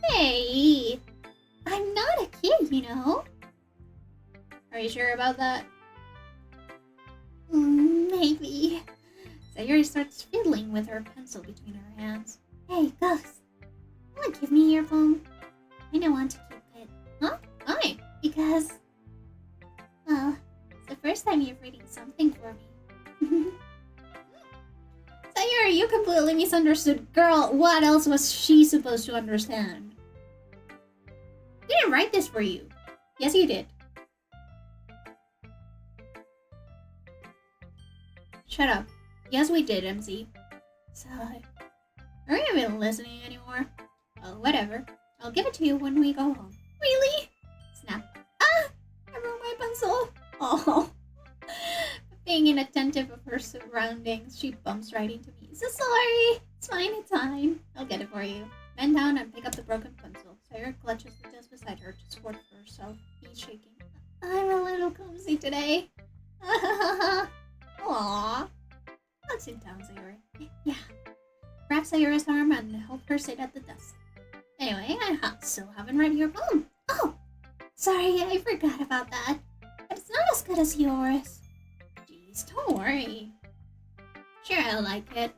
Hey! I'm not a kid, you know? Are you sure about that? Maybe. Sayori starts fiddling with her pencil between her hands. Hey, Ghost. Wanna give me your poem? I don't want to keep it. Huh? Why? Because... well, it's the first time you're reading something for me. Sayori, you completely misunderstood. Girl, what else was she supposed to understand? We didn't write this for you. Yes, you did. Shut up. Yes, we did, MZ. Sigh. Are you even listening anymore? Well, whatever. I'll give it to you when we go home. Really? Snap. Ah! I broke my pencil. Oh. Being inattentive of her surroundings, she bumps right into me. So sorry. It's fine, it's fine. I'll get it for you. Bend down and pick up the broken pencil. Sayori clutches the desk beside her to support herself, knees shaking. I'm a little clumsy today. Aww. Let's sit down, Sayori. Yeah. Grab Sayori's arm and help her sit at the desk. Anyway, I still haven't read your poem. Oh! Sorry, I forgot about that. But it's not as good as yours. Jeez, don't worry. Sure, I like it.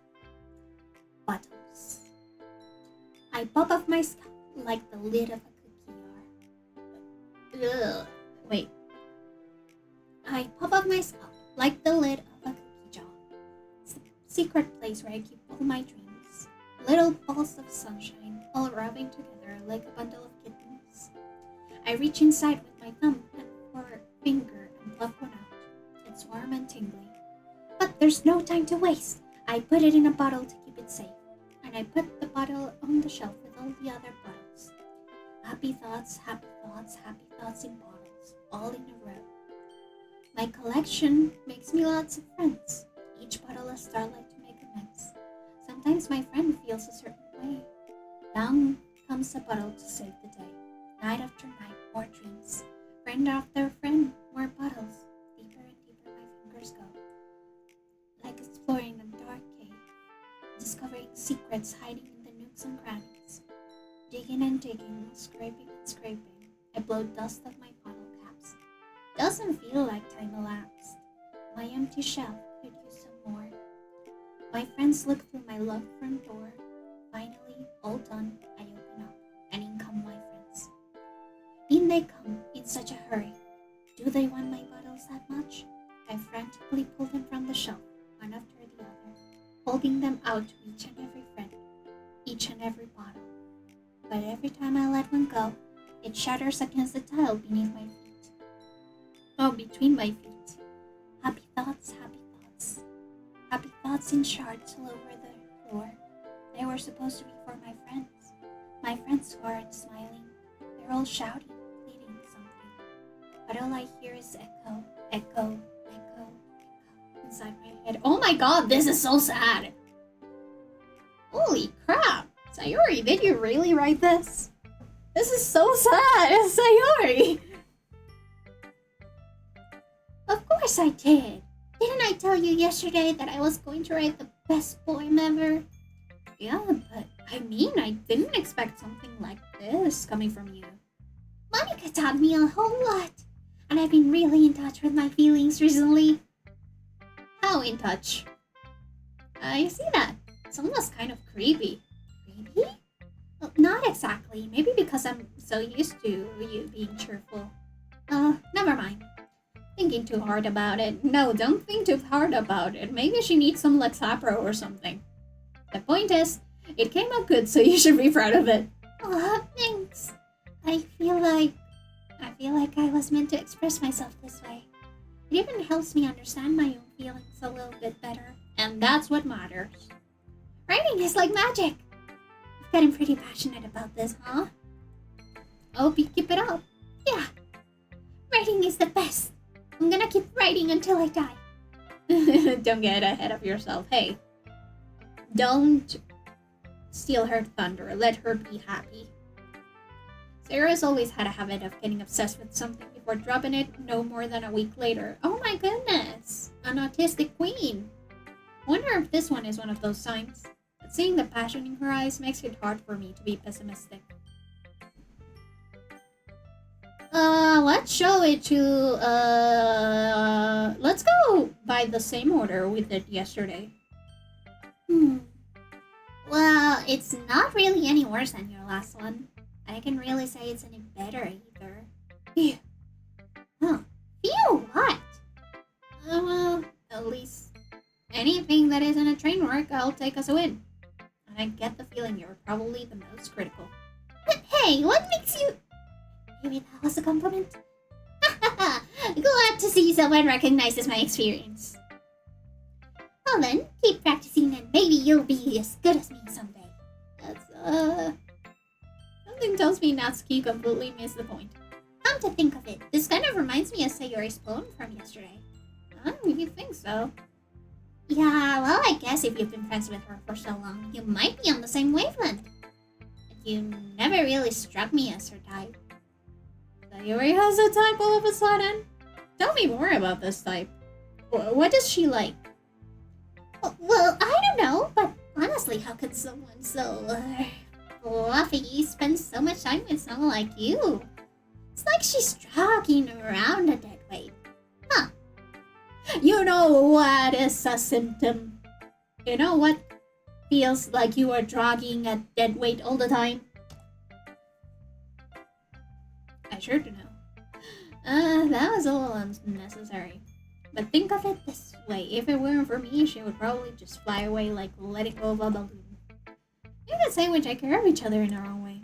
Buttons. I pop off my scalp like the lid of a cookie jar. Ugh. Wait. I pop off my scalp like the lid of a cookie jar. It's the secret place where I keep all my dreams. Little balls of sunshine, all rubbing together like a bundle of kittens. I reach inside with my thumb and forefinger and pluck one out. It's warm and tingly. But there's no time to waste. I put it in a bottle to keep it safe. And I put the bottle on the shelf with all the other bottles. Happy thoughts in bottles, all in a row. My collection makes me lots of friends. Each bottle a starlight to make amends. Sometimes my friend feels a certain way. Down comes a bottle to save the day. Night after night, more dreams. Friend after friend, more bottles. Deeper and deeper my fingers go. Like exploring a dark cave. Discovering secrets hiding in the nooks and crannies. Digging and digging, scraping and scraping. I blow dust off my bottle caps. Doesn't feel like time elapsed. My empty shelf could use some more. My friends look through my locked front door. Finally, all done, I open up, and in come my friends. In they come, in such a hurry. Do they want my bottles that much? I frantically pull them from the shelf, one after the other, holding them out to each and every friend, each and every bottle. But every time I let one go, it shatters against the tile beneath my feet. Oh, between my feet. Happy thoughts, happy thoughts. Happy thoughts in shards all over the floor. They were supposed to be for my friends. My friends who aren't smiling. They're all shouting, pleading something. But all I hear is echo, echo, echo, echo inside my head. Oh my god, this is so sad. Holy crap. Sayori, did you really write this? This is so sad, Sayori. Of course I did. Didn't I tell you yesterday that I was going to write the best poem ever? Yeah, but I mean, I didn't expect something like this coming from you. Monica taught me a whole lot, and I've been really in touch with my feelings recently. How in touch? I see that. It's almost kind of creepy. Creepy? Well, not exactly. Maybe because I'm so used to you being cheerful. Never mind. Thinking too hard about it. No, don't think too hard about it. Maybe she needs some Lexapro or something. The point is, it came out good, so you should be proud of it. Oh, thanks. I feel like I was meant to express myself this way. It even helps me understand my own feelings a little bit better. And that's what matters. Writing is like magic. I've gotten pretty passionate about this, huh? Hope you keep it up. Yeah. Writing is the best. I'm gonna keep writing until I die. Don't get ahead of yourself. Hey. Don't steal her thunder. Let her be happy. Sarah's always had a habit of getting obsessed with something before dropping it no more than a week later. Oh my goodness! An autistic queen. Wonder if this one is one of those signs. But seeing the passion in her eyes makes it hard for me to be pessimistic. Let's show it to, let's go by the same order we did yesterday. Well, it's not really any worse than your last one. I can really say it's any better either. Phew. Huh. Phew, what? Well, at least anything that isn't a train wreck, I'll take as a win. And I get the feeling you're probably the most critical. But hey, what makes you... Maybe that was a compliment? Glad to see someone recognizes my experience. Well then, keep practicing and maybe you'll be as good as me someday. That's, something tells me Natsuki completely missed the point. Come to think of it, this kind of reminds me of Sayori's poem from yesterday. Oh, you think so? Yeah, well, I guess if you've been friends with her for so long, you might be on the same wavelength. But you never really struck me as her type. Sayori has a type all of a sudden? Tell me more about this type. What is she like? Well, I don't know, but honestly, how could someone so fluffy spend so much time with someone like you? It's like she's dragging around a dead weight. Huh. You know what is a symptom? You know what feels like you are dragging a dead weight all the time? I sure do know. That was a little unnecessary. But think of it this way, if it weren't for me, she would probably just fly away like letting go of a balloon. You can say we take care of each other in our own way.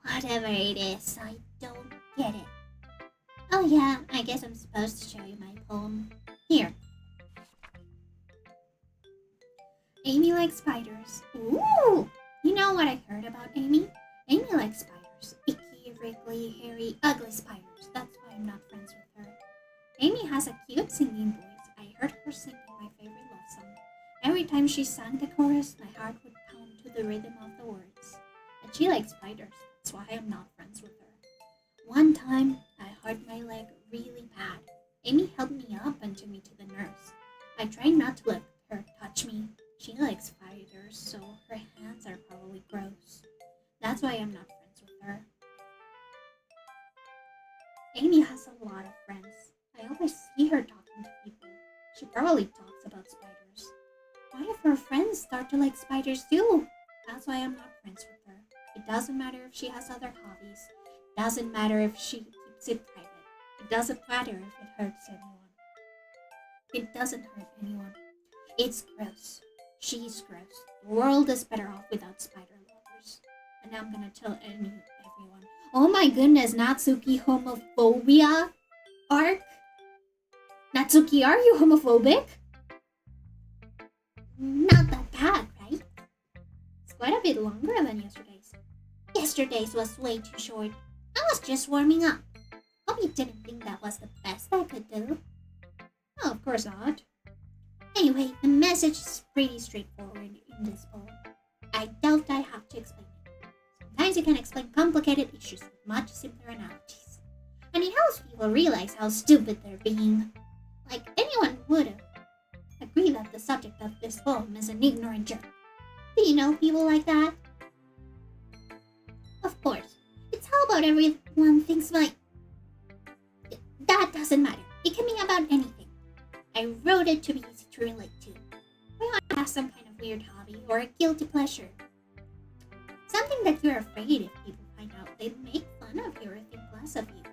Whatever it is, I don't get it. Oh yeah, I guess I'm supposed to show you my poem. Here. Amy likes spiders. Ooh! You know what I heard about Amy? Amy likes spiders. Icky, wriggly, hairy, ugly spiders. That's why I'm not friends with her. Amy has a cute singing voice. I heard her singing my favorite love song. Every time she sang the chorus, my heart would pound to the rhythm of the words. And she likes spiders, that's why I'm not friends with her. One time, I hurt my leg really bad. Amy helped me up and took me to the nurse. I tried not to let her touch me. She likes spiders, so her hands are probably gross. That's why I'm not friends with her. Amy has a lot of friends. I always see her talking to people. She probably talks about spiders. What if her friends start to like spiders too? That's why I'm not friends with her. It doesn't matter if she has other hobbies. It doesn't matter if she keeps it private. It doesn't matter if it hurts anyone. It doesn't hurt anyone. It's gross. She's gross. The world is better off without spider lovers. And I'm gonna tell everyone. Oh my goodness, Natsuki homophobia arc? Natsuki, are you homophobic? Not that bad, right? It's quite a bit longer than yesterday's. Yesterday's was way too short. I was just warming up. Hope you didn't think that was the best I could do. Oh, of course not. Anyway, the message is pretty straightforward in this poem. I doubt I have to explain it. Sometimes you can explain complicated issues with much simpler analogies. And it helps people realize how stupid they're being. Like anyone would agree that the subject of this poem is an ignorant jerk. Do you know people like that? Of course. It's how about everyone thinks like... That doesn't matter. It can be about anything. I wrote it to be easy to relate to. We all have some kind of weird hobby or a guilty pleasure. Something that you're afraid if people find out they'd make fun of you or think less of you.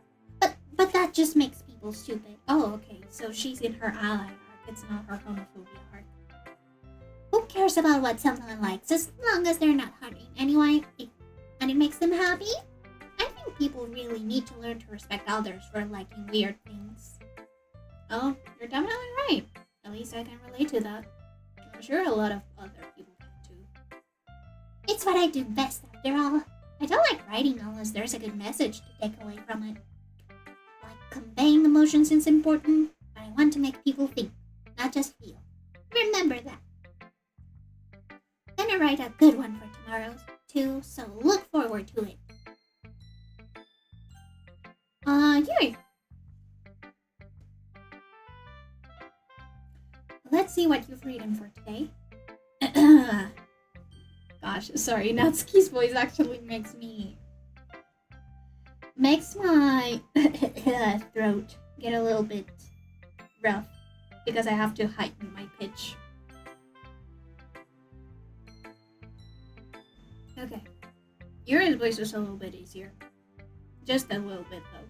But that just makes people stupid. Oh, okay, so she's in her ally arc. It's not her homophobia arc. Who cares about what someone likes as long as they're not hurting anyone and it makes them happy? I think people really need to learn to respect others for liking weird things. Oh, you're definitely right. At least I can relate to that. I'm sure a lot of other people can too. It's what I do best after all. I don't like writing unless there's a good message to take away from it. Like conveying emotions is important, but I want to make people think, not just feel. Remember that. Gonna write a good one for tomorrow too, so look forward to it. Yay! Let's see what you've written for today. Gosh, sorry, Natsuki's voice actually makes my throat get a little bit rough because I have to heighten my pitch. Okay, Yuri's voice was a little bit easier. Just a little bit though.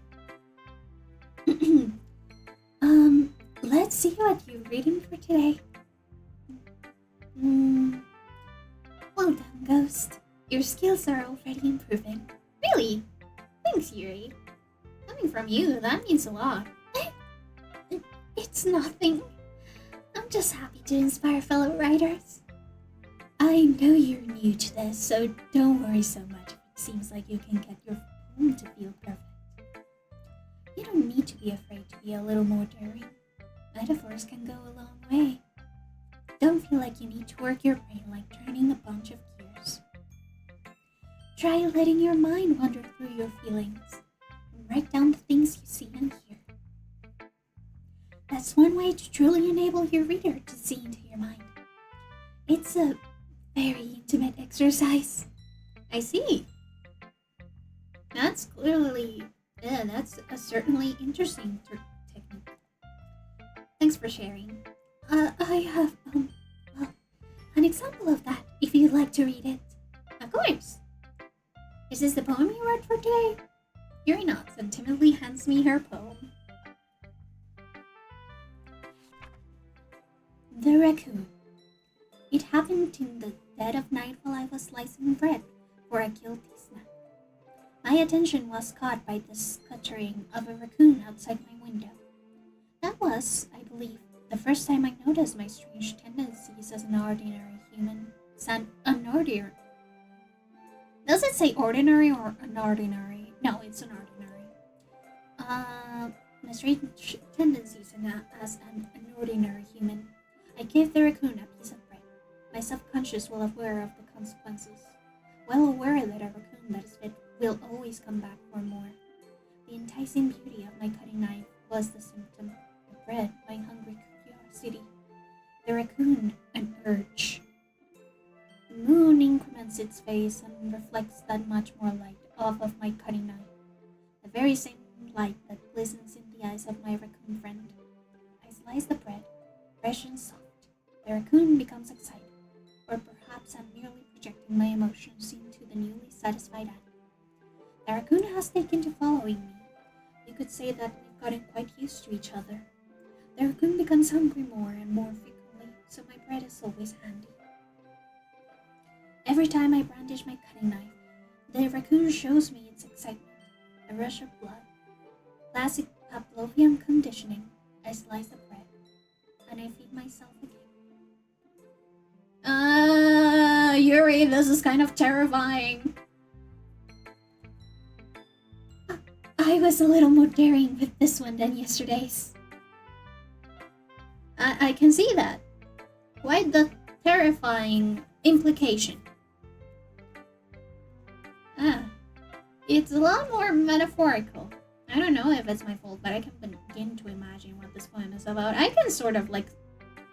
Let's see what you've written for today. Well done, Ghost. Your skills are already improving. Really? Thanks, Yuri. Coming from you, that means a lot. It's nothing. I'm just happy to inspire fellow writers. I know you're new to this, so don't worry so much if it seems like you can get your poem to feel perfect. You don't need to be afraid to be a little more daring. Metaphors can go a long way. Don't feel like you need to work your brain like turning a bunch of gears. Try letting your mind wander through your feelings and write down the things you see and hear. That's one way to truly enable your reader to see into your mind. It's a very intimate exercise. I see. That's clearly, that's a certainly interesting technique. Thanks for sharing. I have, an example of that, if you'd like to read it. Of course. Is this the poem you wrote for today? Yuri nods and timidly hands me her poem. The Raccoon. It happened in the dead of night while I was slicing bread for a guilty snack. My attention was caught by the scuttering of a raccoon outside my window. That was, I believe, the first time I noticed my strange tendencies as an ordinary human. Unordinary. Does it say ordinary or unordinary? No, it's an ordinary. my strange tendencies as an ordinary human. I gave the raccoon a piece of bread. My subconscious well aware of the consequences. Well aware that a raccoon that is fed will always come back for more. The enticing beauty of my cutting knife was the symptom. The bread, my hungry curiosity. The raccoon, an urge. The moon increments its face and reflects that much more light off of my cutting knife. The very same light that glistens in the eyes of my raccoon friend. I slice the bread, fresh and soft. The raccoon becomes excited, or perhaps I'm merely projecting my emotions into the newly satisfied eye. The raccoon has taken to following me. You could say that we've gotten quite used to each other. The raccoon becomes hungry more and more frequently, so my bread is always handy. Every time I brandish my cutting knife, the raccoon shows me its excitement, a rush of blood. Classic Pavlovian conditioning. I slice the bread, and I feed myself again. Yuri, this is kind of terrifying. I was a little more daring with this one than yesterday's. I can see that. Quite the terrifying implication. It's a lot more metaphorical. I don't know if it's my fault, but I can begin to imagine what this poem is about. I can sort of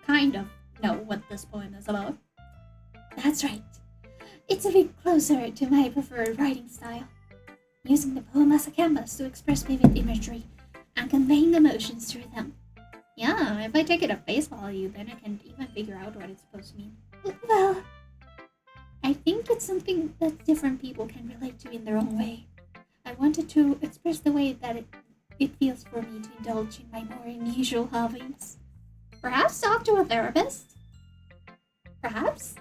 kind of know what this poem is about. That's right. It's a bit closer to my preferred writing style. Using the poem as a canvas to express vivid imagery and conveying emotions through them. Yeah, if I take it at face value, then I can even figure out what it's supposed to mean. Well, I think it's something that different people can relate to in their own way. I wanted to express the way that it feels for me to indulge in my more unusual hobbies. Perhaps talk to a therapist? Perhaps?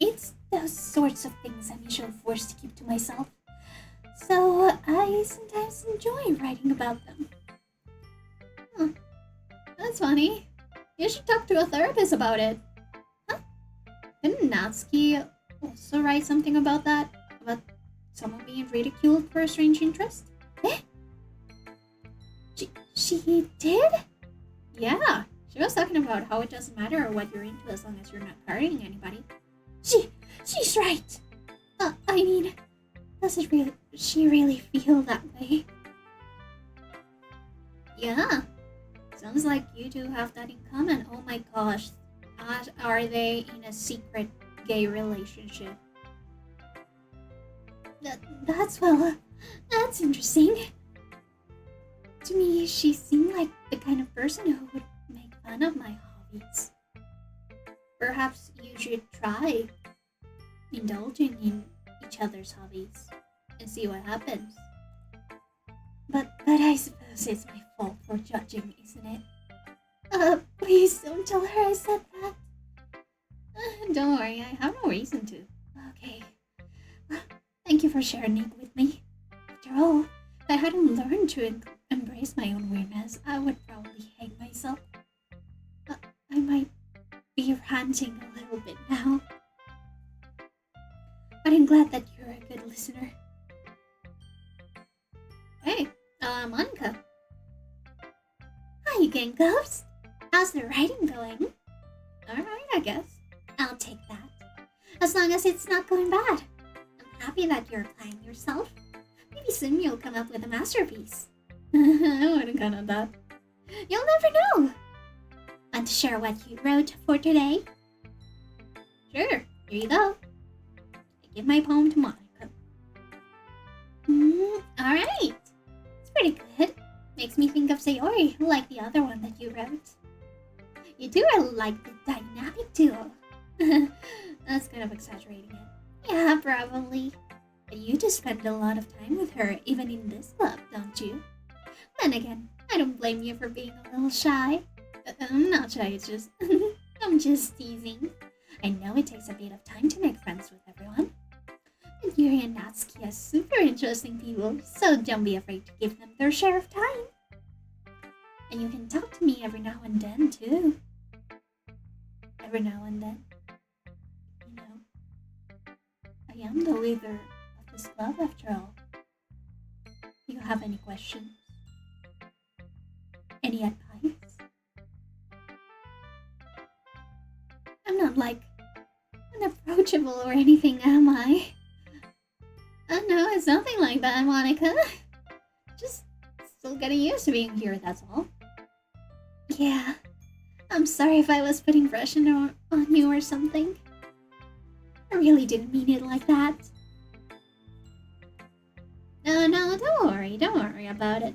It's those sorts of things I'm usually forced to keep to myself. So I sometimes enjoy writing about them. That's funny. You should talk to a therapist about it. Huh? Didn't Natsuki also write something about that? About someone being ridiculed for a strange interest? Eh? She did? Yeah. She was talking about how it doesn't matter what you're into as long as you're not hurting anybody. She's right. I mean, does she really feel that way? Yeah. Sounds like you two have that in common. Oh my gosh. Are they in a secret gay relationship? That's interesting. To me, she seemed like the kind of person who would make fun of my hobbies. Perhaps you should try indulging in each other's hobbies and see what happens. But I suppose it's my fault for judging, isn't it? Please don't tell her I said that. Don't worry, I have no reason to. Okay. Thank you for sharing it with me. After all, if I hadn't learned to embrace my own weirdness, I would probably hate myself. I might be ranting a little bit now. But I'm glad that you're a good listener. Hey, Monica. Hi again, Ghost. How's the writing going? Alright, I guess. I'll take that. As long as it's not going bad. I'm happy that you're applying yourself. Maybe soon you'll come up with a masterpiece. I wouldn't count on that. You'll never know. Want to share what you wrote for today? Sure, here you go. I give my poem to Monica. Alright. It's pretty good. Makes me think of Sayori, like the other one that you wrote. You two are like the dynamic duo. That's kind of exaggerating it. Yeah, probably. But you just spend a lot of time with her, even in this club, don't you? Then again, I don't blame you for being a little shy. I'm not shy, it's just... I'm just teasing. I know it takes a bit of time to make friends with everyone. And Yuri and Natsuki are super interesting people, so don't be afraid to give them their share of time. And you can talk to me every now and then, too. Every now and then. You know, I am the leader of this club after all. Do you have any questions? Any advice? I'm not like unapproachable or anything, am I? Oh no, it's nothing like that, Monica. Just still getting used to being here, that's all. Yeah, I'm sorry if I was putting pressure on you or something. I really didn't mean it like that. No, don't worry about it,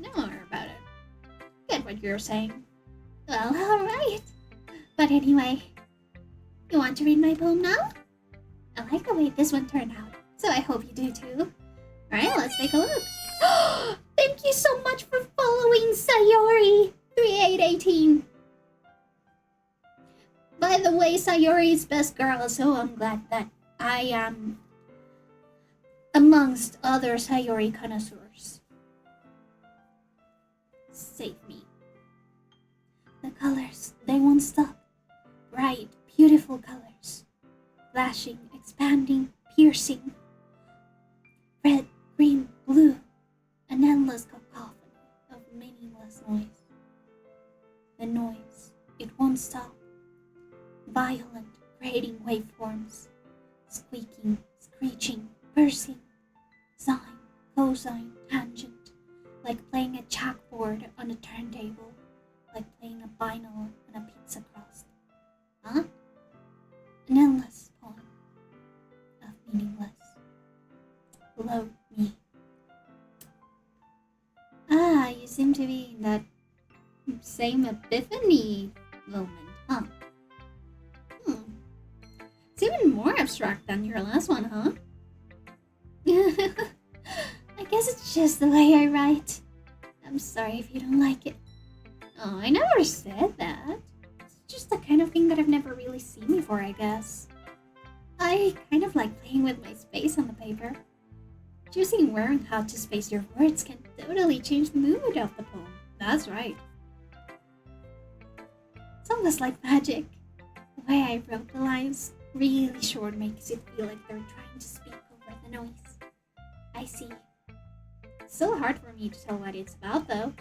Get what you're saying. Well, alright. But anyway, you want to read my poem now? I like the way this one turned out, so I hope you do too. Alright, let's take a look. Thank you so much for following Sayori3818. By the way, Sayori is best girl, so I'm glad that I am amongst other Sayori connoisseurs. Save me. The colors, they won't stop. Bright, beautiful colors. Flashing, expanding, piercing. Red, green, blue. An endless cacophony of meaningless noise. The noise, it won't stop. Violent, grating waveforms. Squeaking, screeching, bursting. Sine, cosine, tangent. Like playing a chalkboard on a turntable. Like playing a vinyl on a pizza crust. Huh? An endless poem of meaningless. Below me. Ah, you seem to be in that same epiphany moment, huh? It's even more abstract than your last one, huh? I guess it's just the way I write. I'm sorry if you don't like it. Oh, I never said that. It's just the kind of thing that I've never really seen before, I guess. I kind of like playing with my space on the paper. Choosing where and how to space your words can totally change the mood of the poem. That's right. It's almost like magic. The way I wrote the lines really short makes it feel like they're trying to speak over the noise. I see. It's so hard for me to tell what it's about, though.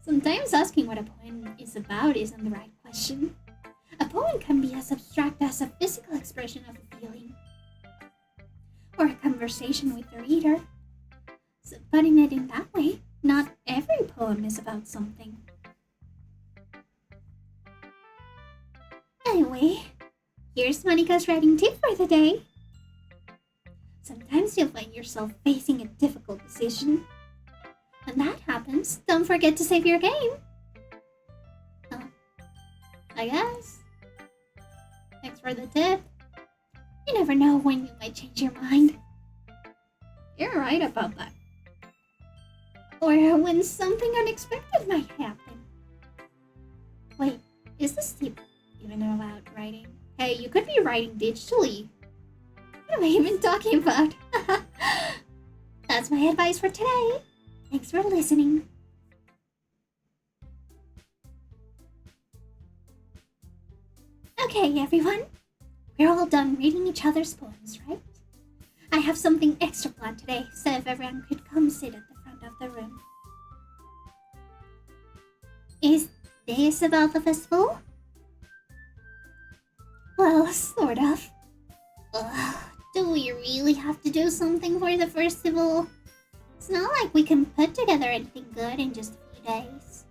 Sometimes asking what a poem is about isn't the right question. A poem can be as abstract as a physical expression of a feeling, or a conversation with the reader. So putting it in that way, not every poem is about something. Anyway, here's Monica's writing tip for the day. Sometimes you'll find yourself facing a difficult decision. When that happens, don't forget to save your game. I guess. Thanks for the tip. You never know when you might change your mind. You're right about that. Or when something unexpected might happen. Wait, is this tip even about writing? Hey, you could be writing digitally. What am I even talking about? That's my advice for today. Thanks for listening. Okay, everyone. We're all done reading each other's poems, right? I have something extra planned today, so if everyone could come sit at the front of the room. Is this about the festival? Well, sort of. Ugh, do we really have to do something for the festival? It's not like we can put together anything good in just a few days.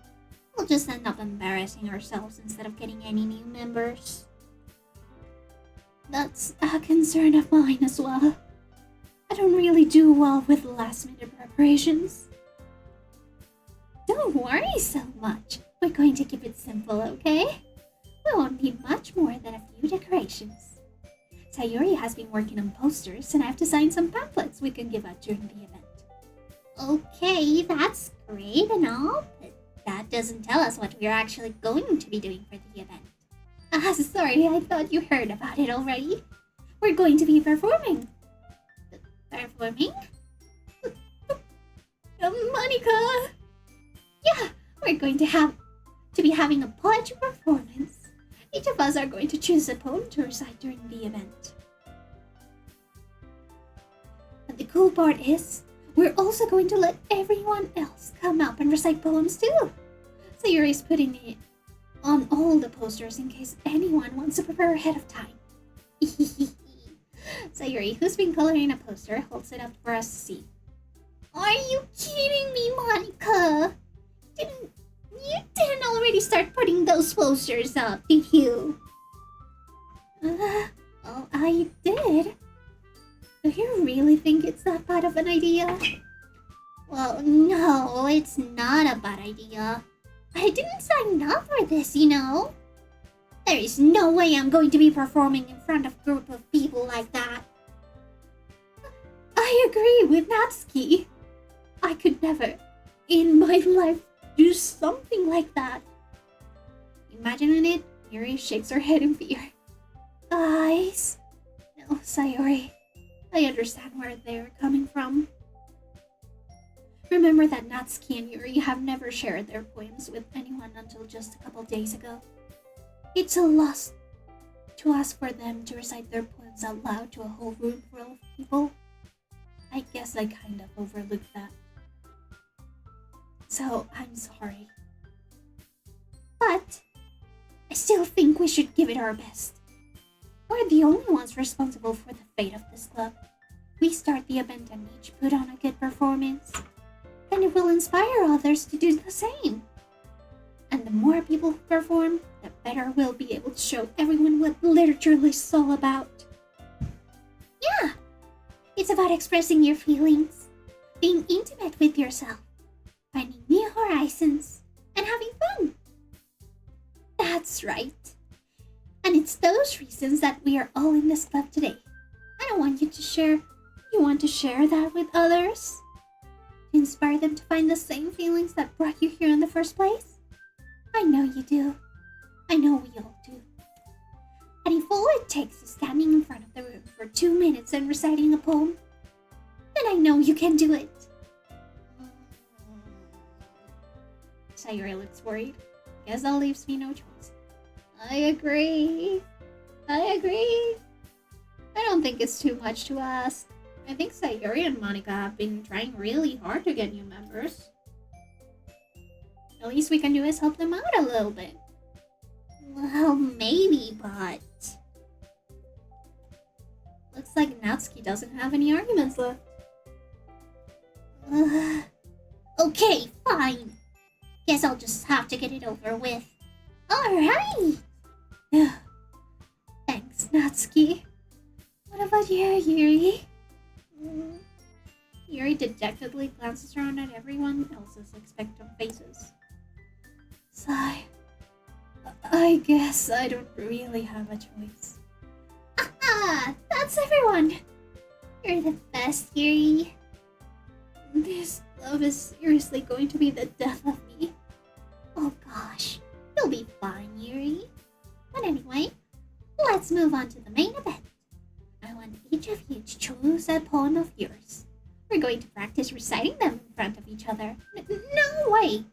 We'll just end up embarrassing ourselves instead of getting any new members. That's a concern of mine as well. I don't really do well with last-minute preparations. Don't worry so much. We're going to keep it simple, okay? We won't need much more than a few decorations. Sayori has been working on posters, and I've designed some pamphlets we can give out during the event. Okay, that's great and all, but that doesn't tell us what we're actually going to be doing for the event. Sorry, I thought you heard about it already. We're going to be performing. Performing? Monica! Yeah, we're going to be having a poetry performance. Each of us are going to choose a poem to recite during the event. But the cool part is, we're also going to let everyone else come up and recite poems too. Sayori's putting it on all the posters in case anyone wants to prepare ahead of time. Sayori, who's been coloring a poster, holds it up for us to see. Are you kidding me, Monica? You didn't already start putting those posters up, did you? Well, I did. Do you really think it's that bad of an idea? Well, no, it's not a bad idea. I didn't sign up for this, you know. There is no way I'm going to be performing in front of a group of people like that. I agree with Natsuki. I could never, in my life, do something like that. Imagining it, Yuri shakes her head in fear. Guys. No, Sayori. I understand where they're coming from. Remember that Natsuki and Yuri have never shared their poems with anyone until just a couple days ago. It's a loss to ask for them to recite their poems out loud to a whole room full of people. I guess I kind of overlooked that. So, I'm sorry. But I still think we should give it our best. We're the only ones responsible for the fate of this club. We start the event and each put on a good performance. Then it will inspire others to do the same. And the more people who perform, the better we'll be able to show everyone what literature is all about. Yeah! It's about expressing your feelings, being intimate with yourself, finding new horizons, and having fun. That's right. And it's those reasons that we are all in this club today. I don't want you to share. You want to share that with others? To inspire them to find the same feelings that brought you here in the first place? I know you do. I know we all do. And if all it takes is standing in front of the room for 2 minutes and reciting a poem, then I know you can do it. Sayori looks worried. Guess that leaves me no choice. I agree. I don't think it's too much to ask. I think Sayori and Monica have been trying really hard to get new members. The least we can do is help them out a little bit. Well, maybe, but... Looks like Natsuki doesn't have any arguments left. Okay, fine. Guess I'll just have to get it over with. Alright! Thanks, Natsuki. What about you, Yuri? Yuri dejectedly glances around at everyone else's expectant faces. Sigh. I guess I don't really have a choice. Aha! That's everyone! You're the best, Yuri. This love is seriously going to be the death of me. Oh gosh, you'll be fine, Yuri. But anyway, let's move on to the main event. I want each of you to choose a poem of yours. We're going to practice reciting them in front of each other. No way!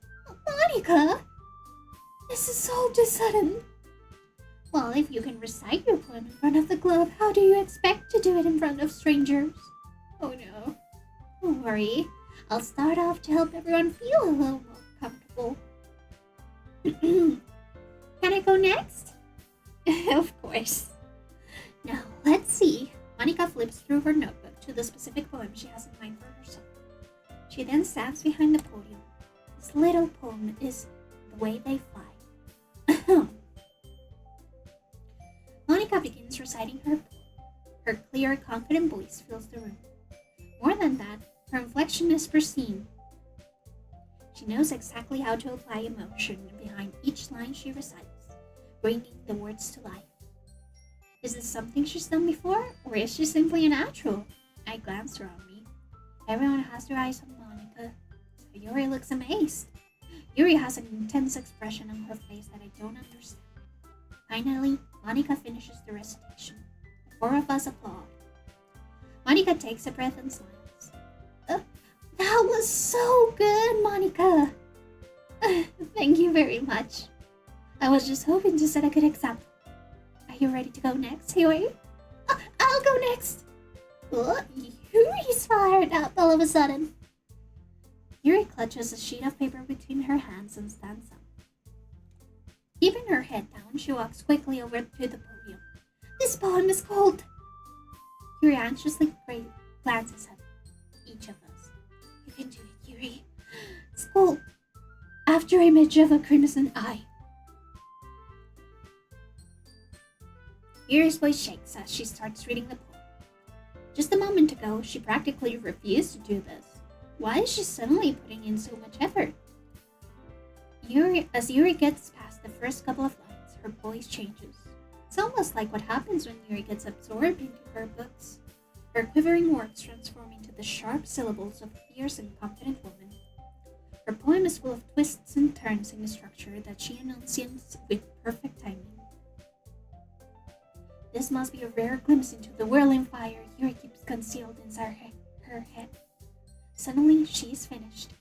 Monica! This is so sudden. Well, if you can recite your poem in front of the club, how do you expect to do it in front of strangers? Oh no. Don't worry. I'll start off to help everyone feel a little more comfortable. Can I go next? Of course. Now, let's see. Monica flips through her notebook to the specific poem she has in mind for herself. She then stands behind the podium. This little poem is The Way They Fly. Monica begins reciting her poem. Her clear, confident voice fills the room. More than that, her inflection is pristine. She knows exactly how to apply emotion behind each line she recites, bringing the words to life. Is this something she's done before, or is she simply a natural? I glance around me. Everyone has their eyes on Monica. Sayori looks amazed. Yuri has an intense expression on her face that I don't understand. Finally, Monica finishes the recitation. The four of us applaud. Monica takes a breath and smiles. That was so good, Monica! Thank you very much. I was just hoping to set a good example. Are you ready to go next, Sayori? I'll go next! Ugh, Yuri's fired up all of a sudden. Yuri clutches a sheet of paper between her hands and stands up. Keeping her head down, she walks quickly over to the podium. This poem is called... Yuri anxiously glances at each of us. You can do it, Yuri. It's called After Image of a Crimson Eye. Yuri's voice shakes as she starts reading the poem. Just a moment ago, she practically refused to do this. Why is she suddenly putting in so much effort? As Yuri gets past the first couple of lines, her voice changes. It's almost like what happens when Yuri gets absorbed into her books. Her quivering words transform into the sharp syllables of a fierce and confident woman. Her poem is full of twists and turns in the structure that she enunciates with perfect timing. This must be a rare glimpse into the whirling fire Yuri keeps concealed inside her head. Suddenly, she is finished.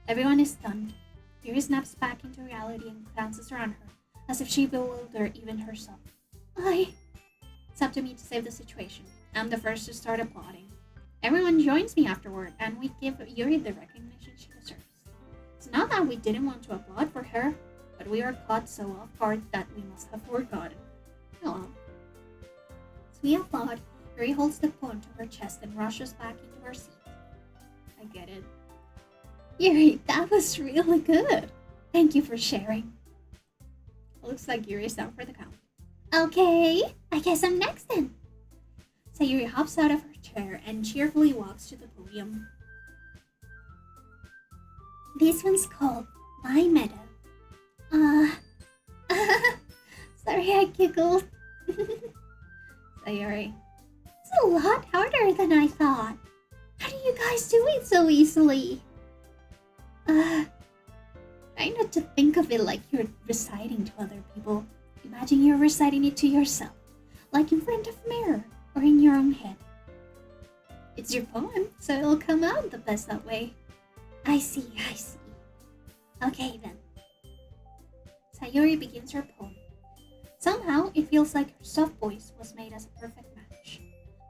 Everyone is stunned. Yuri snaps back into reality and glances around her, as if she bewildered even herself. It's up to me to save the situation. I'm the first to start applauding. Everyone joins me afterward, and we give Yuri the recognition she deserves. It's not that we didn't want to applaud for her, but we were caught so off guard that we must have forgotten. Oh well. As we applaud, Yuri holds the poem to her chest and rushes back into her seat. I get it. Yuri, that was really good. Thank you for sharing. Looks like Yuri's down for the count. Okay, I guess I'm next then. Sayuri hops out of her chair and cheerfully walks to the podium. This one's called My Meadow. Sorry I giggled. Sayuri, it's a lot harder than I thought. How do you guys do it so easily? Try not to think of it like you're reciting to other people. Imagine you're reciting it to yourself, like in front of a mirror or in your own head. It's your poem, so it'll come out the best that way. I see. Okay then. Sayuri begins her poem. Somehow, it feels like her soft voice was made as a perfect match.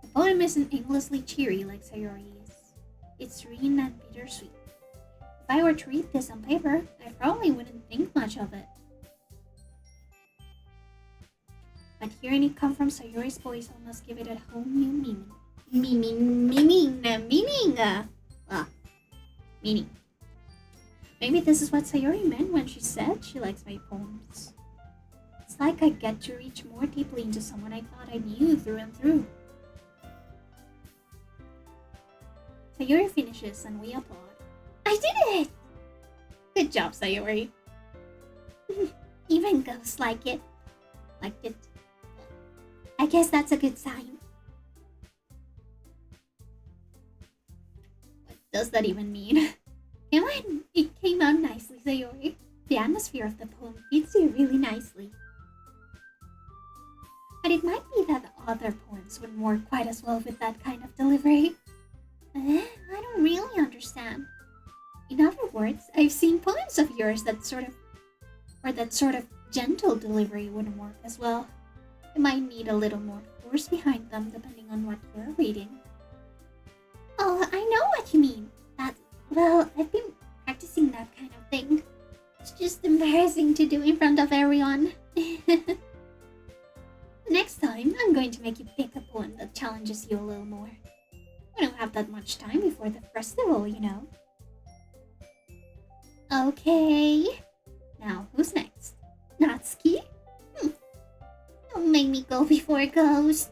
The poem isn't aimlessly cheery like Sayuri is. It's serene and bittersweet. If I were to read this on paper, I probably wouldn't think much of it. But hearing it come from Sayuri's voice almost give it a whole new meaning. Meaning. Maybe this is what Sayuri meant when she said she likes my poems. It's like I get to reach more deeply into someone I thought I knew through and through. Sayuri finishes and we applaud. I did it! Good job, Sayuri. Even ghosts like it. Liked it. I guess that's a good sign. What does that even mean? It came out nicely, Sayuri. The atmosphere of the poem fits you really nicely. But it might be that other poems wouldn't work quite as well with that kind of delivery. I don't really understand. In other words, I've seen poems of yours that sort of gentle delivery wouldn't work as well. It might need a little more force behind them depending on what you're reading. Oh, I know what you mean. I've been practicing that kind of thing. It's just embarrassing to do in front of everyone. Next time, I'm going to make you pick a poem that challenges you a little more. We don't have that much time before the festival, you know. Okay. Now, who's next? Natsuki? Don't make me go before Ghost.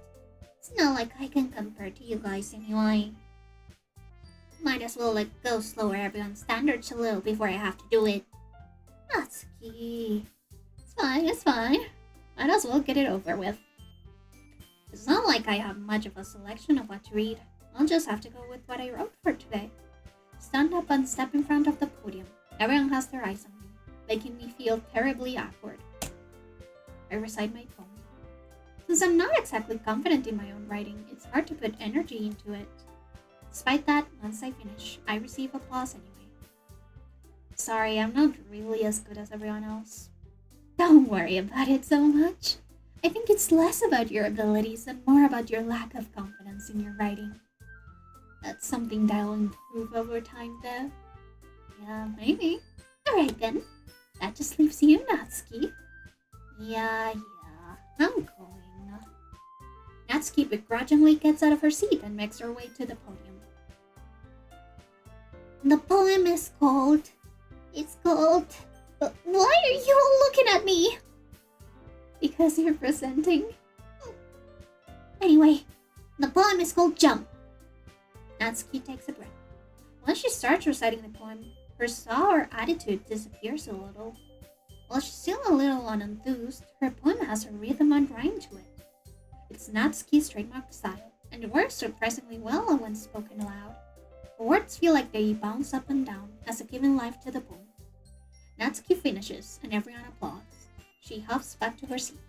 It's not like I can compare to you guys anyway. Might as well let Ghost lower everyone's standards a little before I have to do it. Natsuki. It's fine. Might as well get it over with. It's not like I have much of a selection of what to read. I'll just have to go with what I wrote for today. Stand up and step in front of the podium. Everyone has their eyes on me, making me feel terribly awkward. I recite my poem. Since I'm not exactly confident in my own writing, it's hard to put energy into it. Despite that, once I finish, I receive applause anyway. Sorry, I'm not really as good as everyone else. Don't worry about it so much. I think it's less about your abilities and more about your lack of confidence in your writing. That's something that'll improve over time, though. Yeah, maybe. Alright then. That just leaves you, Natsuki. Yeah, I'm going. Natsuki begrudgingly gets out of her seat and makes her way to the podium. The poem is called... It's called... Why are you all looking at me? Because you're presenting. Anyway, the poem is called Jump. Natsuki takes a breath. Once she starts reciting the poem, her sour attitude disappears a little. While she's still a little unenthused, her poem has a rhythm and rhyme to it. It's Natsuki's trademark style, and it works surprisingly well when spoken aloud. The words feel like they bounce up and down as if giving life to the poem. Natsuki finishes, and everyone applauds. She huffs back to her seat.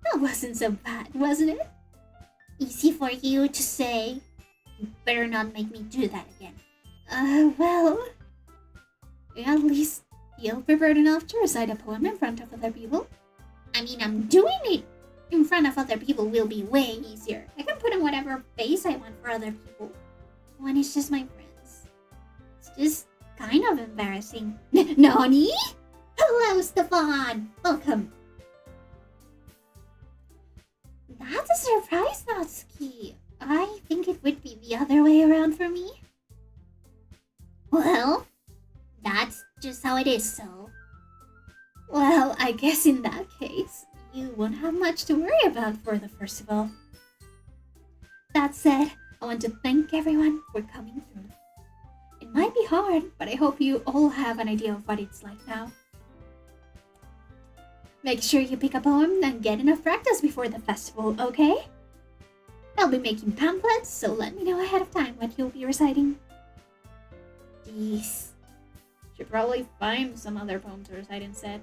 That wasn't so bad, wasn't it? Easy for you to say. You better not make me do that again. Well... You at least feel prepared enough to recite a poem in front of other people? I mean, I'm doing it in front of other people will be way easier. I can put in whatever face I want for other people. When it's just my friends. It's just kind of embarrassing. Nani? Hello, Stefan! Welcome. That's a surprise, Natsuki. I think it would be the other way around for me. Well, that's just how it is, so... Well, I guess in that case, you won't have much to worry about for the festival. That said, I want to thank everyone for coming through. It might be hard, but I hope you all have an idea of what it's like now. Make sure you pick a poem and get enough practice before the festival, okay? I'll be making pamphlets, so let me know ahead of time what you'll be reciting. Jeez. Should probably find some other poem to recite instead.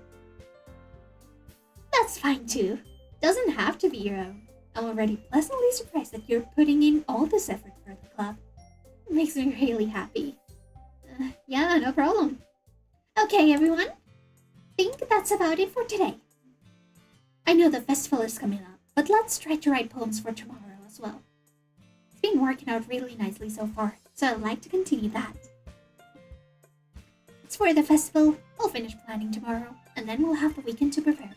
That's fine too. Doesn't have to be your own. I'm already pleasantly surprised that you're putting in all this effort for the club. It makes me really happy. Yeah, no problem. Okay, everyone. Think that's about it for today. I know the festival is coming up, but let's try to write poems for tomorrow as well. It's been working out really nicely so far, so I'd like to continue that. As for the festival, I'll finish planning tomorrow, and then we'll have the weekend to prepare.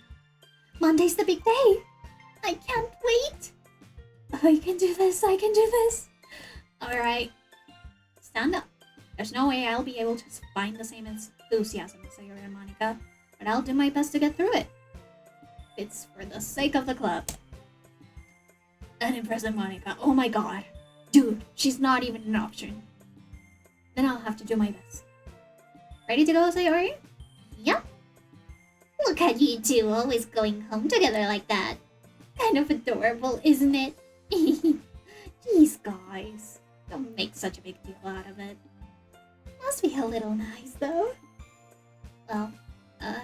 Monday's the big day! I can't wait! I can do this, I can do this! Alright, stand up. There's no way I'll be able to find the same enthusiasm as Sayori and Monica, but I'll do my best to get through it. It's for the sake of the club. Unimpressive Monica, oh my god. Dude, she's not even an option. Then I'll have to do my best. Ready to go, Sayori? Yep. Look at you two always going home together like that. Kind of adorable, isn't it? Jeez, guys. Don't make such a big deal out of it. Must be a little nice, though. Well, how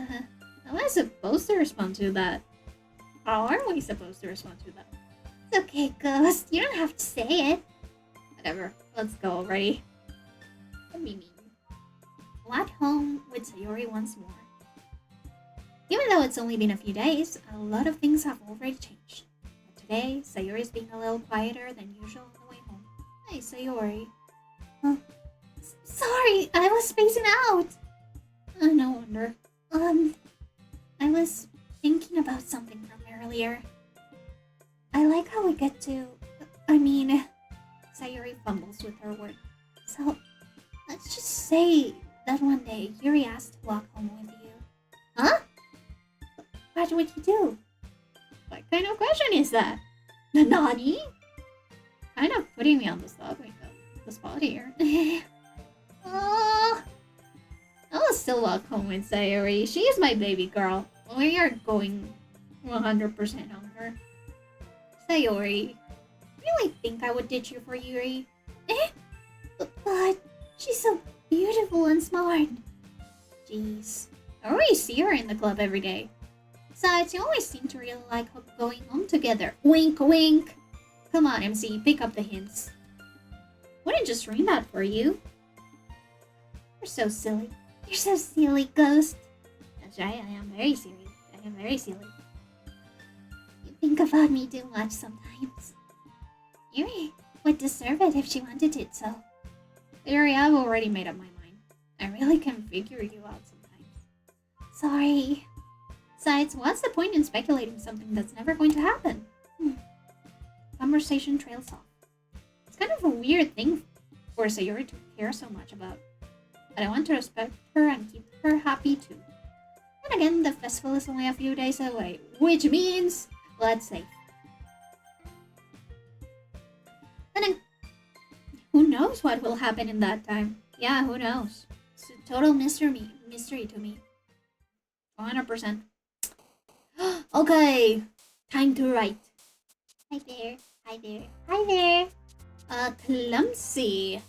am I supposed to respond to that? How are we supposed to respond to that? It's okay, Ghost. You don't have to say it. Whatever. Let's go already. Don't be mean. At home with Sayori once more. Even though it's only been a few days, a lot of things have already changed. But today, Sayori's being a little quieter than usual on the way home. Hey, Sayori. Sorry, I was spacing out. No wonder. I was thinking about something from earlier. I like how we get to... Sayori fumbles with her word. So, let's just say that one day Yuri asked to walk home with you. Huh? What would you do? What kind of question is that? Nani? Kind of putting me on the spot here. Oh, I'll still walk home with Sayori. She is my baby girl. We are going 100% on her. Sayori, really think I would ditch you for Yuri? But she's so beautiful and smart. Jeez. I already see her in the club every day. Besides, you always seem to really like going home together. Wink, wink. Come on, MC, pick up the hints. Wouldn't just read that for you. You're so silly. You're so silly, Ghost. That's right, I am very silly. I am very silly. You think about me too much sometimes. Yuri, would deserve it if she wanted it, so. Sayori, I've already made up my mind. I really can figure you out sometimes. Sorry. Besides, what's the point in speculating something that's never going to happen? Conversation trails off. It's kind of a weird thing for Sayori to care so much about. But I want to respect her and keep her happy too. And again, the festival is only a few days away, which means let's say. And then, who knows what will happen in that time? Yeah, who knows? It's a total mystery to me. 100%. Okay, time to write. Hi there, hi there, hi there. Clumsy.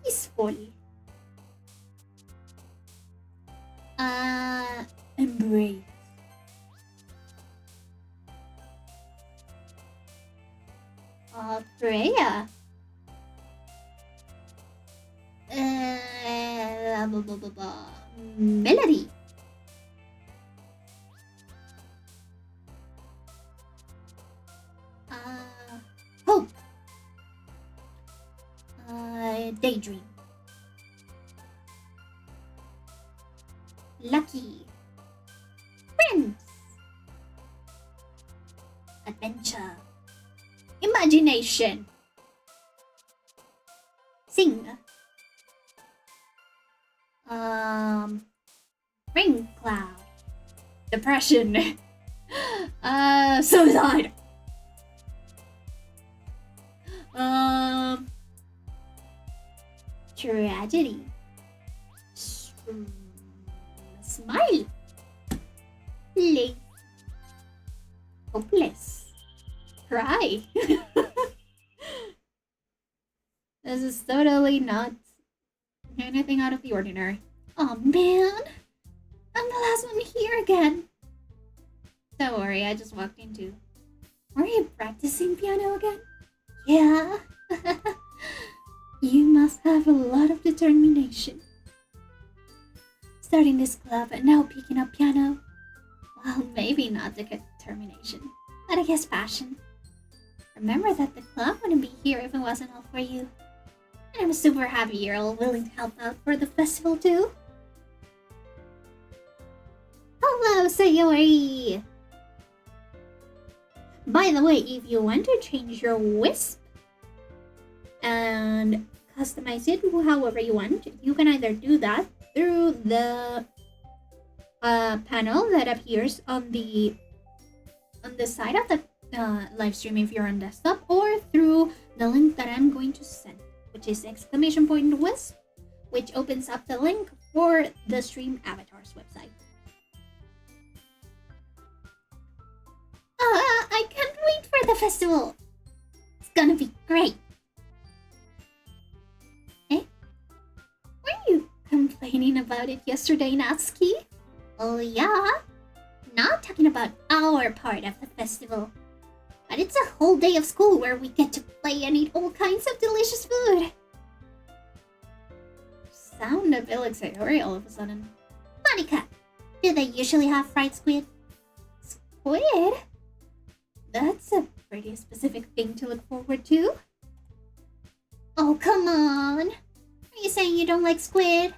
Peaceful. Embrace. Freya. Melody. Hope. Daydream. Lucky. Prince. Adventure. Imagination. Sing. Rain cloud. Depression. Suicide. Tragedy. Smile. Play. Hopeless. Cry. This is totally not anything out of the ordinary. Oh man, I'm the last one here again. Don't worry, I just walked in too. Are you practicing piano again? Yeah. You must have a lot of determination. Starting this club and now picking up piano. Well, maybe not the determination, but I guess passion. Remember that the club wouldn't be here if it wasn't all for you. And I'm super happy you're all willing to help out for the festival too. Hello, Sayori! By the way, if you want to change your wisp and customize it however you want, you can either do that through the panel that appears on the side of the live stream if you're on desktop, or through the link that I'm going to send, which is !wisp, which opens up the link for the stream avatar's website. I can't wait for the festival. It's gonna be great. Eh? Were you complaining about it yesterday, Natsuki? Oh yeah? Not talking about our part of the festival. But it's a whole day of school where we get to play and eat all kinds of delicious food. Sound a bit like Sayori all of a sudden. Monica, do they usually have fried squid? Squid? That's a pretty specific thing to look forward to. Oh, come on. Are you saying you don't like squid?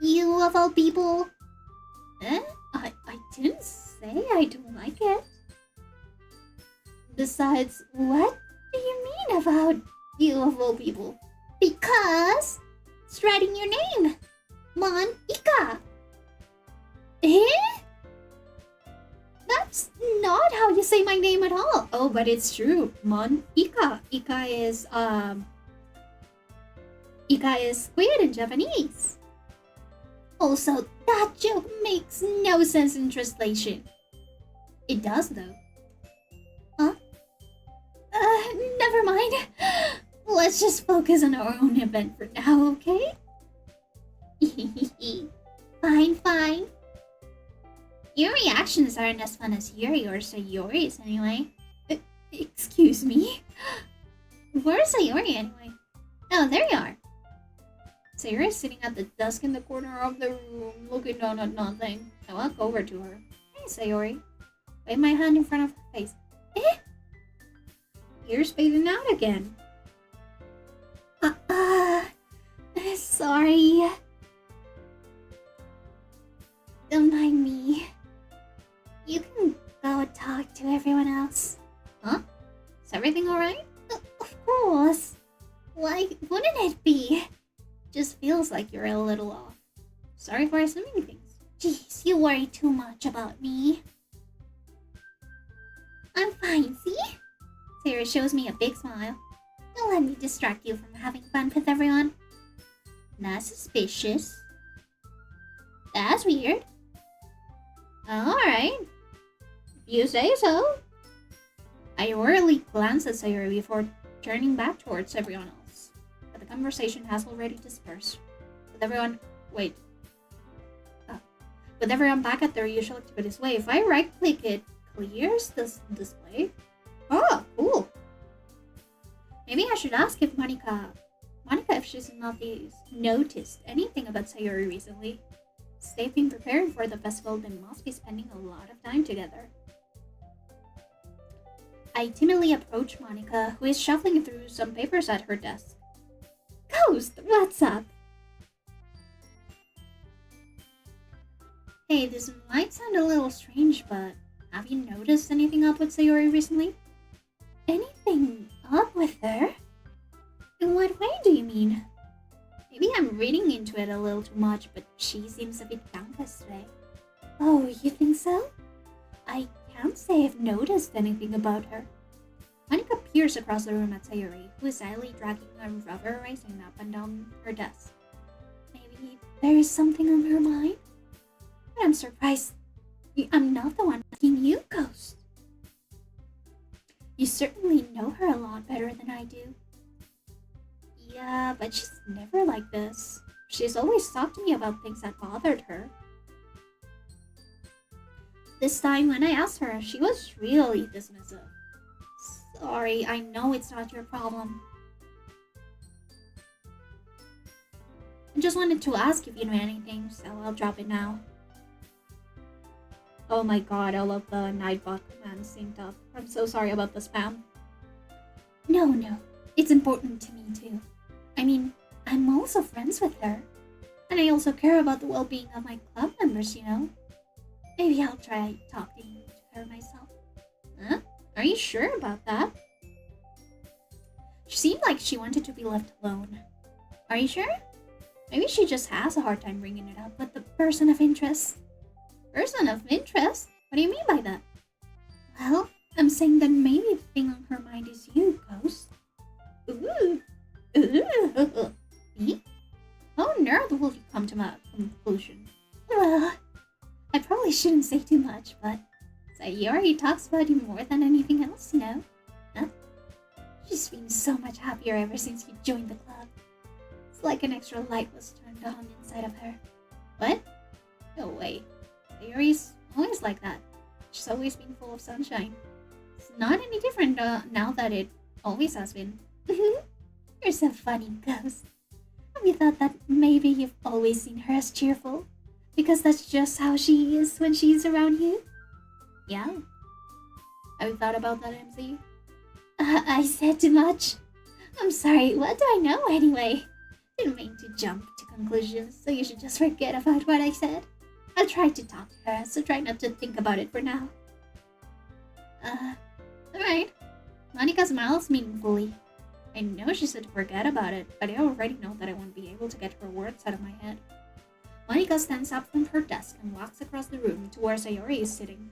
You of all people? Eh? I didn't say I don't like it. Besides, what do you mean about you of all people? Because it's writing your name. Monica. Eh? That's not how you say my name at all. Oh, but it's true. Monica. Ika is squid in Japanese. Also, that joke makes no sense in translation. It does though. Huh? Never mind. Let's just focus on our own event for now, okay? Fine. Your reactions aren't as fun as Yuri or Sayori's anyway. Excuse me? Where's Sayori anyway? Oh, there you are. Sayori's sitting at the desk in the corner of the room, looking down at nothing. I walk over to her. Hey, Sayori. Wave my hand in front of her face. Eh? ears fading out again. Sorry. Don't mind me. You can go talk to everyone else. Huh? Is everything alright? Of course. Why wouldn't it be? Just feels like you're a little off. Sorry for assuming things. Jeez, you worry too much about me. I'm fine, see? Sarah shows me a big smile. Don't let me distract you from having fun with everyone. Not suspicious. That's weird. Alright. If you say so. I worriedly glance at Sayuri before turning back towards everyone else. But the conversation has already dispersed. With everyone back at their usual activities. Wait, if I right-click it, clears this display? Oh, cool. Maybe I should ask if Monica, if she's noticed anything about Sayuri recently. Since they've been preparing for the festival, they must be spending a lot of time together. I timidly approach Monica, who is shuffling through some papers at her desk. Ghost, what's up? Hey, this might sound a little strange, but have you noticed anything up with Sayuri recently? Anything up with her? In what way do you mean? Maybe I'm reading into it a little too much, but she seems a bit downcast today. Oh, you think so? I can't say I've noticed anything about her. Monica peers across the room at Sayuri, who is idly dragging a rubber raisin up and down her desk. Maybe there is something on her mind? But I'm surprised I'm not the one asking you, Ghost. You certainly know her a lot better than I do. Yeah, but she's never like this. She's always talked to me about things that bothered her. This time when I asked her, she was really dismissive. Sorry, I know it's not your problem. I just wanted to ask if you know anything, so I'll drop it now. Oh my god, I love the Nightbot command synced up. I'm so sorry about the spam. No, it's important to me too. I mean, I'm also friends with her. And I also care about the well-being of my club members, you know? Maybe I'll try talking to her myself. Huh? Are you sure about that? She seemed like she wanted to be left alone. Are you sure? Maybe she just has a hard time bringing it up with the person of interest. Person of interest? What do you mean by that? Well, I'm saying that maybe the thing on her mind is you, Ghost. Ooh. Me? How on earth will you come to my conclusion? Well, I probably shouldn't say too much, but Sayuri talks about you more than anything else, you know? Huh? She's been so much happier ever since you joined the club. It's like an extra light was turned on inside of her. What? No way. Sayuri's always like that. She's always been full of sunshine. It's not any different now that it always has been. You're so funny, Ghost. Have you thought that maybe you've always seen her as cheerful? Because that's just how she is when she's around you? Yeah. Have you thought about that, MC? I said too much. I'm sorry, what do I know anyway? Didn't mean to jump to conclusions, so you should just forget about what I said. I'll try to talk to her, so try not to think about it for now. Alright. Monica smiles meaningfully. I know she said to forget about it, but I already know that I won't be able to get her words out of my head. Monica stands up from her desk and walks across the room to where Sayuri is sitting.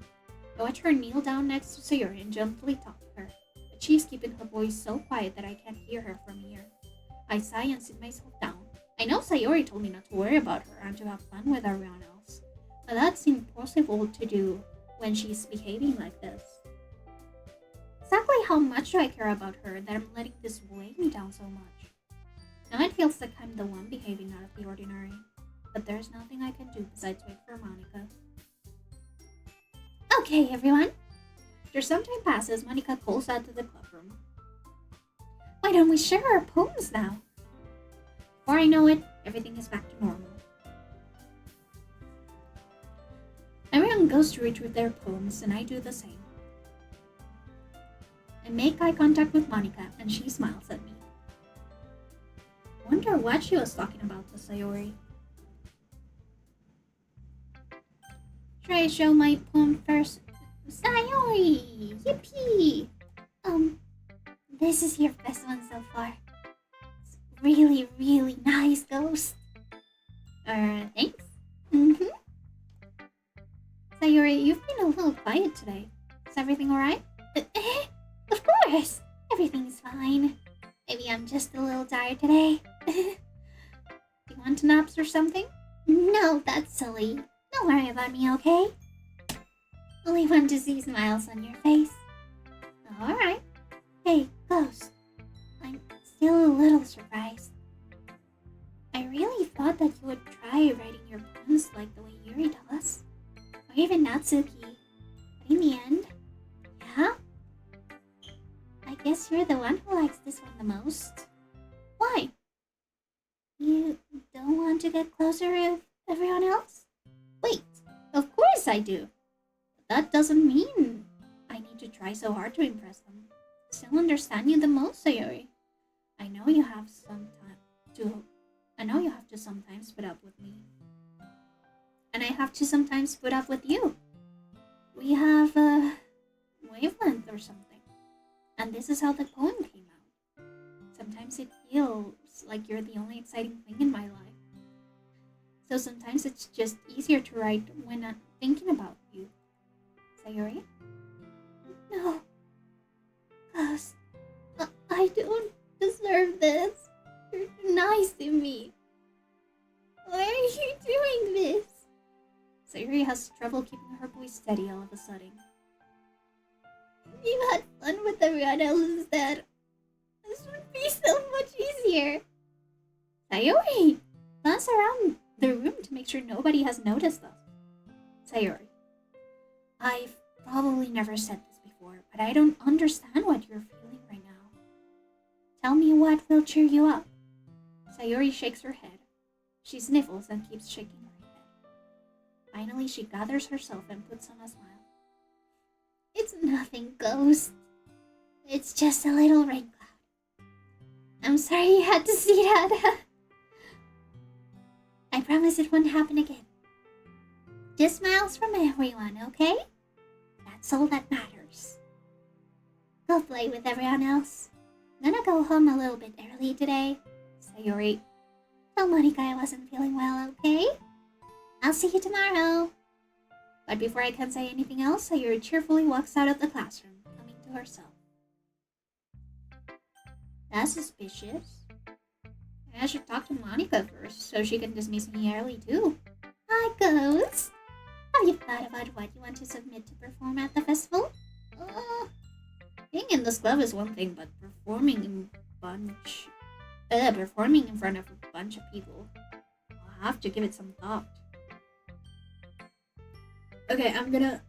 I watch her kneel down next to Sayuri and gently talk to her, but she's keeping her voice so quiet that I can't hear her from here. I sigh and sit myself down. I know Sayuri told me not to worry about her and to have fun with everyone else, but that's impossible to do when she's behaving like this. Exactly how much do I care about her that I'm letting this weigh me down so much? Now it feels like I'm the one behaving out of the ordinary, but there's nothing I can do besides wait for Monica. Okay, everyone. After some time passes, Monica calls out to the clubroom. Why don't we share our poems now? Before I know it, everything is back to normal. Everyone goes to retrieve their poems, and I do the same. I make eye contact with Monica, and she smiles at me. Wonder what she was talking about to Sayori. Should I show my poem first? Sayori! Yippee! This is your best one so far. It's really, really nice, Ghost. Thanks? Mm-hmm. Sayori, you've been a little quiet today. Is everything alright? Of course! Everything's fine. Maybe I'm just a little tired today. Do you want naps or something? No, that's silly. Don't worry about me, okay? Only want to see smiles on your face. Alright. Hey, Ghost. I'm still a little surprised. I really thought that you would try writing your poems like the way Yuri does. Or even Natsuki. But in the end, yeah? I guess you're the one who likes this one the most. Why? You don't want to get closer with everyone else? Wait, of course I do. But that doesn't mean I need to try so hard to impress them. I still understand you the most, Sayori. I know you have to sometimes put up with me. And I have to sometimes put up with you. We have a wavelength or something. And this is how the poem came out. Sometimes it feels like you're the only exciting thing in my life. So sometimes it's just easier to write when I'm thinking about you. Sayori? No. Cause I don't deserve this. You're too nice to me. Why are you doing this? Sayori has trouble keeping her voice steady all of a sudden. You had fun with everyone else instead. This would be so much easier. Sayori! Glance around the room to make sure nobody has noticed us. Sayori. I've probably never said this before, but I don't understand what you're feeling right now. Tell me what will cheer you up. Sayori shakes her head. She sniffles and keeps shaking her head. Finally, she gathers herself and puts on a smile. It's nothing, Ghost. It's just a little rain cloud. I'm sorry you had to see that. I promise it won't happen again. Just smiles from everyone, okay? That's all that matters. Go play with everyone else. I'm gonna go home a little bit early today. Sayori, tell Monica I wasn't feeling well, okay? I'll see you tomorrow. But before I can say anything else, Sayori cheerfully walks out of the classroom, coming to herself. That's suspicious. I should talk to Monica first, so she can dismiss me early too. Hi, Ghost. Have you thought about what you want to submit to perform at the festival? Being in this club is one thing, but performing in front of a bunch of people, I'll have to give it some thought. Okay, I'm gonna,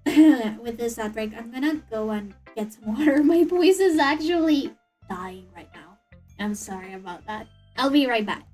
with this outbreak, I'm gonna go and get some water. My voice is actually dying right now. I'm sorry about that. I'll be right back.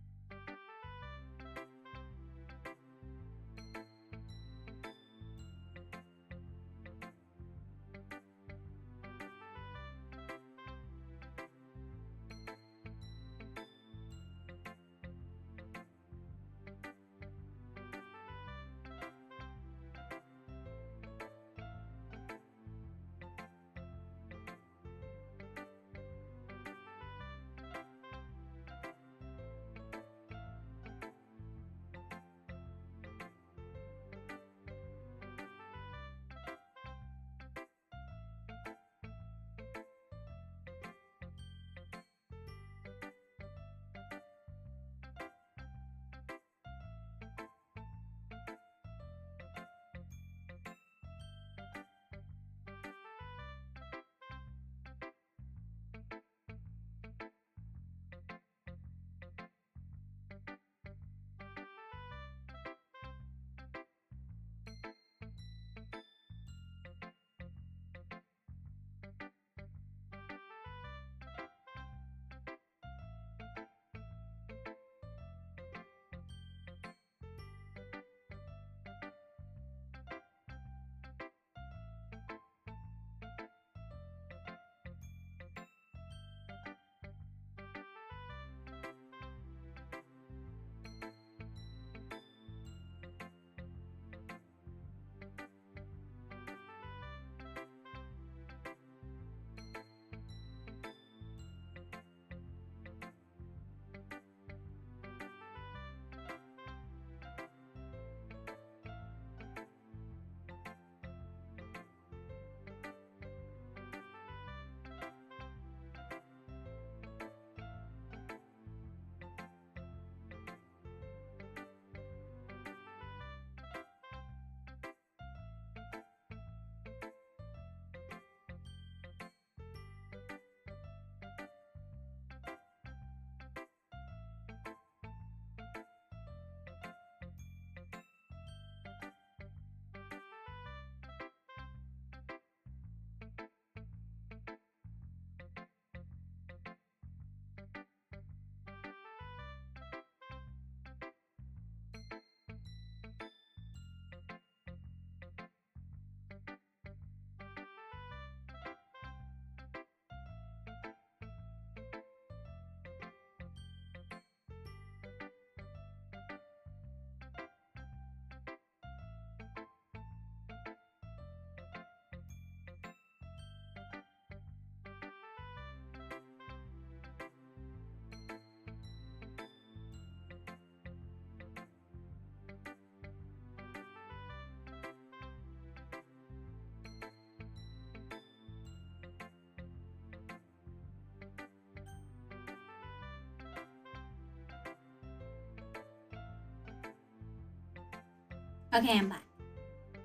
Okay, I'm back.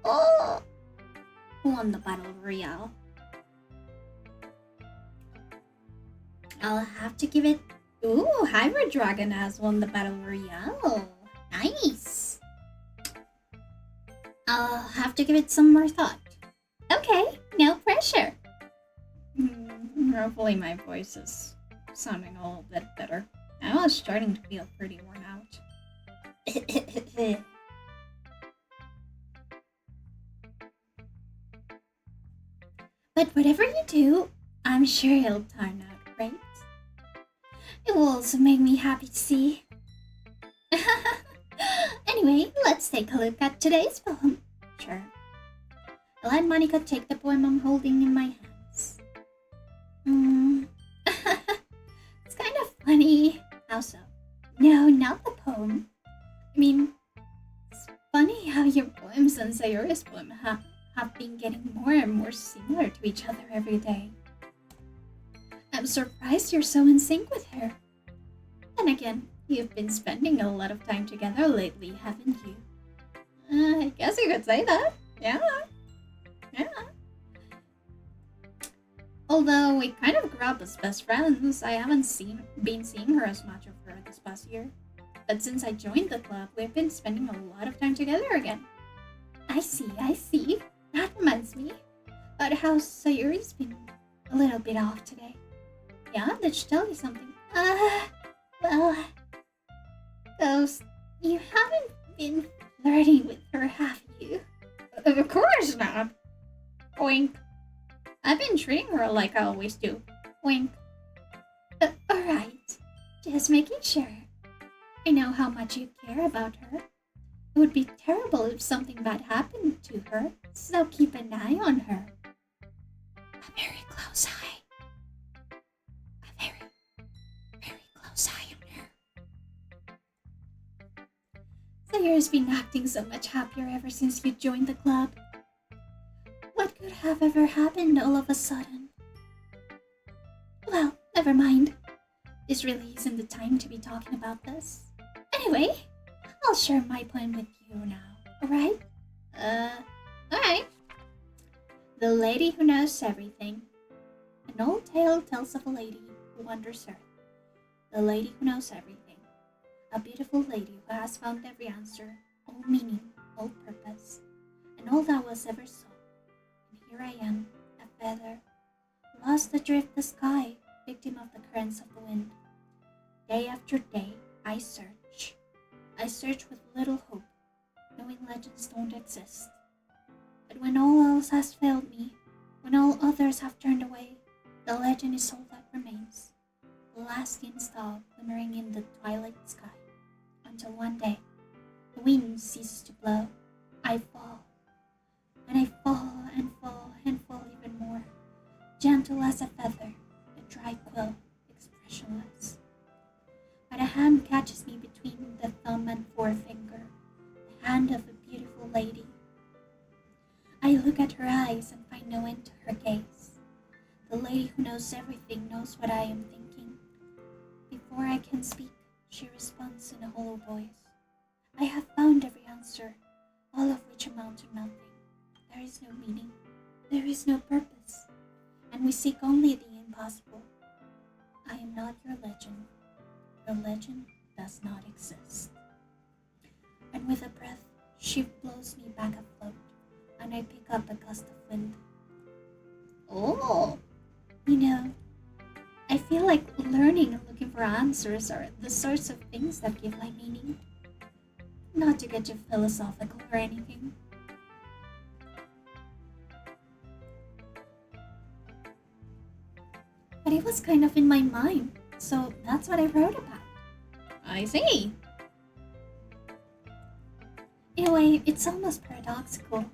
Oh! Who won the Battle Royale? I'll have to give it... Ooh, Hybrid Dragon has won the Battle Royale. Nice! I'll have to give it some more thought. Okay, no pressure. Hopefully my voice is sounding a little bit better. I was starting to feel pretty worn out. But whatever you do, I'm sure it'll turn out great. It will also make me happy to see. Anyway, let's take a look at today's poem. Sure. I'll let Monica take the poem I'm holding in my hands. It's kind of funny. How so? No, not the poem. I mean, it's funny how your poems and Sayuri's poem have been getting more and more similar to each other every day. I'm surprised you're so in sync with her. Then again, you've been spending a lot of time together lately, haven't you? I guess you could say that. Yeah. Although we kind of grew up as best friends, I haven't been seeing her as much of her this past year. But since I joined the club, we've been spending a lot of time together again. I see. That reminds me about how Sayuri's been a little bit off today. Yeah, did she tell you something? Well, Ghost, you haven't been flirting with her, have you? Of course not. Wink. I've been treating her like I always do. Wink. Alright. Just making sure. I know how much you care about her. It would be terrible if something bad happened to her, so keep an eye on her. A very close eye. A very, very close eye on her. Sayuri's been acting so much happier ever since you joined the club. What could have ever happened all of a sudden? Well, never mind. This really isn't the time to be talking about this. Anyway, I'll share my poem with you now, alright? Alright. The Lady Who Knows Everything. An old tale tells of a lady who wanders earth. The lady who knows everything. A beautiful lady who has found every answer, all meaning, all purpose, and all that was ever so. And here I am, a feather, lost adrift the sky, victim of the currents of the wind. Day after day, I search. I search with little hope, knowing legends don't exist. But when all else has failed me, when all others have turned away, the legend is all that remains. The last dim star glimmering in the twilight sky. Until one day, the wind ceases to blow. I fall. And I fall and fall and fall even more. Gentle as a feather, a dry quill, expressionless. But a hand catches me between the thumb and forefinger, the hand of a beautiful lady. I look at her eyes and find no end to her gaze. The lady who knows everything knows what I am thinking. Before I can speak, she responds in a hollow voice. I have found every answer, all of which amount to nothing. There is no meaning, there is no purpose, and we seek only the impossible. I am not your legend. Your legend does not exist. And with a breath, she blows me back afloat, and I pick up a gust of wind. Oh! You know, I feel like learning and looking for answers are the sorts of things that give life meaning. Not to get too philosophical or anything. But it was kind of in my mind, so that's what I wrote about. I see. In a way, it's almost paradoxical.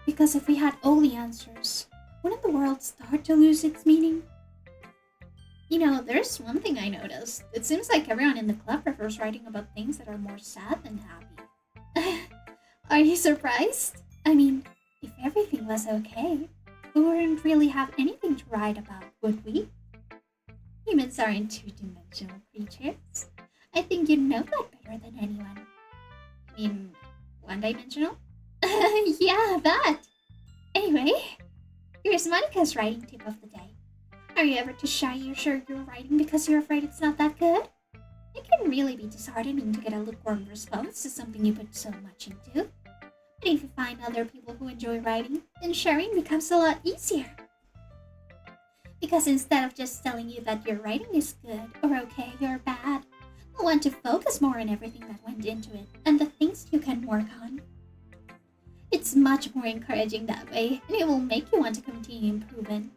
Because if we had all the answers, wouldn't the world start to lose its meaning? You know, there's one thing I noticed. It seems like everyone in the club prefers writing about things that are more sad than happy. Are you surprised? I mean, if everything was okay, we wouldn't really have anything to write about, would we? Humans aren't two-dimensional creatures. I think you know that better than anyone. mean, one-dimensional? Yeah, that! Anyway, here's Monica's writing tip of the day. Are you ever too shy you're sure you're writing because you're afraid it's not that good? It can really be disheartening to get a lukewarm response to something you put so much into. But if you find other people who enjoy writing, then sharing becomes a lot easier. Because instead of just telling you that your writing is good, or okay, or bad, I want to focus more on everything that went into it and the things you can work on. It's much more encouraging that way, and it will make you want to continue improving.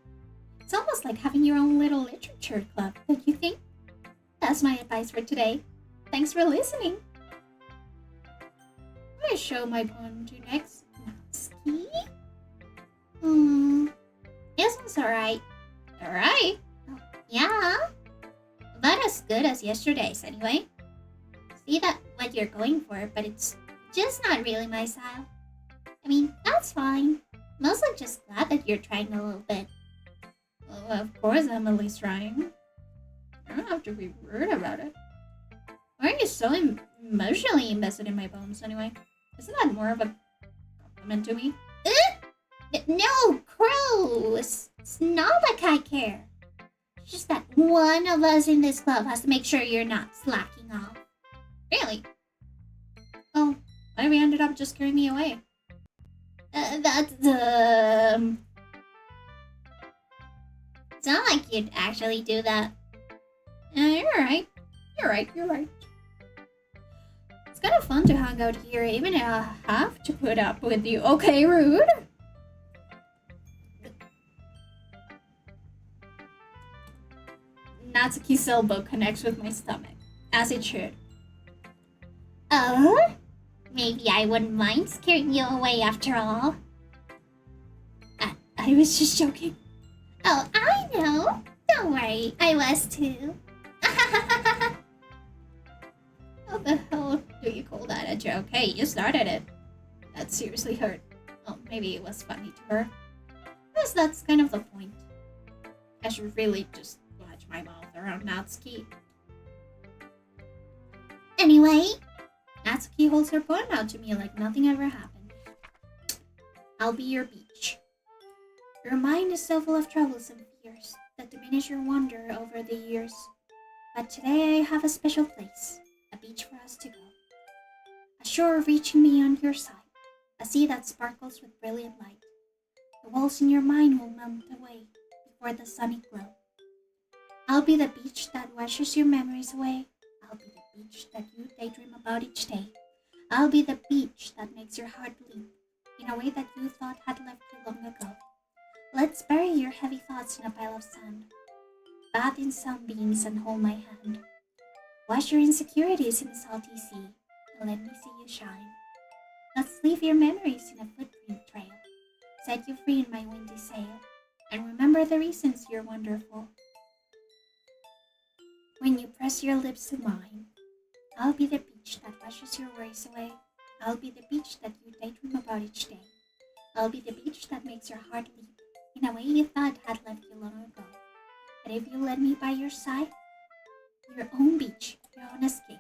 It's almost like having your own little literature club, don't you think? That's my advice for today. Thanks for listening. I'm gonna show my poem to you next. Natsuki? This one's alright. Alright? Oh, yeah. About as good as yesterday's, anyway. See that what you're going for, but it's just not really my style. I mean, that's fine. Mostly just glad that you're trying a little bit. Well, of course Emily's trying. I don't have to be rude about it. Why are you so emotionally invested in my poems anyway? Isn't that more of a compliment to me? No, gross! It's not like I care. It's just that one of us in this club has to make sure you're not slacking off. Really? Oh, maybe ended up just scaring me away. That's It's not like you'd actually do that. You're right. You're right. It's kind of fun to hang out here, even if I have to put up with you. Okay, rude. Natsuki's elbow connects with my stomach, as it should. Oh? Maybe I wouldn't mind scaring you away after all. I was just joking. Oh, I know. Don't worry, I was too. What the hell do you call that a joke? Hey, you started it. That seriously hurt. Oh, maybe it was funny to her. Because that's kind of the point. I should really just watch my mouth around Natsuki. Anyway, Natsuki holds her poem out to me like nothing ever happened. I'll be your beach. Your mind is so full of troubles and fears that diminish your wonder over the years. But today I have a special place, a beach for us to go. A shore reaching beyond your sight, a sea that sparkles with brilliant light. The walls in your mind will melt away before the sunny glow. I'll be the beach that washes your memories away. I'll be the beach that you daydream about each day. I'll be the beach that makes your heart leap in a way that you thought had left you long ago. Let's bury your heavy thoughts in a pile of sand. Bathe in sunbeams and hold my hand. Wash your insecurities in the salty sea and let me see you shine. Let's leave your memories in a footprint trail. Set you free in my windy sail. And remember the reasons you're wonderful. When you press your lips to mine, I'll be the beach that washes your worries away. I'll be the beach that you daydream about each day. I'll be the beach that makes your heart leap in a way you thought had left you long ago. But if you let me by your side, your own beach, your own escape,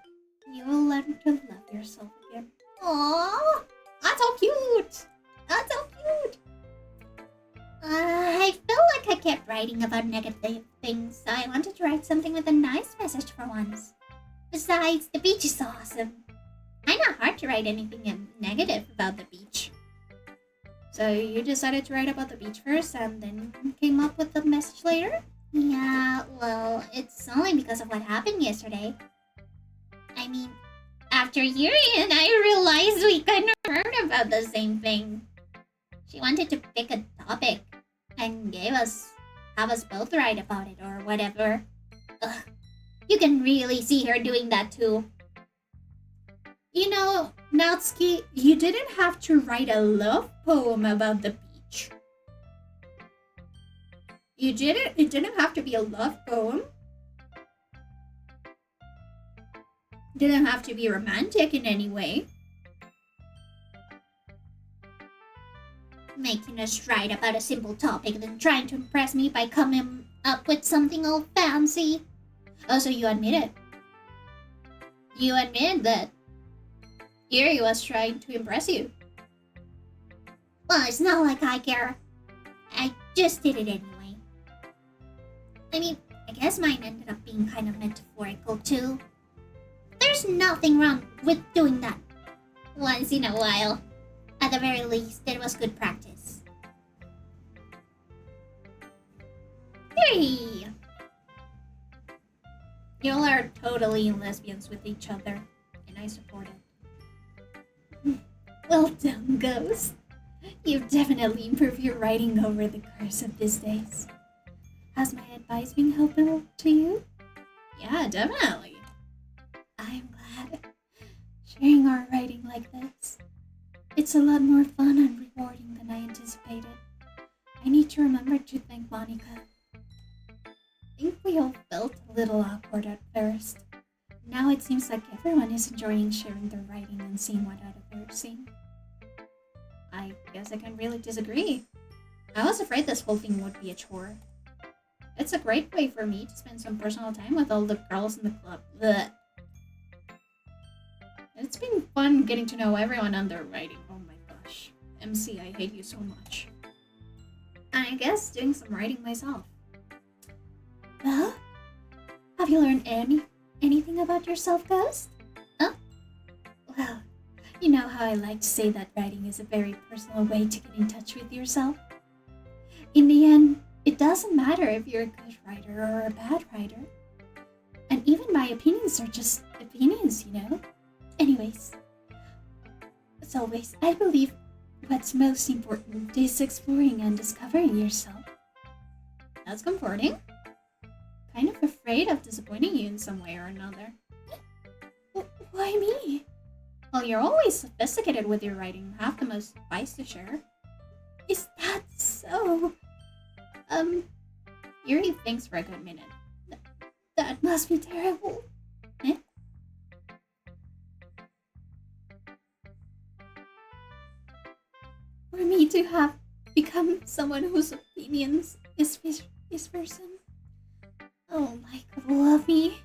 you will learn to love yourself again. Aww, that's so cute! That's so cute! I felt like I kept writing about negative things, so I wanted to write something with a nice message for once. Besides, the beach is awesome. Kinda hard to write anything negative about the beach. So you decided to write about the beach first and then came up with the message later? Yeah, well, it's only because of what happened yesterday. I mean, after hearing it, I realized we kinda heard about the same thing. She wanted to pick a topic and have us both write about it or whatever. Ugh, you can really see her doing that too. You know, Natsuki, you didn't have to write a love poem about the beach. It didn't have to be a love poem. It didn't have to be romantic in any way. Making us write about a simple topic then trying to impress me by coming up with something all fancy. Oh, so you admit it. You admit that Yuri was trying to impress you. Well, it's not like I care. I just did it anyway. I mean, I guess mine ended up being kind of metaphorical too. There's nothing wrong with doing that once in a while. At the very least, it was good practice. 3. Y'all are totally lesbians with each other, and I support it. Well done, Ghost. You've definitely improved your writing over the course of these days. Has my advice been helpful to you? Yeah, definitely. I'm glad. Sharing our writing like this, it's a lot more fun and rewarding than I anticipated. I need to remember to thank Monica. I think we all felt a little awkward at first. Now it seems like everyone is enjoying sharing their writing and seeing what others are seeing. I guess I can't really disagree. I was afraid this whole thing would be a chore. It's a great way for me to spend some personal time with all the girls in the club. Blech. It's been fun getting to know everyone on their writing. Oh my gosh. MC, I hate you so much. And I guess doing some writing myself. Well, have you learned anything about yourself, Ghost? Huh? Well, you know how I like to say that writing is a very personal way to get in touch with yourself. In the end, it doesn't matter if you're a good writer or a bad writer. And even my opinions are just opinions, you know? Anyways, as always, I believe what's most important is exploring and discovering yourself. That's comforting. Kind of afraid of disappointing you in some way or another. Why me? Well, you're always sophisticated with your writing, have the most advice to share. Is that so? Yuri thinks for a good minute. That must be terrible. Eh? For me to have become someone whose opinions is person. Oh my god, love me.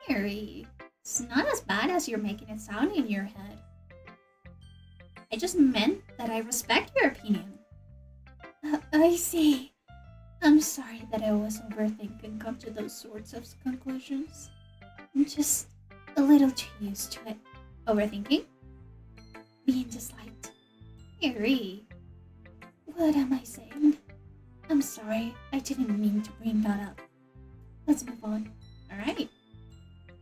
Yuri, it's not as bad as you're making it sound in your head. I just meant that I respect your opinion. I see. I'm sorry that I always overthink and come to those sorts of conclusions. I'm just a little too used to it. Overthinking? Being disliked? Yuri. What am I saying? I'm sorry, I didn't mean to bring that up. Let's move on. Alright.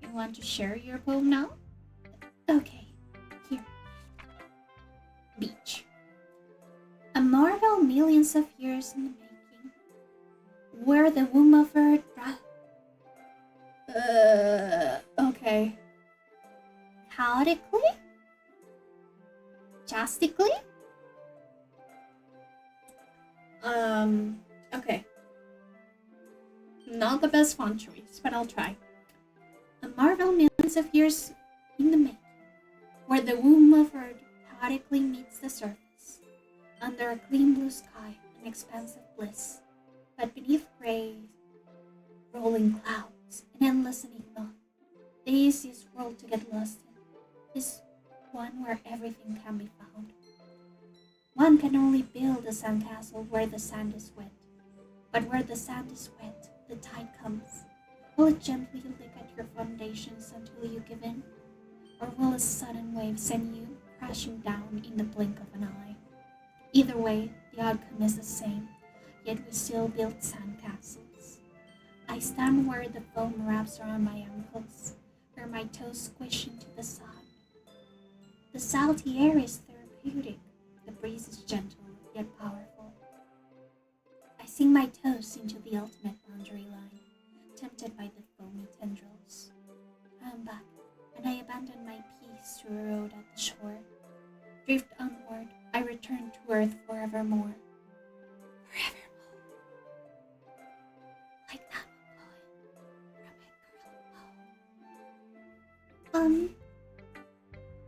You want to share your poem now? Okay, here. Beach. A marvel millions of years in the making, where the womb of earth okay. Chaotically? Chastically? Okay. Not the best font choice, but I'll try. A marvel millions of years in the making, where the womb of earth chaotically meets the surface, under a clean blue sky, an expansive bliss, but beneath gray, rolling clouds, an endless enigma. The easiest world to get lost in is one where everything can be found. One can only build a sandcastle where the sand is wet, but where the sand is wet, the tide comes. Will it gently lick at your foundations until you give in? Or will a sudden wave send you crashing down in the blink of an eye? Either way, the outcome is the same, yet we still build sandcastles. I stand where the foam wraps around my ankles, where my toes squish into the sand. The salty air is therapeutic, the breeze is gentle yet powerful. I sink my toes into the ultimate boundary line, tempted by the foamy tendrils. I am back, and I abandon my peace to erode at the shore. Drift onward, I return to earth forevermore. Forevermore. Like that poem from Edgar Allan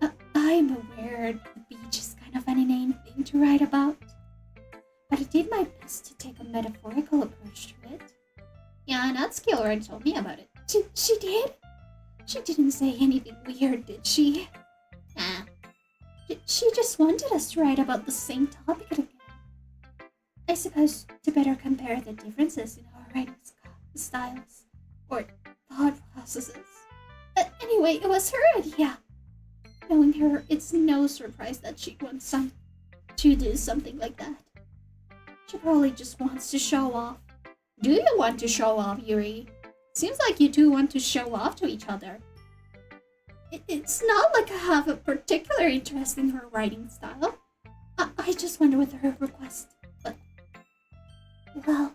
Poe. I'm aware the beach is kind of an inane thing to write about, but I did my best to take a metaphorical approach to it. Yeah, Natsuki already told me about it. She did? She didn't say anything weird, did she? just wanted us to write about the same topic again. I suppose to better compare the differences in our writing styles or thought processes. But anyway, it was her idea. Knowing her, it's no surprise that she'd want to do something like that. She probably just wants to show off. Do you want to show off, Yuri? Seems like you two want to show off to each other. It's not like I have a particular interest in her writing style. I just wonder with her request. But, well,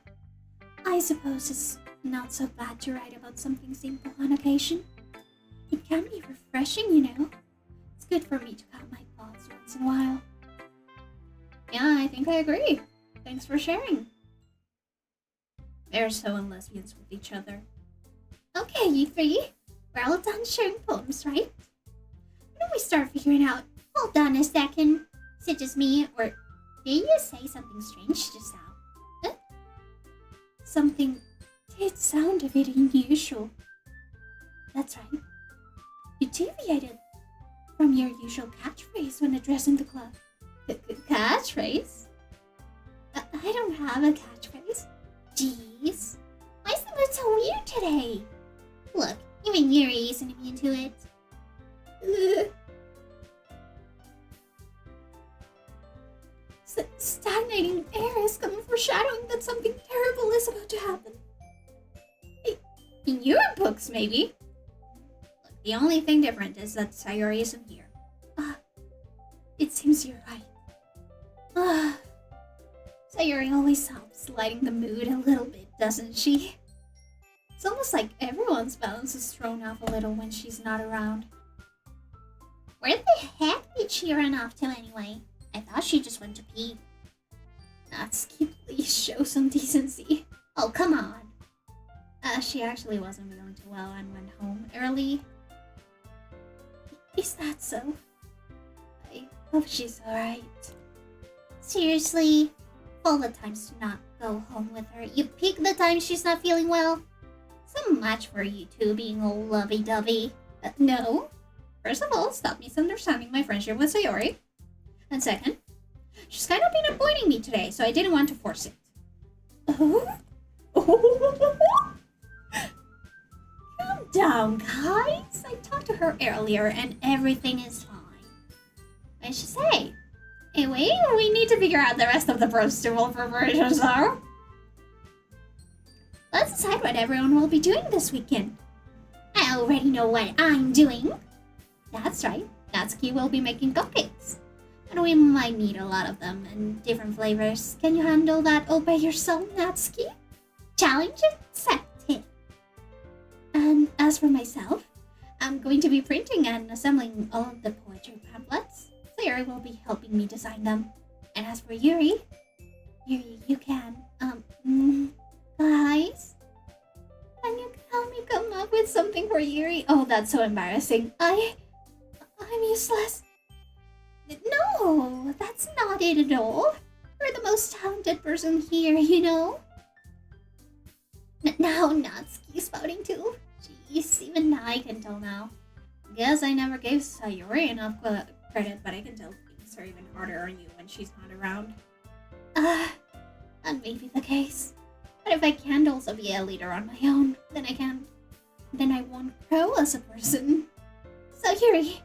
I suppose it's not so bad to write about something simple on occasion. It can be refreshing, you know. It's good for me to count my thoughts once in a while. Yeah, I think I agree. Thanks for sharing. They're so lesbians with each other. Okay, you three. We're all done sharing poems, right? Why don't we start figuring out? Hold on a second. Is it just me, or did you say something strange just now? Huh? Something did sound a bit unusual. That's right. You deviated from your usual catchphrase when addressing the club. Catchphrase? I don't have a catchphrase. Jeez. Why is the mood so weird today? Look, even Yuri isn't immune to it. Stagnating air is coming foreshadowing that something terrible is about to happen. In your books, maybe. Look, the only thing different is that Sayori isn't here. It seems you're right. Sayori always helps lighting the mood a little bit, doesn't she? It's almost like everyone's balance is thrown off a little when she's not around. Where the heck did she run off to anyway? I thought she just went to pee. Natsuki, please show some decency. Oh, come on. She actually wasn't feeling too well and went home early. Is that so? I hope she's alright. Seriously? All the times to not go home with her. You pick the time she's not feeling well? So much for you two being all lovey-dovey. No. First of all, stop misunderstanding my friendship with Sayori. And second, she's kind of been avoiding me today, so I didn't want to force it. Calm down, guys. I talked to her earlier and everything is fine. What did she say? Anyway, we need to figure out the rest of the festival preparations though. Let's decide what everyone will be doing this weekend. I already know what I'm doing. That's right. Natsuki will be making cupcakes. And we might need a lot of them in different flavors. Can you handle that all by yourself, Natsuki? Challenge accepted. And as for myself, I'm going to be printing and assembling all of the poetry pamphlets. Sayori will be helping me design them. And as for Yuri, you can, guys? Can you help me come up with something for Yuri? Oh, that's so embarrassing. I'm useless. No, that's not it at all. You're the most talented person here, you know? Now Natsuki's spouting too. Jeez, even I can tell now. Guess I never gave Sayori enough credit, but I can tell things are even harder on you when she's not around. That may be the case. But if I can't also be a leader on my own, then I won't grow as a person. So Yuri,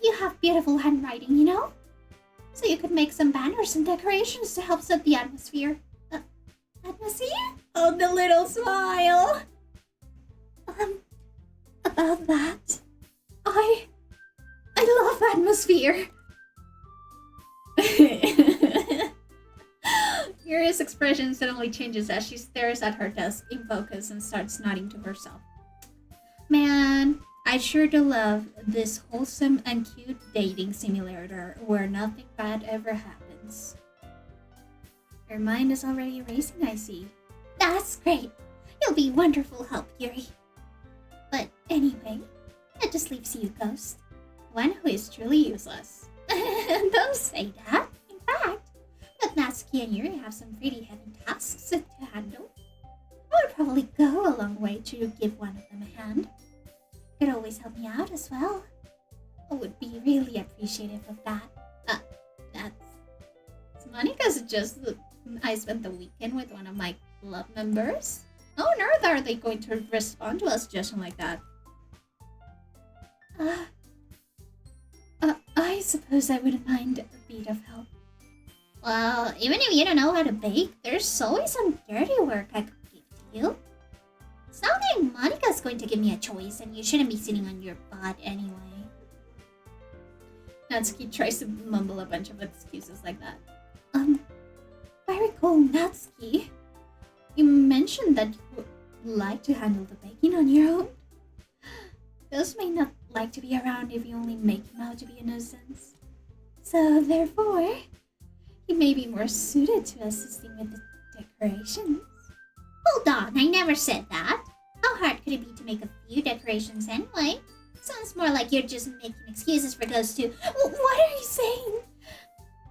you have beautiful handwriting, you know? So you could make some banners and decorations to help set the atmosphere. Atmosphere? Oh, the little smile! About that, I love atmosphere! Yuri's expression suddenly changes as she stares at her desk in focus and starts nodding to herself. Man, I sure do love this wholesome and cute dating simulator where nothing bad ever happens. Your mind is already racing, I see. That's great. You'll be wonderful help, Yuri. But anyway, that just leaves you, Ghost. One who is truly useless. Don't say that. In fact, let Natsuki and Yuri have some pretty heavy tasks to handle. I would probably go a long way to give one of them a hand. You could always help me out as well. I would be really appreciative of that. Monica suggested I spent the weekend with one of my club members. How on earth are they going to respond to a suggestion like that? I suppose I wouldn't mind a bit of help. Well, even if you don't know how to bake, there's always some dirty work I could give to you. It's not like Monica's going to give me a choice, and you shouldn't be sitting on your butt anyway. Natsuki tries to mumble a bunch of excuses like that. I recall, Natsuki, you mentioned that you would like to handle the baking on your own. Those may not like to be around if you only make him out to be a nuisance. So, therefore, he may be more suited to assisting with the decorations. Hold on, I never said that. How hard could it be to make a few decorations anyway? Sounds more like you're just making excuses for those two. What are you saying?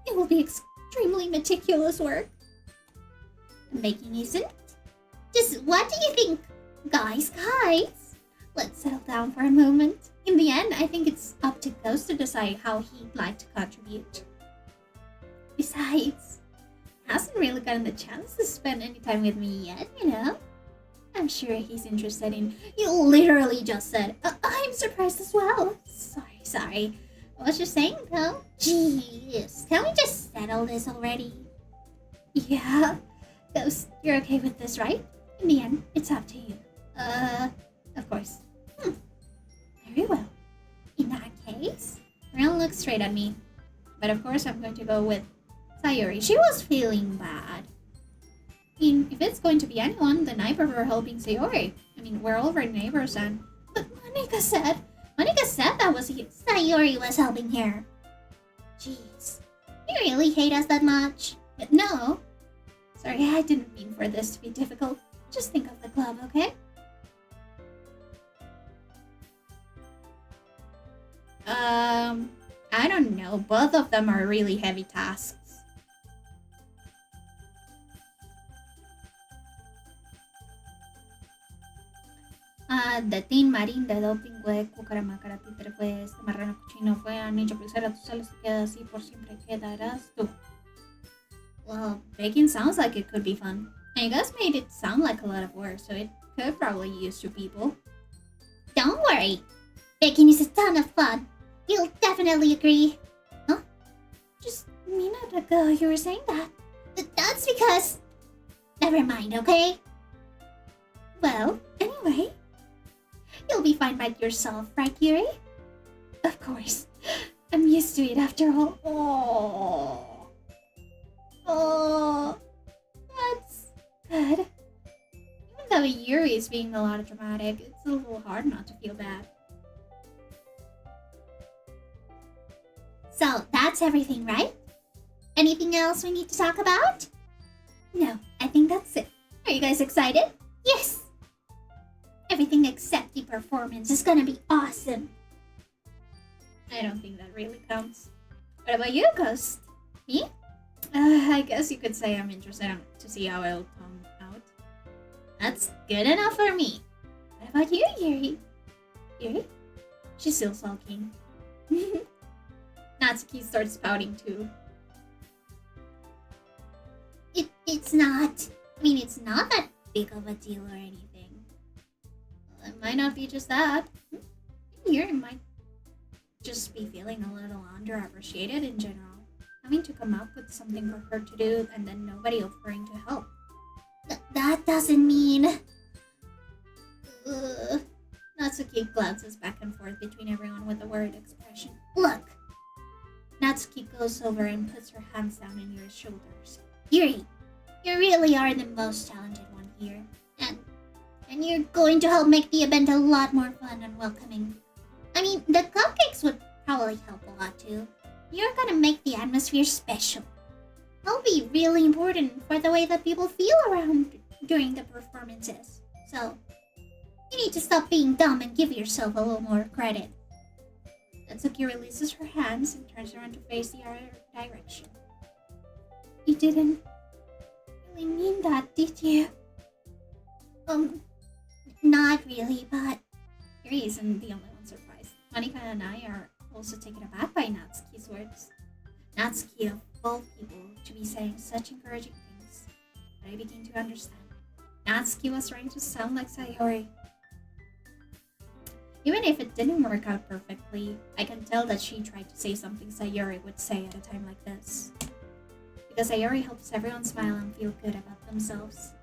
It will be extremely meticulous work. Making isn't? Just what do you think? Guys, let's settle down for a moment. In the end, I think it's up to Ghost to decide how he'd like to contribute. Besides, he hasn't really gotten the chance to spend any time with me yet, you know? I'm sure he's interested in... You literally just said, I'm surprised as well. Sorry. What was you saying, though? Jeez, can we just settle this already? Yeah. Ghost, you're okay with this, right? In the end, it's up to you. Of course. Very well. In that case, Ren looks straight at me. But of course, I'm going to go with Sayuri. She was feeling bad. I mean, if it's going to be anyone, then I prefer helping Sayuri. I mean, we're already neighbors and... But Monica said that was Sayuri was helping her. Jeez. You really hate us that much? No. Sorry, I didn't mean for this to be difficult. Just think of the club, okay? I don't know. Both of them are really heavy tasks. De Tin, Marín, de Doping, Hue, Cucarama, Títere, fue este marrano cochino, fue anillo, pulsera, tú sales, te quedas así, por siempre quedarás tú. Well, baking sounds like it could be fun. And you guys made it sound like a lot of work, so it could probably use 2 people. Don't worry. Baking is a ton of fun. You'll definitely agree. Huh? Just a minute ago you were saying that. That's because... Never mind, okay? Well, anyway... You'll be fine by yourself, right, Yuri? Of course. I'm used to it after all. Oh, that's good. Even though Yuri is being a lot dramatic, it's a little hard not to feel bad. So, that's everything, right? Anything else we need to talk about? No, I think that's it. Are you guys excited? Yes! Everything except the performance is gonna be awesome. I don't think that really counts. What about you, Ghost? Me? I guess you could say I'm interested to see how it'll come out. That's good enough for me. What about you, Yuri? Yuri? She's still sulking. Natsuki starts pouting too. It's not... I mean, it's not that big of a deal or anything. Well, it might not be just that. Yuri might just be feeling a little underappreciated in general. Having to come up with something for her to do and then nobody offering to help. That doesn't mean... Natsuki glances back and forth between everyone with a worried expression. Look! Natsuki goes over and puts her hands down on Yuri's shoulders. Yuri, you really are the most talented one here. And you're going to help make the event a lot more fun and welcoming. I mean, the cupcakes would probably help a lot too. You're gonna make the atmosphere special. That'll be really important for the way that people feel around during the performances. So, you need to stop being dumb and give yourself a little more credit. Natsuki releases her hands and turns around to face the other direction. You didn't really mean that, did you? Not really, but... Yuri isn't the only one surprised. Monica and I are also taken aback by Natsuki's words. Natsuki of all people to be saying such encouraging things, but I began to understand. Natsuki was trying to sound like Sayori. Even if it didn't work out perfectly, I can tell that she tried to say something Sayori would say at a time like this. Because Sayori helps everyone smile and feel good about themselves.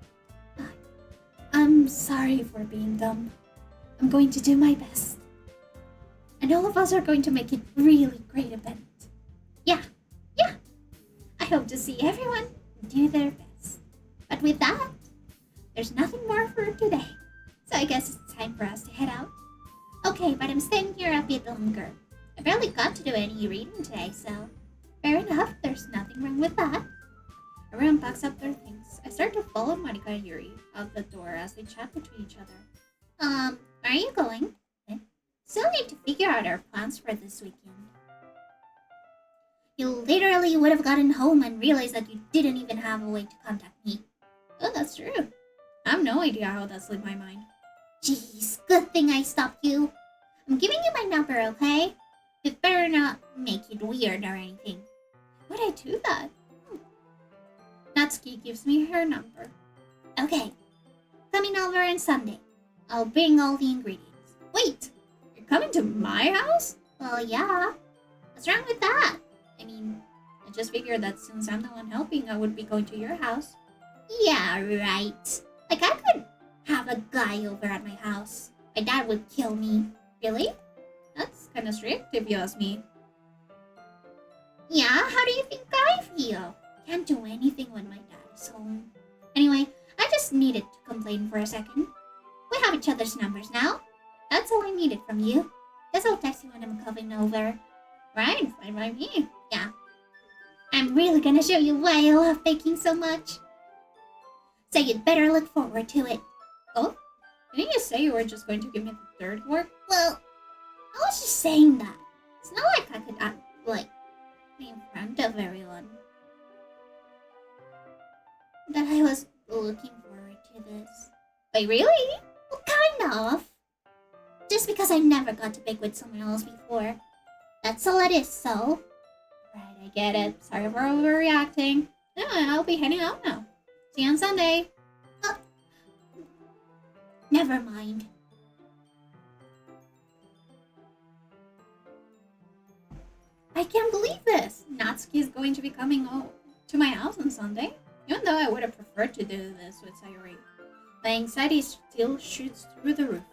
I'm sorry for being dumb. I'm going to do my best. And all of us are going to make it really great event. Yeah. I hope to see everyone do their best. But with that, there's nothing more for today. So I guess it's time for us to head out. Okay, but I'm staying here a bit longer. I barely got to do any reading today, so fair enough, there's nothing wrong with that. Everyone packs up their things. I start to follow Monica and Yuri out the door as they chat between each other. Where are you going? Still need to figure out our plans for this weekend. You literally would have gotten home and realized that you didn't even have a way to contact me. Oh, that's true. I have no idea how that slipped my mind. Jeez, good thing I stopped you. I'm giving you my number, okay? You better not make it weird or anything. Would I do that? Natsuki gives me her number. Okay, coming over on Sunday. I'll bring all the ingredients. Wait, you're coming to my house? Well, yeah. What's wrong with that? I mean, I just figured that since I'm the one helping, I would be going to your house. Yeah, right. Like, I could have a guy over at my house. My dad would kill me. Really? That's kind of strict if you ask me. Yeah, how do you think I feel? Can't do anything when my dad is home. Anyway, I just needed to complain for a second. We have each other's numbers now. That's all I needed from you. Guess I'll text you when I'm coming over. Right, fine by me. Yeah. I'm really gonna show you why I love baking so much. So you'd better look forward to it. Oh? Didn't you say you were just going to give me the third work? Well, I was just saying that. It's not like I could act like in front of everyone. That I was looking forward to this. Wait, really? Well, kind of. Just because I never got to bake with someone else before. That's all it is, so. Right, I get it. Sorry for overreacting. Yeah, I'll be heading out now. See you on Sunday. Never mind. I can't believe this. Natsuki is going to be coming to my house on Sunday. Even though I would have preferred to do this with Sayori. My anxiety still shoots through the roof.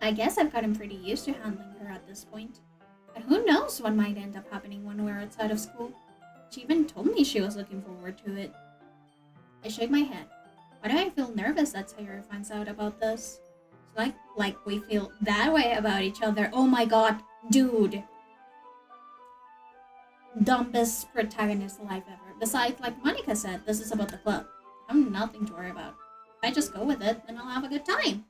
I guess I've gotten pretty used to handling her at this point. And who knows what might end up happening when we're outside of school. She even told me she was looking forward to it. I shake my head. Why do I feel nervous that Sayori finds out about this? It's like we feel that way about each other. Oh my god, dude. Dumbest protagonist alive ever. Besides, like Monica said, this is about the club. I have nothing to worry about. If I just go with it, then I'll have a good time.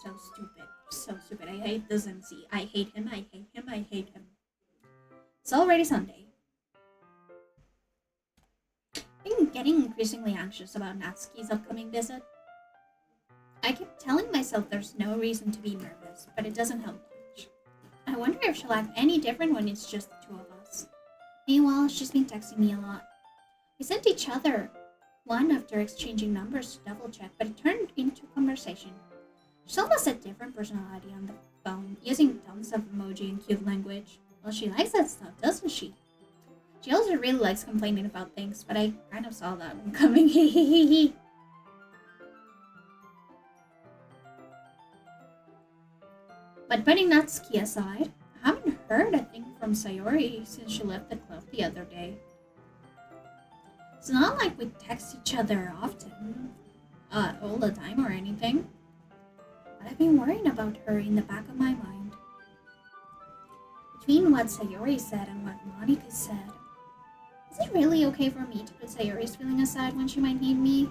So stupid. So stupid. I hate this MC. I hate him. I hate him. I hate him. It's already Sunday. I'm getting increasingly anxious about Natsuki's upcoming visit. I keep telling myself there's no reason to be nervous, but it doesn't help much. I wonder if she'll act any different when it's just the two of us. Meanwhile, she's been texting me a lot. We sent each other one after exchanging numbers to double check, but it turned into conversation. She's almost a different personality on the phone, using tons of emoji and cute language. Well, she likes that stuff, doesn't she? She also really likes complaining about things, but I kind of saw that one coming. But putting Natsuki aside, I haven't heard a thing from Sayori since she left the club the other day. It's not like we text each other often, all the time or anything. But I've been worrying about her in the back of my mind. Between what Sayori said and what Monica said, is it really okay for me to put Sayori's feeling aside when she might need me?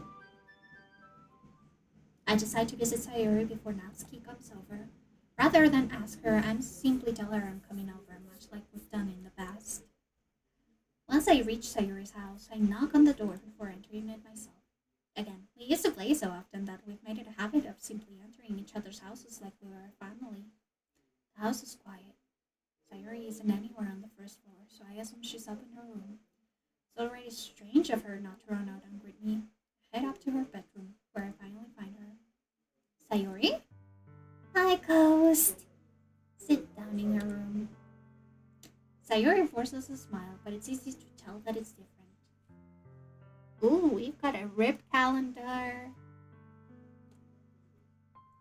I decide to visit Sayori before Natsuki comes over. Rather than ask her, I simply tell her I'm coming over, much like we've done in the past. Once I reach Sayori's house, I knock on the door before entering it myself. Again, we used to play so often that we've made it a habit of simply entering each other's houses like we were a family. The house is quiet. Sayuri isn't anywhere on the first floor, so I assume she's up in her room. It's already strange of her not to run out and greet me. I head up to her bedroom, where I finally find her. Sayuri? Hi, Ghost. Sit down in your room. Sayuri forces a smile, but it's easy to tell that it's different. Ooh, we've got a ripped calendar.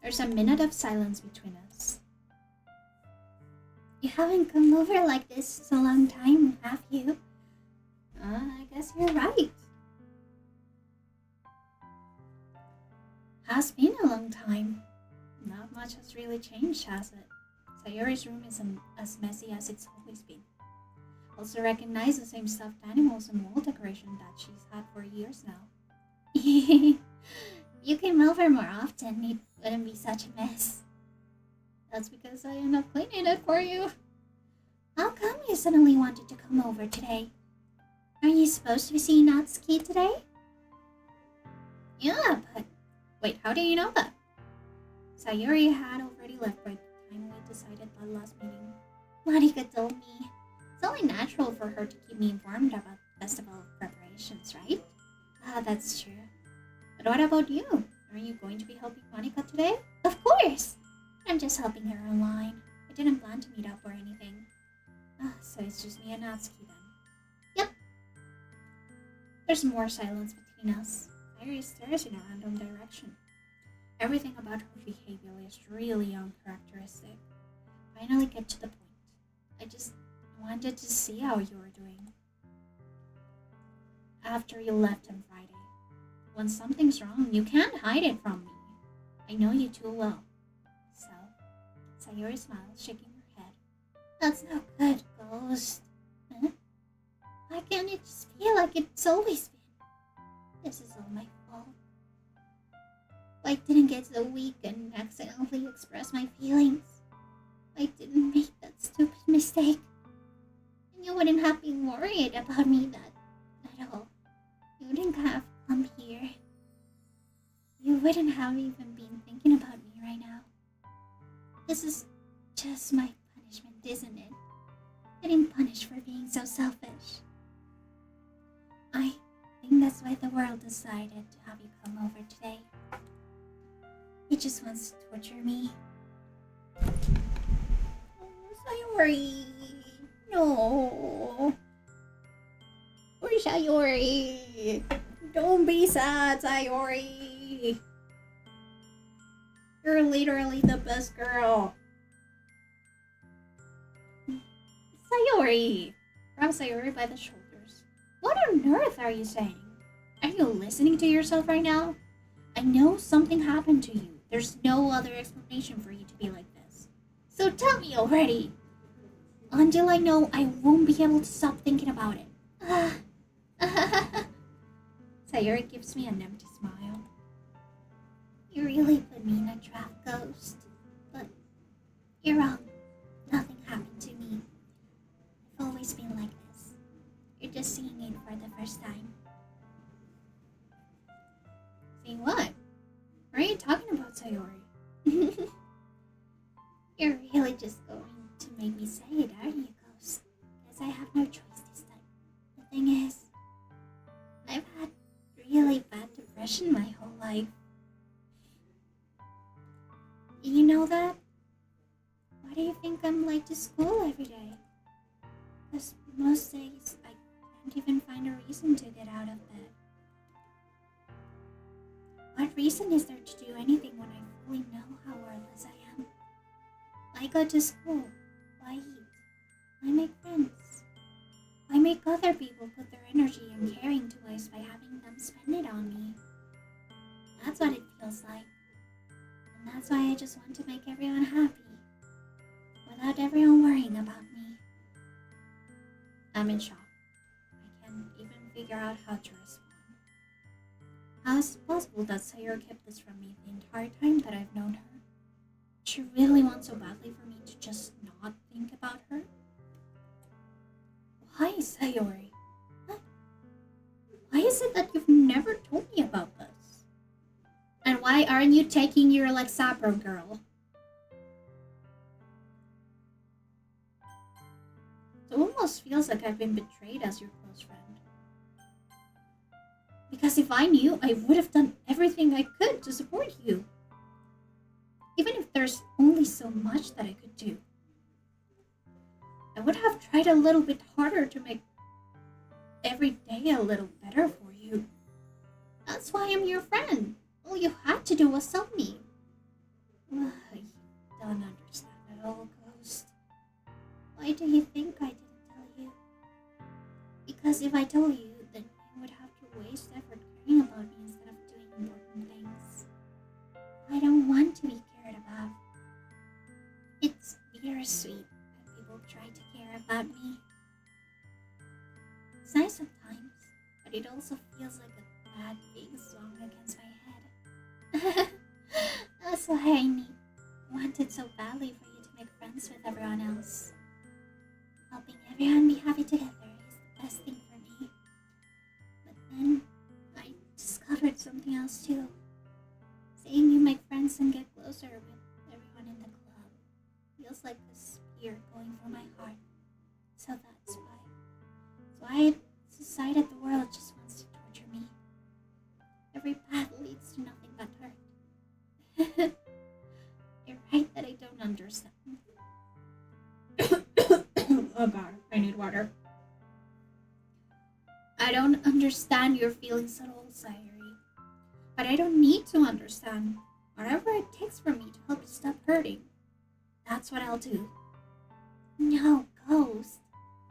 There's a minute of silence between us. You haven't come over like this in a long time, have you? I guess you're right. Has been a long time. Not much has really changed, has it? Sayuri's room isn't as messy as it's always been. Also recognize the same stuffed animals and wall decoration that she's had for years now. You came over more often, it wouldn't be such a mess. That's because I end up cleaning it for you. How come you suddenly wanted to come over today? Are you supposed to be seeing Natsuki today? Yeah, but... Wait, how do you know that? Sayuri had already left by the time we decided that last meeting. Marika told me. It's only natural for her to keep me informed about festival preparations, right? That's true. But what about you? Are you going to be helping Monica today? Of course! I'm just helping her online. I didn't plan to meet up or anything. So it's just me and Natsuki then. Yep. There's more silence between us. Sayuri stares in a random direction. Everything about her behavior is really uncharacteristic. Finally get to the point. I just wanted to see how you were doing. After you left on Friday. When something's wrong, you can't hide it from me. I know you too well. So, Sayuri smiles, shaking her head. That's no good, Ghost. Huh? Why can't it just feel like it's always been? This is all my fault. I didn't get so weak and accidentally express my feelings. I didn't make that stupid mistake. And you wouldn't have been worried about me at all. You wouldn't have come here. You wouldn't have even been thinking about me right now. This is just my punishment, isn't it? Getting punished for being so selfish. I think that's why the world decided to have you come over today. It just wants to torture me. Oh, Sayuri! No! Poor Sayuri! Don't be sad, Sayuri! You're literally the best girl. Sayuri! Grab Sayuri by the shoulders. What on earth are you saying? Are you listening to yourself right now? I know something happened to you. There's no other explanation for you to be like this. So tell me already! Until I know, I won't be able to stop thinking about it. Sayuri gives me an empty smile. You really put me in a trap, Ghost. But you're wrong. Nothing happened to me. I've always been like this. You're just seeing it for the first time. Seeing what? What are you talking about, Sayuri? You're really just going to make me say it, aren't you, Ghost? Guess I have no choice this time. The thing is, I've had really bad depression my whole life. You know that? Why do you think I'm late to school every day? Because most days I can't even find a reason to get out of bed. What reason is there to do anything when I fully know how worthless I am? Why go to school? Why eat? Why make friends? Why make other people put their energy and caring to waste by having them spend it on me? That's what it feels like. And that's why I just want to make everyone happy. Without everyone worrying about me. I'm in shock. I can't even figure out how to respond. How is it possible that Sayuri kept this from me the entire time that I've known her? Did she really want so badly for me to just not think about her? Why, Sayuri? What? Why is it that you've never told me about this? And why aren't you taking your Lexapro, girl? It almost feels like I've been betrayed as your close friend. Because if I knew, I would have done everything I could to support you. Even if there's only so much that I could do. I would have tried a little bit harder to make every day a little better for you. That's why I'm your friend. All you had to do was help me. You don't understand at all, Ghost. Why do you think I didn't tell you? Because if I told you, then you would have to waste effort caring about me instead of doing important things. I don't want to be cared about. It's bittersweet when people try to care about me. It's nice sometimes, but it also feels like a bad big song against my head. That's why I wanted so badly for you to make friends with everyone else. Helping everyone be happy together is the best thing for me. But then, I discovered something else too. Seeing you make friends and get closer with everyone in the club feels like a spear going through my heart. So that's why. I decided the world just wants to torture me. Every path leads to nothing but hurt. You're right that I don't understand. Oh god, I need water. I don't understand your feelings at all, Sayuri. But I don't need to understand. Whatever it takes for me to help you stop hurting, that's what I'll do. No, Ghost.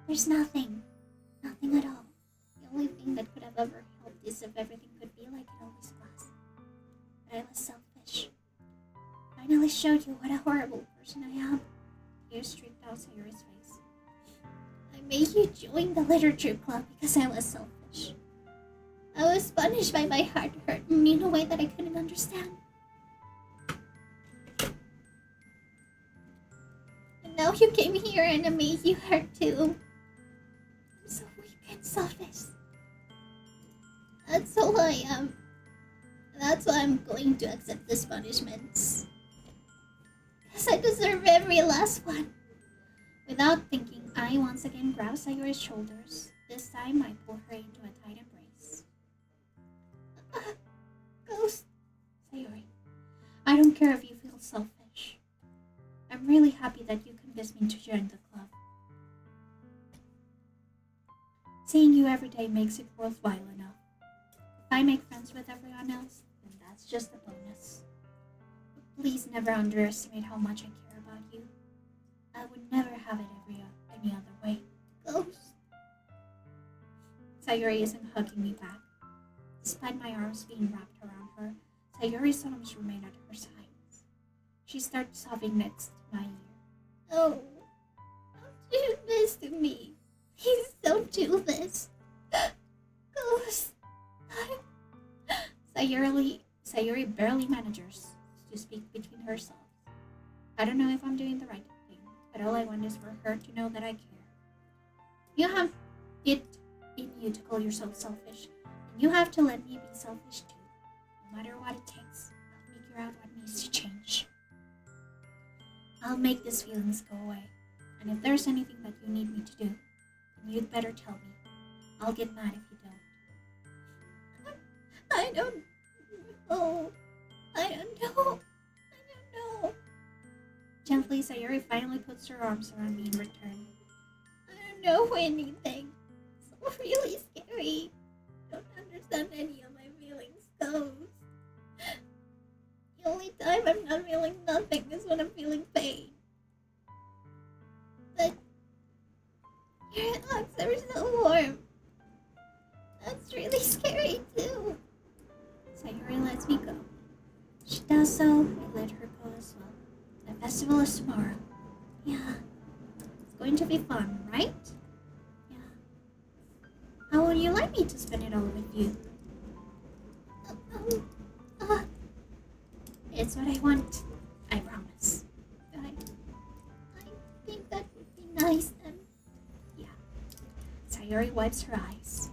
There's nothing. Nothing at all. The only thing that could have ever helped is if everything could be like it always was. But I was selfish. Finally showed you what a horrible person I am. Tears streaked down Sayuri's face. I made you join the literature club because I was selfish. I was punished by my heart hurting me in a way that I couldn't understand. And now you came here and I made you hurt too. I'm so weak and selfish. That's all I am. That's why I'm going to accept these punishments. Because I deserve every last one. Without thinking, I once again grabbed Sayuri's shoulders. This time I pull her into a tight embrace. Ghost. Sayuri, I don't care if you feel selfish. I'm really happy that you convinced me to join the club. Seeing you every day makes it worthwhile enough. If I make friends with everyone else, then that's just a bonus. But please never underestimate how much I care about you. I would never have it any other way. Ghost. Sayuri isn't hugging me back. Despite my arms being wrapped around her, Sayuri's arms remain at her sides. She starts sobbing next to my ear. Oh, don't do this to me. Please don't do this. Ghost. Sayuri barely manages to speak between herself. I don't know if I'm doing the right thing, but all I want is for her to know that I care. You have it in you to call yourself selfish, and you have to let me be selfish too. No matter what it takes, I'll figure out what needs to change. I'll make these feelings go away, and if there's anything that you need me to do, then you'd better tell me. I'll get mad if you don't. I don't know. I don't know. Gently, Sayuri finally puts her arms around me in return. I don't know anything. It's really scary. I don't understand any of my feelings, Ghost. The only time I'm not feeling nothing is when I'm feeling pain. But your hugs are so warm. That's really scary too. Sayuri lets me go. She does so, I let her go as well. The festival is tomorrow. Yeah. It's going to be fun, right? Yeah. How would you like me to spend it all with you? It's what I want. I promise. I think that would be nice then. Yeah. Sayuri wipes her eyes.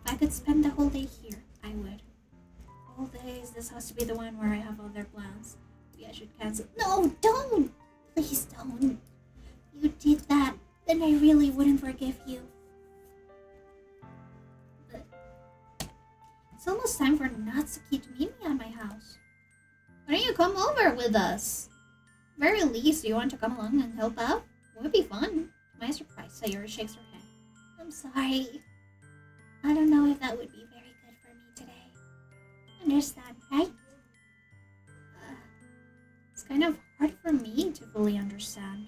If I could spend the whole day here, I would. All days, this has to be the one where I have other plans. Maybe I should cancel. No, don't! Please don't. You did that, then and I really wouldn't forgive you. But it's almost time for Natsuki to meet me at my house. Why don't you come over with us? Very least, you want to come along and help out? It would be fun. To my surprise, Sayori shakes her head. I'm sorry. I don't know if that would be very good for me today. Understand, right? It's kind of hard for me to fully understand.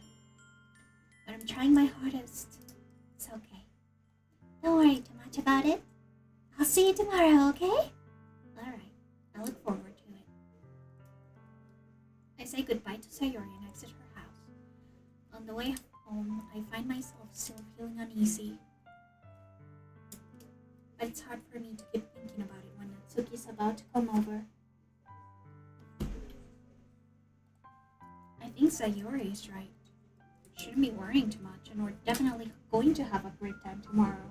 But I'm trying my hardest. It's okay. Don't worry too much about it. I'll see you tomorrow, okay? Alright, I look forward to it. I say goodbye to Sayori and exit her house. On the way home, I find myself still feeling uneasy. But it's hard for me to keep thinking about it when Natsuki's about to come over. I think Sayori is right. Shouldn't be worrying too much, and we're definitely going to have a great time tomorrow.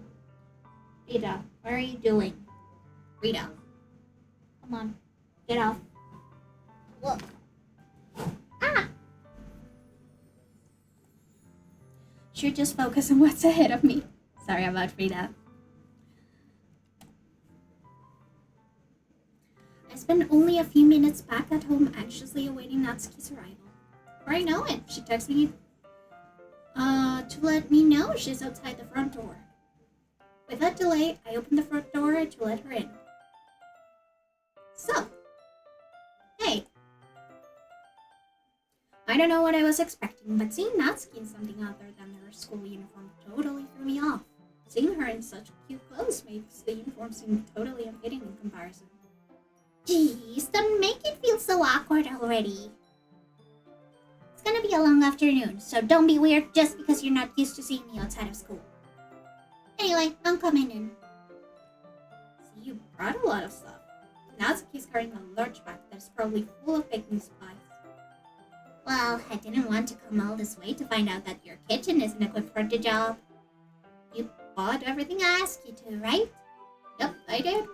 Rita, what are you doing? Rita, come on, get off. Look. Ah! Should just focus on what's ahead of me. Sorry about Rita. I spent only a few minutes back at home anxiously awaiting Natsuki's arrival. Before I know it, she texts me to let me know she's outside the front door. Without delay, I opened the front door to let her in. So, hey. I don't know what I was expecting, but seeing Natsuki in something other than her school uniform totally threw me off. Seeing her in such cute clothes makes the uniform seem totally unfitting in comparison. Jeez, don't make it feel so awkward already. It's gonna be a long afternoon, so don't be weird just because you're not used to seeing me outside of school. Anyway, I'm coming in. See, you brought a lot of stuff. Natsuki's carrying a large bag that's probably full of baking supplies. Well, I didn't want to come all this way to find out that your kitchen isn't equipped for the job. You bought everything I asked you to, right? Yep, I did.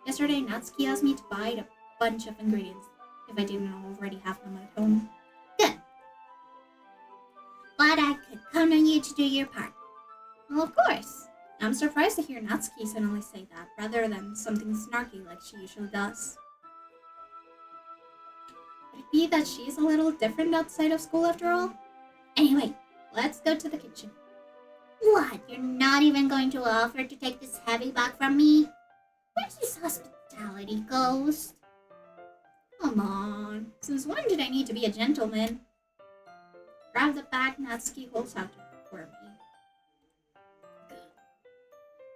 Yesterday, Natsuki asked me to buy a bunch of ingredients, if I didn't already have them at home. Good. But I could count on you to do your part. Well, of course. I'm surprised to hear Natsuki suddenly say that, rather than something snarky like she usually does. Could it be that she's a little different outside of school after all? Anyway, let's go to the kitchen. What? You're not even going to offer to take this heavy bag from me? Where's this hospitality ghost? Come on. Since when did I need to be a gentleman? Grab the bag Natsuki holds out for me.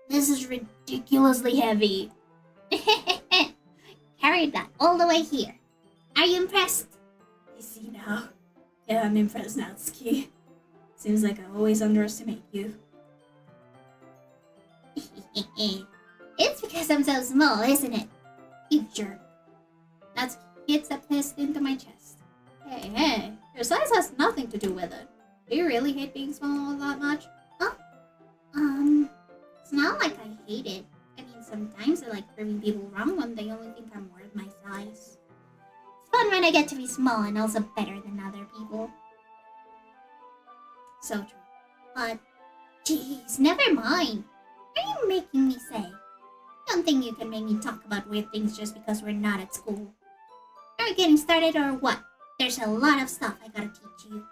This is ridiculously heavy. Carried that all the way here. Are you impressed? I see now. Yeah, I'm impressed, Natsuki. Seems like I always underestimate you. It's because I'm so small, isn't it? You jerk. Natsuki hits a fist into my chest. Hey, your size has nothing to do with it. Do you really hate being small that much? Huh? It's not like I hate it. I mean, sometimes I like proving people wrong when they only think I'm worth my size. It's fun when I get to be small and also better than other people. So true. But, jeez, never mind. What are you making me say? Don't think you can make me talk about weird things just because we're not at school. Are we getting started or what? There's a lot of stuff I gotta teach you.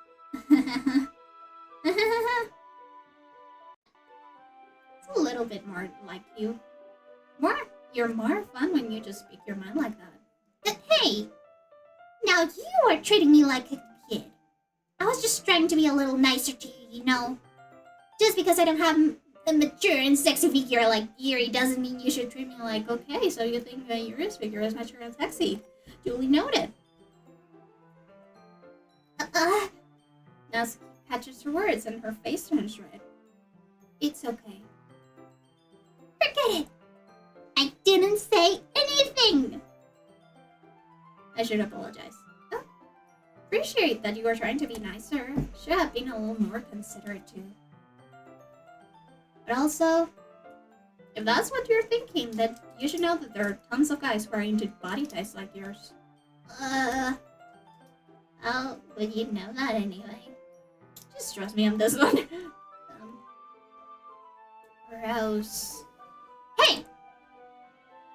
It's a little bit more like you. You're more fun when you just speak your mind like that. Hey! Now you are treating me like a kid. I was just trying to be a little nicer to you, you know? Just because I don't have a mature and sexy figure like Yuri doesn't mean you should treat me like, okay, so you think that Yuri's figure is mature and sexy. Duly noted. Natsuki catches her words and her face turns red. It's okay. Forget it! I didn't say anything! I should apologize. Oh, appreciate that you were trying to be nicer. Should have been a little more considerate too. But also, if that's what you're thinking, then you should know that there are tons of guys who are into body types like yours. How would you know that anyway? Just trust me on this one. Gross. Hey!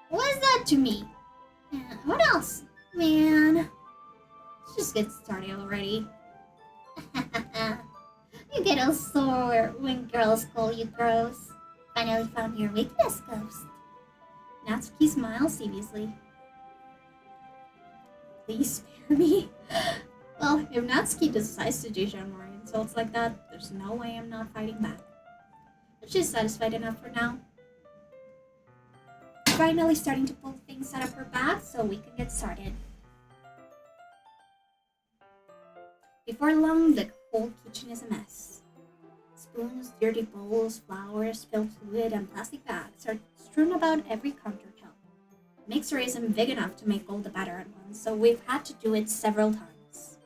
What's that to me? What else? Man. Let's just get started already. You get all sore when girls call you gross. Finally found your weakness, Ghost. Natsuki smiles deviously. Please spare me. Well, if Natsuki decides to do genre insults like that, there's no way I'm not fighting back. But she's satisfied enough for now. Finally starting to pull things out of her bag so we can get started. Before long, the whole kitchen is a mess. Spoons, dirty bowls, flour, spilled fluid, and plastic bags are strewn about every countertop. The mixer isn't big enough to make all the batter at once, so we've had to do it several times.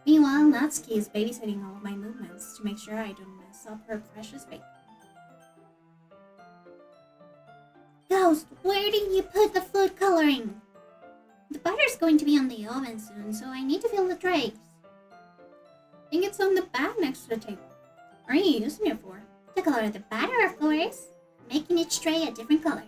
Meanwhile, Natsuki is babysitting all of my movements to make sure I don't mess up her precious bacon. Ghost, where did you put the food coloring? The butter's going to be on the oven soon, so I need to fill the trays. I think it's on the bag next to the table. What are you using it for? To color the batter, of course. Making each tray a different color.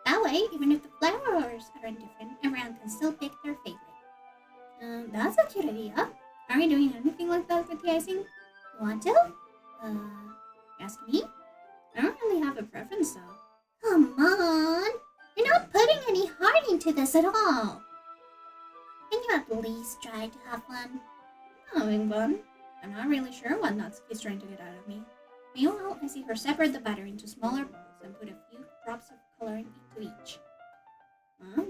That way, even if the flowers aren't different, everyone can still pick their favorite. That's a cute idea. Are we doing anything like that with the icing? You want to? Ask me? I don't really have a preference though. Come on! You're not putting any heart into this at all. Can you at least try to have fun? Having fun? I'm not really sure what Natsuki's trying to get out of me. Meanwhile, I see her separate the batter into smaller bowls and put a few drops of coloring into each.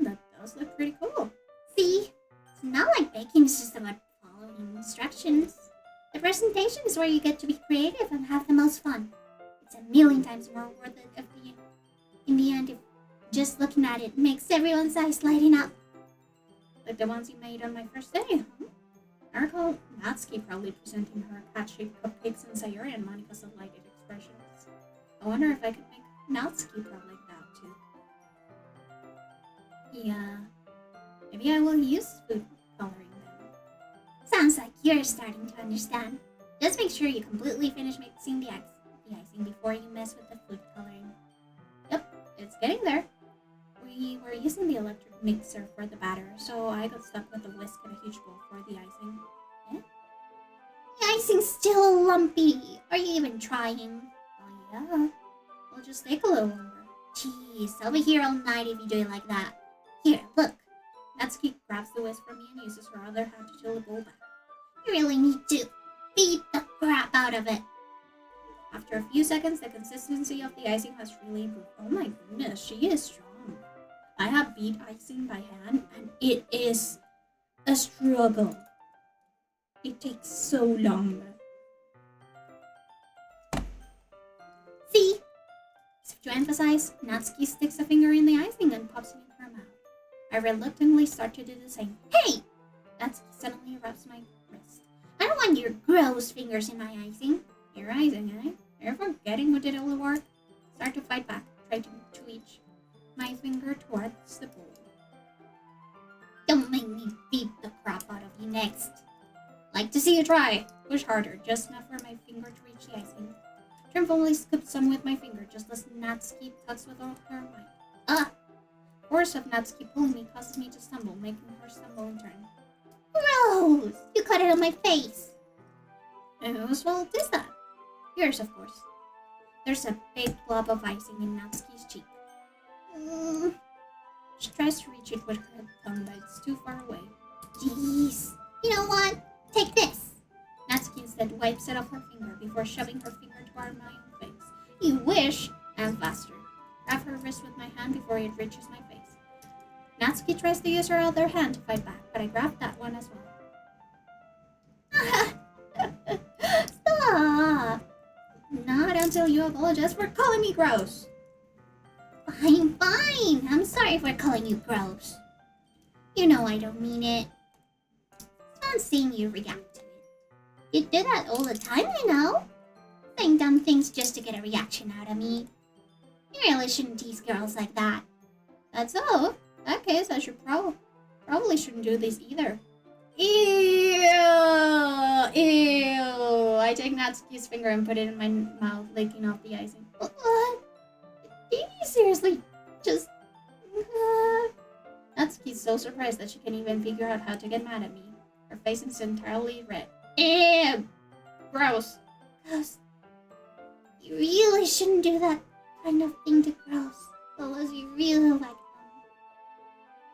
That does look pretty cool. See? It's not like baking is just about following instructions. The presentation is where you get to be creative and have the most fun. It's a million times more worth it in the end if just looking at it makes everyone's eyes lighting up. Like the ones you made on my first day, huh? I recall Natsuki probably presenting her cat-shaped cupcakes in Sayori and Monika's delighted expressions. I wonder if I could make Natsuki proud like that too. Yeah, maybe I will use food coloring then. Sounds like you're starting to understand. Just make sure you completely finish mixing the icing before you mess with the food coloring. Yep, it's getting there. We were using the electric mixer for the batter, so I got stuck with a whisk and a huge bowl for the icing. Yeah? The icing's still lumpy. Are you even trying? Oh yeah, it'll just take a little longer. Jeez, I'll be here all night if you do it like that. Here, look. Natsuki grabs the whisk from me and uses her other hand to tilt the bowl back. You really need to beat the crap out of it. After a few seconds, the consistency of the icing has really improved. Oh my goodness, she is strong. I have beat icing by hand, and it is a struggle. It takes so long. See? To emphasize, Natsuki sticks a finger in the icing and pops it in her mouth. I reluctantly start to do the same. Hey! Natsuki suddenly rubs my wrist. I don't want your gross fingers in my icing. Your icing, eh? You're forgetting who did all the work? Start to fight back. Try to reach my finger towards the bowl. Don't make me beat the crap out of you next. Like to see you try. Push harder, just enough for my finger to reach the icing. Triumphantly scooped some with my finger, just as Natsuki tugs with all her might. Force of Natsuki pulling me causes me to stumble, making her stumble in turn. Gross! You cut it on my face. And whose fault is that? Yours, of course. There's a big blob of icing in Natsuki's cheek. She tries to reach it with her tongue, but it's too far away. Jeez. You know what? Take this. Natsuki instead wipes it off her finger before shoving her finger toward my own face. You wish. And faster. Grab her wrist with my hand before it reaches my face. Natsuki tries to use her other hand to fight back, but I grab that one as well. Stop. Not until you apologize for calling me gross. Fine. I'm sorry for calling you gross. You know I don't mean it. It's not seeing you react to it. You do that all the time, you know. Saying dumb things just to get a reaction out of me. You really shouldn't tease girls like that. That's all. In that case, I should probably shouldn't do this either. Ew! I take Natsuki's finger and put it in my mouth, licking off the icing. What? seriously just... Natsuki's so surprised that she can't even figure out how to get mad at me. Her face is entirely red. Ew! Gross. Gross. You really shouldn't do that kind of thing to girls, unless you really like them.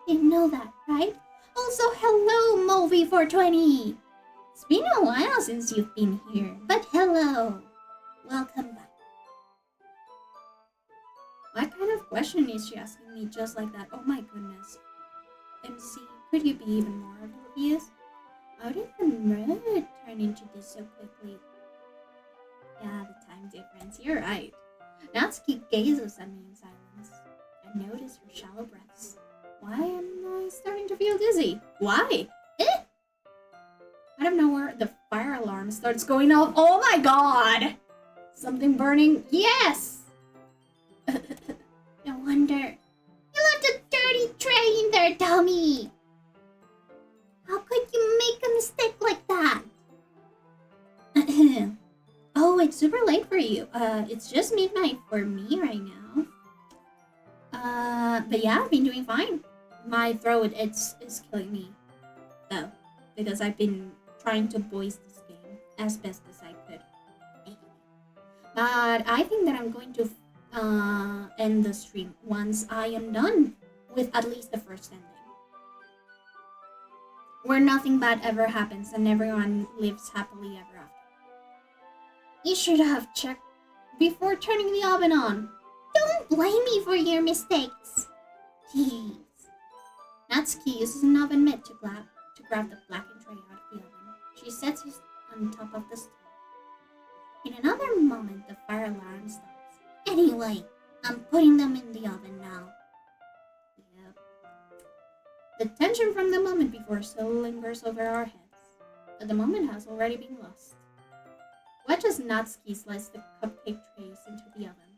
You know that, right? Also, hello, Movie420! It's been a while since you've been here, but hello! Welcome back. What kind of question is she asking me just like that? Oh my goodness. MC, could you be even more oblivious? How did the mood turn into this so quickly? Yeah, the time difference, you're right. Natsuki gazes at me in silence. I notice her shallow breaths. Why am I starting to feel dizzy? Why? Out of nowhere, the fire alarm starts going off. Oh my god! Something burning? Yes! No wonder. You left a dirty tray in there, dummy! How could you make a mistake like that? Oh, it's super late for you. It's just midnight for me right now. But yeah, I've been doing fine. My throat, is killing me. Though, because I've been trying to voice this game as best as I could. But I think that I'm going to end the stream once I am done with at least the first ending. Where nothing bad ever happens and everyone lives happily ever after. You should have checked before turning the oven on. Don't blame me for your mistakes. Jeez. Natsuki uses an oven mitt to grab the blackened tray out of the oven. She sets it on top of the stove. In another moment, the fire alarm stops. Anyway, I'm putting them in the oven now. Yep. The tension from the moment before still lingers over our heads, but the moment has already been lost. Watch as Natsuki slices the cupcake trays into the oven.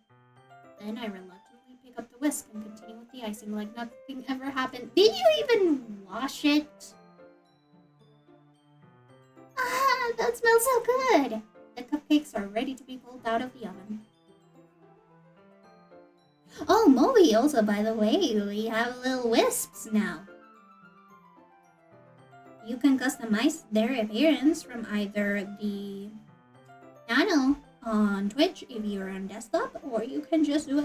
Then I reluctantly pick up the whisk and continue with the icing like nothing ever happened. Did you even wash it? Ah, that smells so good! The cupcakes are ready to be pulled out of the oven. Oh, Moby, also, by the way, we have little wisps now. You can customize their appearance from either the channel on Twitch if you're on desktop, or you can just do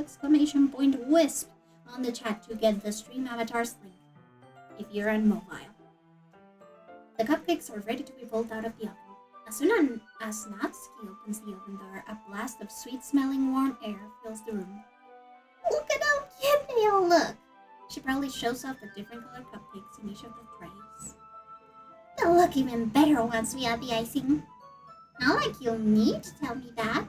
!wisp on the chat to get the stream avatars link if you're on mobile. The cupcakes are ready to be pulled out of the oven. As soon as Natsuki opens the oven door, a blast of sweet-smelling warm air fills the room. Look at how cute they all look! She proudly shows off the different colored cupcakes in each of the trays. They'll look even better once we add the icing. Not like you'll need to tell me that.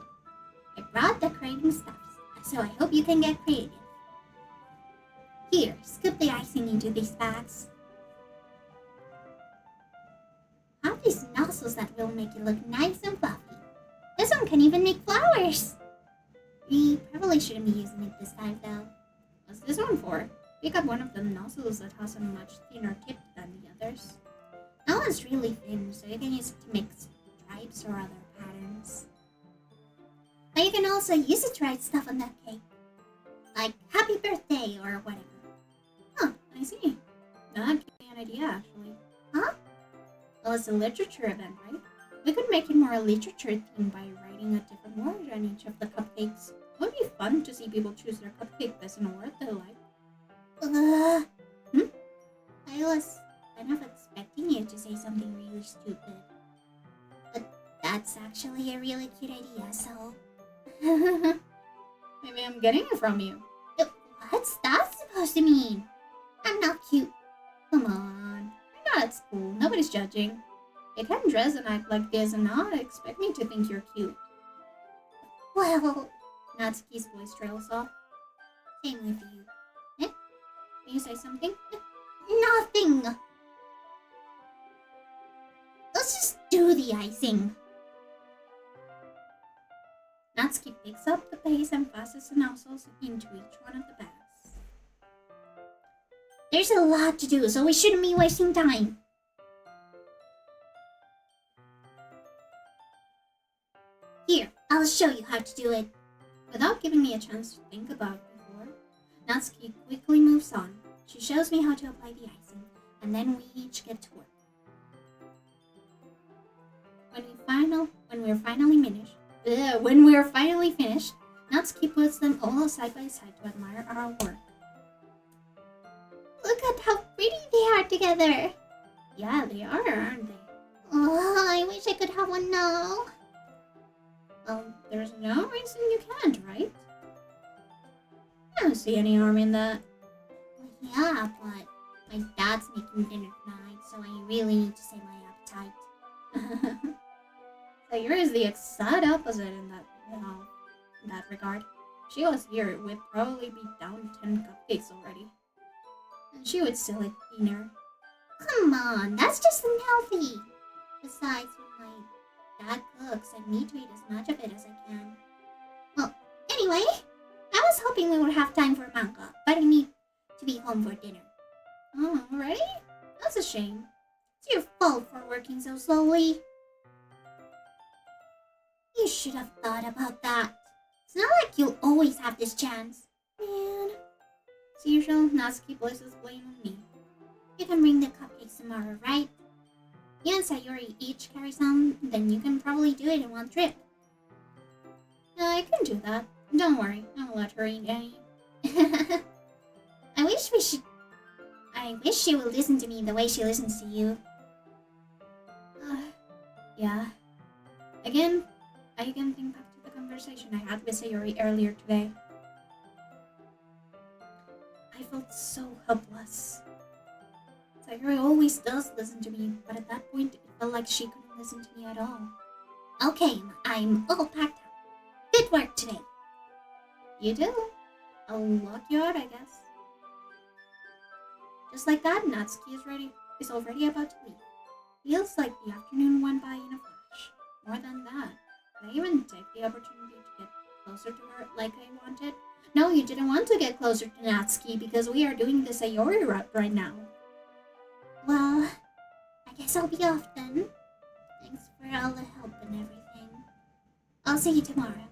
I brought decorating stuff, so I hope you can get creative. Here, scoop the icing into these bags. Have these nozzles that will make it look nice and fluffy. This one can even make flowers. We probably shouldn't be using it this time though. What's this one for? Pick up one of the nozzles that has a much thinner tip than the others. That one's really thin, so you can use it to mix stripes or other patterns. But you can also use it to write stuff on that cake. Like happy birthday or whatever. Huh, I see. That gave me an idea actually. Huh? Well, it's a literature event, right? We could make it more literature themed by writing a different word on each of the cupcakes. It would be fun to see people choose their cupcake based on a word they like. I was kind of expecting you to say something really stupid. But that's actually a really cute idea, so... Maybe I'm getting it from you. What's that supposed to mean? I'm not cute. Come on. You're not at school. Nobody's judging. You can't dress and act like this and not expect me to think you're cute. Well... Natsuki's voice trails off. Same with you. Can you say something? Nothing! Let's just do the icing. Natsuki picks up the base and passes the nozzles into each one of the bags. There's a lot to do, so we shouldn't be wasting time. Here, I'll show you how to do it. Without giving me a chance to think about it before, Natsuki quickly moves on. She shows me how to apply the icing, and then we each get to work. When we're finally finished, Natsuki puts them all side by side to admire our work. Look at how pretty they are together. Yeah, they are, aren't they? Oh, I wish I could have one now. Well, there's no reason you can't, right? I don't see any harm in that. Well, yeah, but my dad's making dinner tonight, so I really need to save my appetite. Sayuri is the exact opposite in that regard. If she was here, we'd probably be down 10 cupcakes already. And she would still eat dinner. Come on, that's just unhealthy. Besides, when my dad cooks, I need to eat as much of it as I can. Well, anyway, I was hoping we would have time for manga, but I need to be home for dinner. Oh, already? That's a shame. It's your fault for working so slowly. You should have thought about that. It's not like you'll always have this chance. Man. As usual, Natsuki places blame on me. You can bring the cupcakes tomorrow, right? You and Sayuri each carry some, then you can probably do it in one trip. I can do that. Don't worry, I'll let her eat any. I wish she would listen to me the way she listens to you. Yeah. Again, I can think back to the conversation I had with Sayuri earlier today. I felt so helpless. Sayuri always does listen to me, but at that point, it felt like she couldn't listen to me at all. Okay, I'm all packed up. Good work today. You do. I'll lock you out, I guess. Just like that, Natsuki is already about to leave. Feels like the afternoon went by in a flash. More than that, did I even take the opportunity to get closer to her like I wanted? No, you didn't want to get closer to Natsuki because we are doing the Sayori route right now. Well, I guess I'll be off then. Thanks for all the help and everything. I'll see you tomorrow.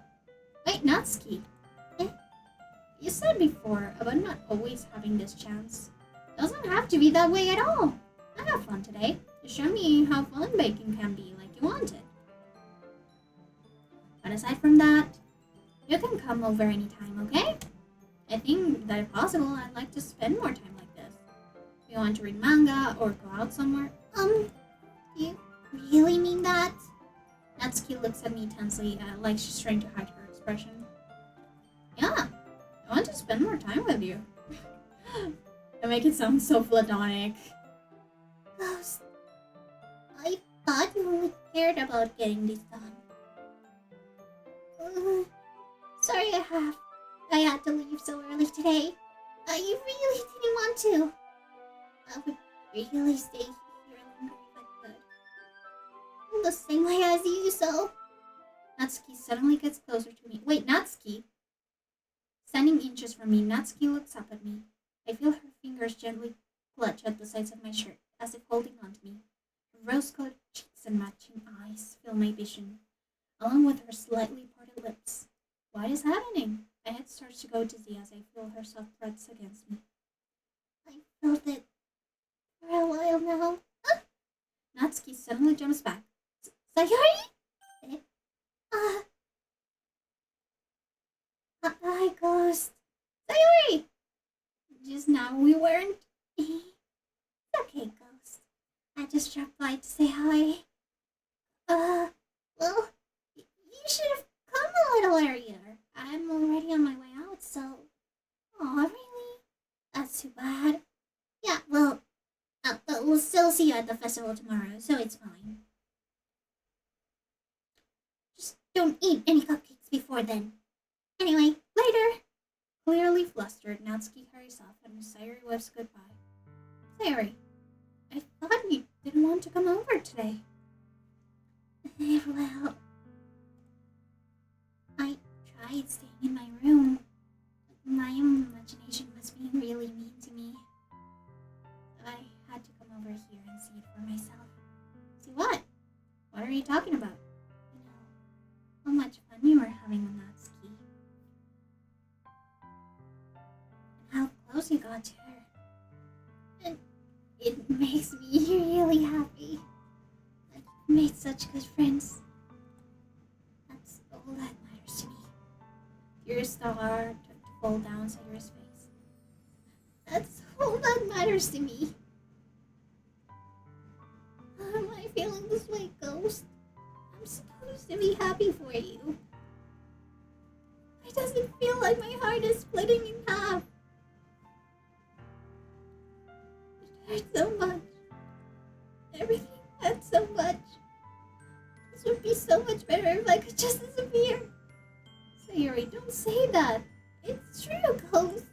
Wait, Natsuki. You said before about not always having this chance. Doesn't have to be that way at all. I have fun today. You show me how fun baking can be like you wanted. But aside from that, you can come over anytime, okay? I think that if possible, I'd like to spend more time like this. If you want to read manga or go out somewhere. You really mean that? Natsuki looks at me tensely, like she's trying to hide her expression. Yeah, I want to spend more time with you. I make it sound so platonic. Ghost, I thought you only cared about getting this done. Sorry I had to leave so early today. I really didn't want to. I would really stay here longer if I could. The same way as you, so... Natsuki suddenly gets closer to me. Wait, Natsuki? Standing inches from me, Natsuki looks up at me. I feel her fingers gently clutch at the sides of my shirt, as if holding on to me. Her rose-colored cheeks and matching eyes fill my vision, along with her slightly parted lips. What is happening? My head starts to go dizzy as I feel her soft breaths against me. I felt it for a while now. Natsuki suddenly jumps back. Sayori? Hi, Ghost. Sayori! Just now we weren't. It's okay, Ghost. I just dropped by to say hi. Well, you should have come a little earlier. I'm already on my way out, so... Aw, really? That's too bad. Yeah, well, we'll still see you at the festival tomorrow, so it's fine. Just don't eat any cupcakes before then. Anyway, later. Clearly flustered, Natsuki hurries off and Sayuri waves goodbye. Sayuri, I thought you didn't want to come over today. Well, I tried staying in my room. My imagination was being really mean to me. I had to come over here and see it for myself. See what? What are you talking about? You know, how much fun you were having with Natsuki. close you got to her. And it makes me really happy. Like, you made such good friends. That's all that matters to me. Tears start to fall down Sayuri's face. That's all that matters to me. Am I feeling this way, Ghost? I'm supposed to be happy for you. It doesn't feel like my heart is splitting in half. It hurts so much. Everything hurts so much. This would be so much better if I could just disappear. Sayuri, don't say that. It's true, Ghost.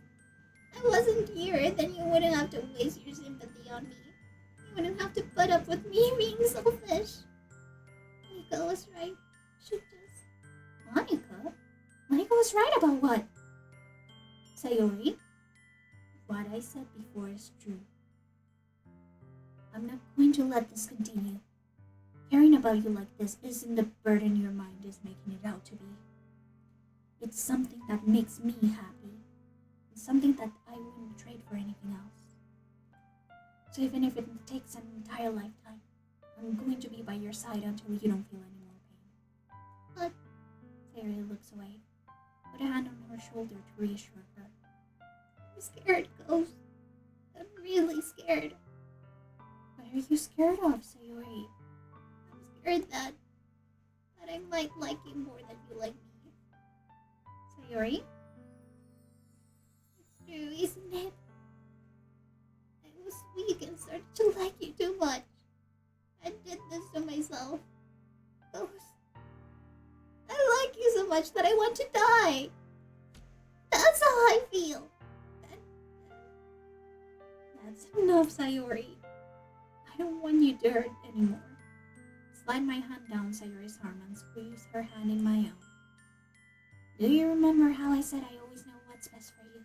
I wasn't here, then you wouldn't have to waste your sympathy on me. You wouldn't have to put up with me being selfish. Monica was right. Should just... Monica? Monica was right about what? Sayuri, what I said before is true. I'm not going to let this continue. Caring about you like this isn't the burden your mind is making it out to be. It's something that makes me happy. It's something that I wouldn't trade for anything else. So even if it takes an entire lifetime, I'm going to be by your side until you don't feel any more pain. But... Sayuri looks away, put a hand on her shoulder to reassure her. I'm scared, Ghost. I'm really scared. What are you scared of, Sayuri? I'm scared that I might like you more than you like me. Sayuri? It's true, isn't it? I was weak and started to like you too much. I did this to myself. Ghost. I like you so much that I want to die. That's how I feel. That's enough, Sayuri. I don't want you to hurt anymore. Slide my hand down Sayuri's arm and squeeze her hand in my own. Do you remember how I said I always know what's best for you?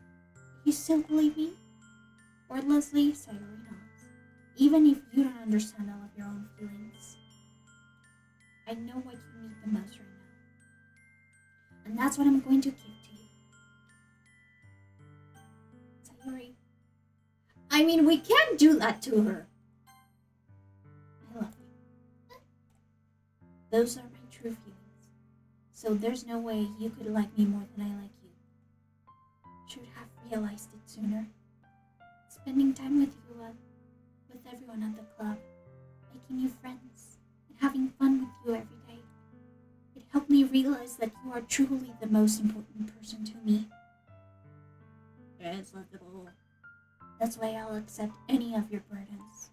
You still believe me? Wordlessly, Sayuri nods. Even if you don't understand all of your own feelings. I know what you need the most right now. And that's what I'm going to give to you. Sayuri. I mean, we can't do that to her. I love you. Those are my true feelings. So there's no way you could like me more than I like you. Should have realized it sooner. Spending time with you, with everyone at the club, making new friends, and having fun with you every day. It helped me realize that you are truly the most important person to me. Yes, lovable. That's why I'll accept any of your burdens.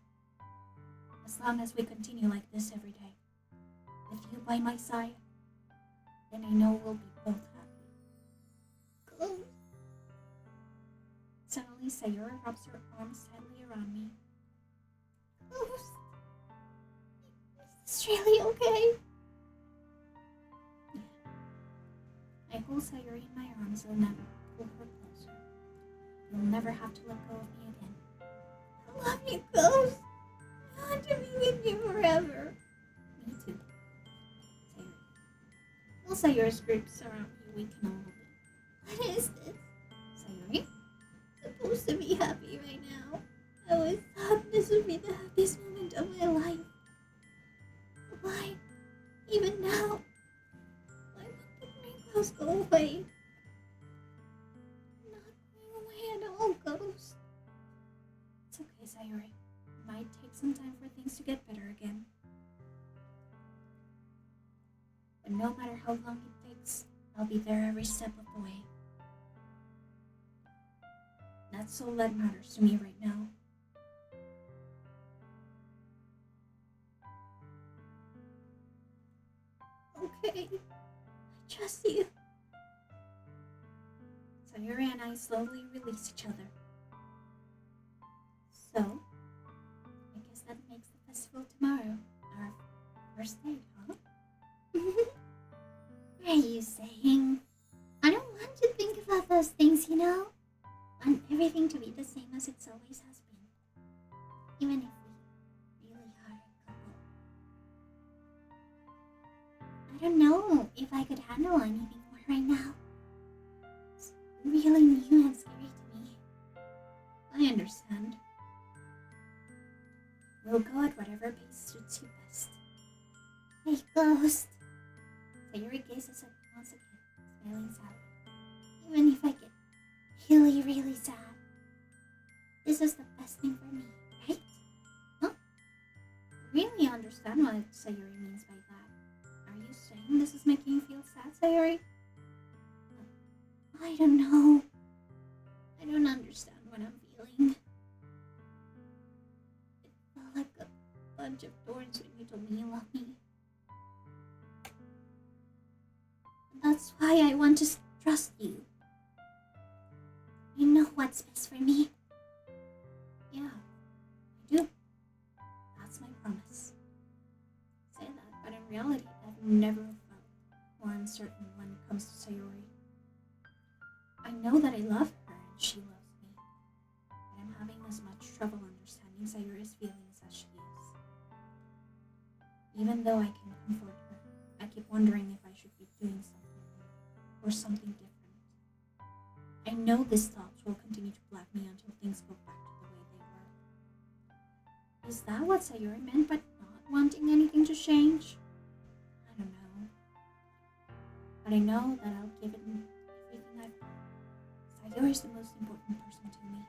As long as we continue like this every day, with you by my side, then I know we'll be both happy. Ghost. Suddenly, Sayuri wraps her arms tightly around me. Ghost. Is this really okay? I hold Sayuri in my arms and never pull her closer. You'll never have to let go of me again. I love you, Ghost. I want to be with you forever. Me too. Sayuri. While Sayuri's grips around me, we can all hold it. What is this? Sayuri? Supposed to be happy right now. I always thought this would be the happiest moment of my life. Why? Even now? Why won't the wrinkles go away? Not going away at all, Ghost. It's okay, Sayuri. It might take some time for things to get better again. But no matter how long it takes, I'll be there every step of the way. That's all that matters to me right now. Okay. I trust you. Sayuri and I slowly release each other. So, I guess that makes the festival tomorrow our first date, huh? What are you saying? I don't want to think about those things, you know? I want everything to be the same as it always has been. Even if we really are a couple. I don't know if I could handle anything more right now. It's really new and scary to me. wants you best. Hey, Ghost. Sayuri gazes at me once again, smiling sadly. Even if I get really, really sad, this is the best thing for me, right? Huh? I really understand what Sayuri means by that. Are you saying this is making you feel sad, Sayuri? I don't know. I don't understand what I'm feeling. It felt like a bunch of thorns when you told me you love me. That's why I want to trust you. You know what's best for me. Yeah, I do. That's my promise. I say that, but in reality, I've never felt more uncertain when it comes to Sayuri. I know that I love her and she loves me, but I'm having as much trouble understanding Sayuri's feelings as she is. Even though I can comfort her, I keep wondering if I should be doing something more or something different. I know these thoughts will continue to plague me until things go back to the way they were. Is that what Sayuri meant by not wanting anything to change? I don't know. But I know that I'll give it everything I've got. Sayuri is the most important person to me,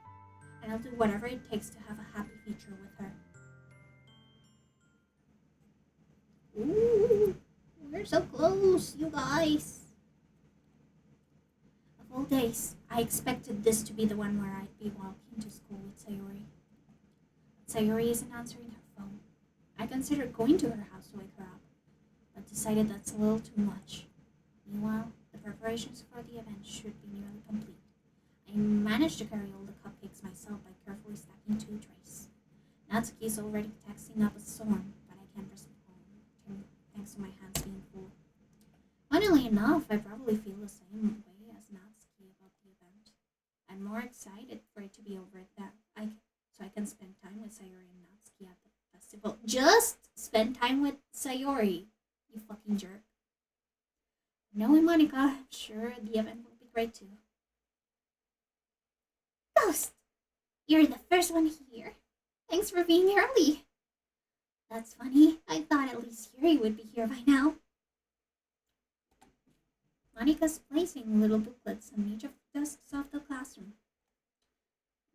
and I'll do whatever it takes to have a happy future with her. Ooh, we're so close, you guys. Of all days, I expected this to be the one where I'd be walking to school with Sayuri. But Sayuri isn't answering her phone. I considered going to her house to wake her up, but decided that's a little too much. Meanwhile, the preparations for the event should be nearly complete. I managed to carry all the cupcakes myself by carefully stacking 2 trays. Natsuki is already texting up a storm, but I can't respond thanks to my hands being full. Funnily enough, I probably feel the same way as Natsuki about the event. I'm more excited for it to be over so I can spend time with Sayuri and Natsuki at the festival. Just spend time with Sayuri, you fucking jerk. Knowing Monica, I'm sure the event will be great too. Ghost, you're the first one here. Thanks for being early. That's funny. I thought at least Yuri would be here by now. Monica's placing little booklets on each of the desks of the classroom.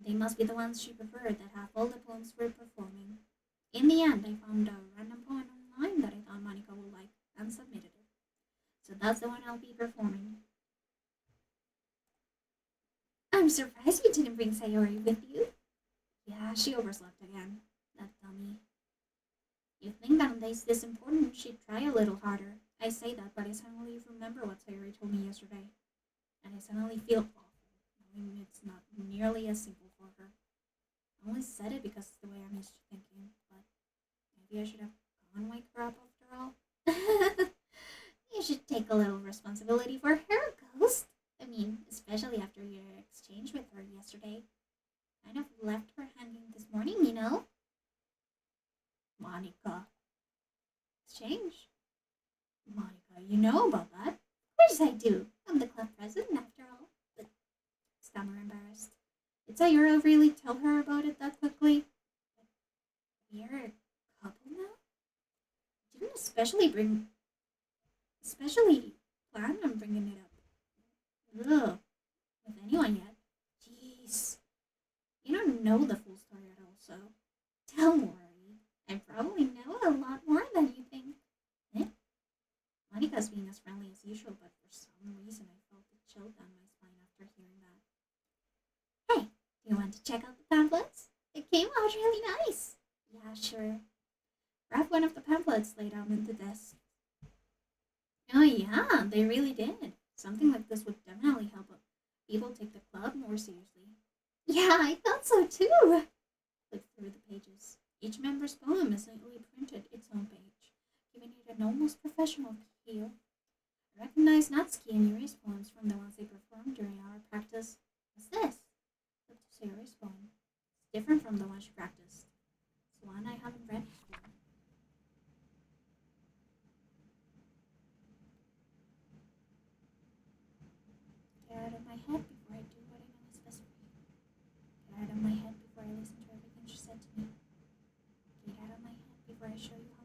They must be the ones she preferred that have all the poems we're performing. In the end, I found a random poem online that I thought Monica would like and submitted it. So that's the one I'll be performing. I'm surprised you didn't bring Sayori with you. Yeah, she overslept again. That dummy. You'd think that on days this important, she'd try a little harder. I say that, but I suddenly remember what Sayori told me yesterday. And I suddenly feel awful, knowing it's not nearly as simple for her. I only said it because it's the way I'm used to thinking, but maybe I should have gone wake her up after all. You should take a little responsibility for her, Ghost. I mean, especially after your exchange with her yesterday. Kind of left her hanging this morning, you know? Monica. Exchange? Monica, you know about that? Of course I do. I'm the club president after all. But stammer embarrassed. Did Sayuri really tell her about it that quickly? We're a couple now? I didn't especially plan on bringing it up. Ugh. With anyone yet. Jeez. You don't know the full story at all, so don't worry. I probably know a lot more than you think. Eh? Monica's being as friendly as usual, but for some reason I felt a chill down my spine after hearing that. Hey, do you want to check out the pamphlets? It came out really nice. Yeah, sure. Grab one of the pamphlets laid out on the desk. Oh yeah, they really did. Something like this would definitely help people take the club more seriously. Yeah, I thought so too. Flip through the pages. Each member's poem is neatly printed its own page, giving it an almost professional feel. I recognize Natsuki and Yuri's poems from the ones they performed during our practice. What's this? Look to Sayori's poem. It's different from the one she practiced. It's one I haven't read before. Get out of my head before I do what I know is best for you. Get out of my head before I listen to everything she said to me. Get out of my head before I show you how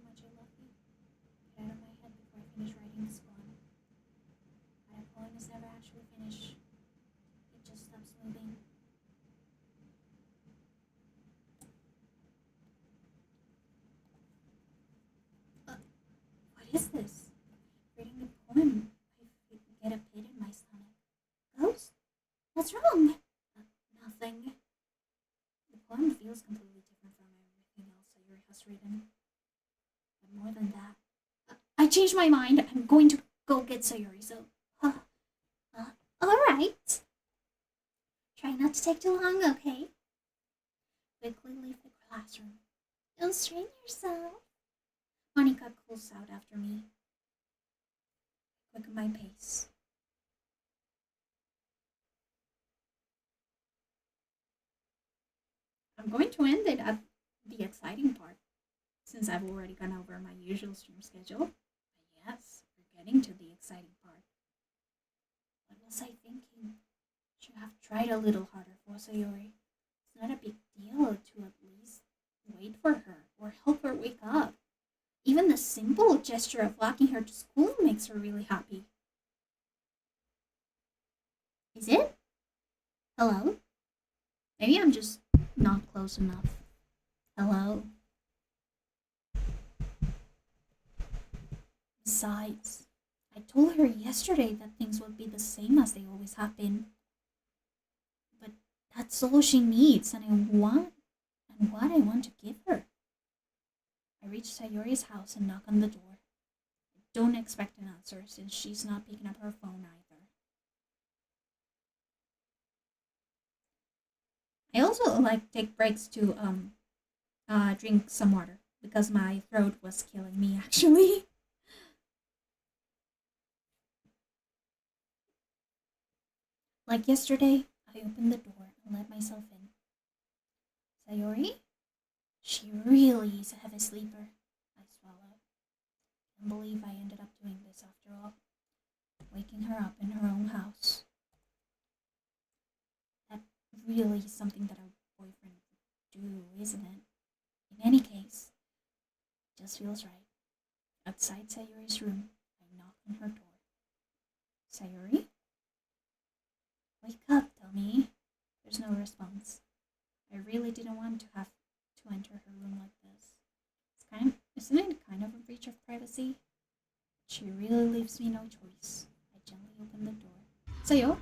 What's wrong? Nothing. The poem feels completely different from everything else Sayuri has written. But more than that, I changed my mind. I'm going to go get Sayuri, so... Alright. Try not to take too long, okay? Quickly leave the classroom. Don't strain yourself. Monica calls out after me. Quicken my pace. I'm going to end it at the exciting part, since I've already gone over my usual stream schedule. But yes, we're getting to the exciting part. What was I thinking? Should have tried a little harder for Sayori. It's not a big deal to at least wait for her or help her wake up. Even the simple gesture of walking her to school makes her really happy. Is it? Hello? Maybe I'm just not close enough. Hello? Besides, I told her yesterday that things would be the same as they always have been. But that's all she needs, and what I want to give her. I reach Sayori's house and knock on the door. I don't expect an answer since she's not picking up her phone either. I also take breaks to drink some water because my throat was killing me actually. Like yesterday, I opened the door and let myself in. Sayori? She really is a heavy sleeper. I swallow. Can't believe I ended up doing this after all. Waking her up in her own house. That really is something that a boyfriend would do, isn't it? In any case, it just feels right. Outside Sayori's room, I knock on her door. Sayori? Wake up, dummy. There's no response. I really didn't want to have to enter her room like this. Isn't it kind of a breach of privacy? She really leaves me no choice. I gently open the door. Sayo?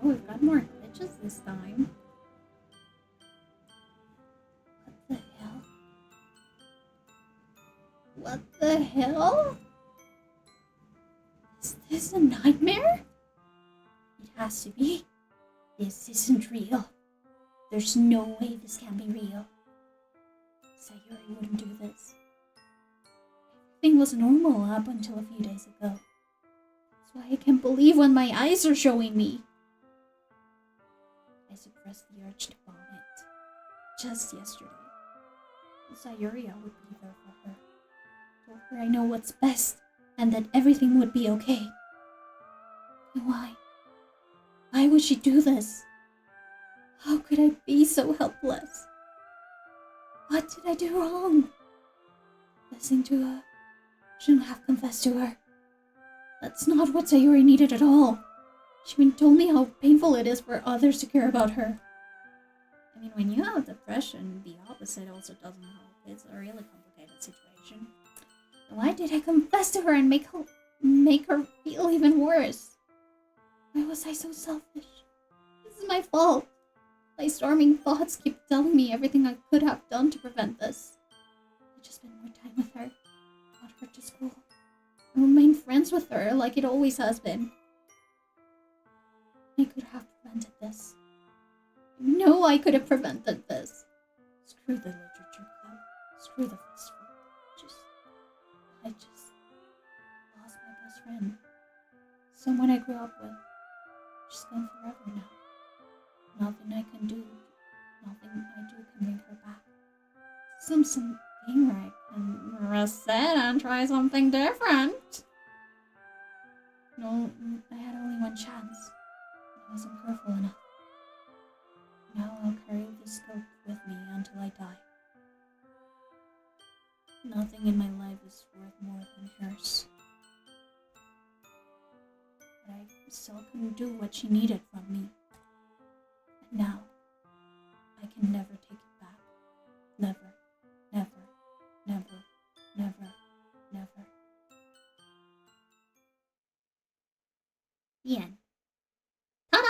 Oh, we've got more glitches this time. What the hell? What the hell? Is this a nightmare? It has to be. This isn't real. There's no way this can be real. Sayuri wouldn't do this. Everything was normal up until a few days ago. That's why I can't believe what my eyes are showing me. I suppressed the urge to vomit. Just yesterday. Sayuri, I would be there for her. Told her I know what's best and that everything would be okay. Why? Why would she do this? How could I be so helpless? What did I do wrong? Listening to her. Shouldn't have confessed to her. That's not what Sayuri needed at all. She even told me how painful it is for others to care about her. I mean, when you have depression, the opposite also doesn't help. It's a really complicated situation. Why did I confess to her and make her feel even worse? Why was I so selfish? This is my fault. My storming thoughts keep telling me everything I could have done to prevent this. I just spent more time with her, brought her to school, and remained friends with her like it always has been. I could have prevented this. I know I could have prevented this. Screw the literature club. Screw the festival. I just lost my best friend. Someone I grew up with. She's gone forever now. Nothing I can do. Nothing I do can bring her back. Some game where I can reset and try something different. No, I had only one chance. I wasn't careful enough. Now I'll carry this guilt with me until I die. Nothing in my life is more than hers. But I still couldn't do what she needed from me. And now, I can never take it back. Never, never, never, never, never. The end. Ta-da!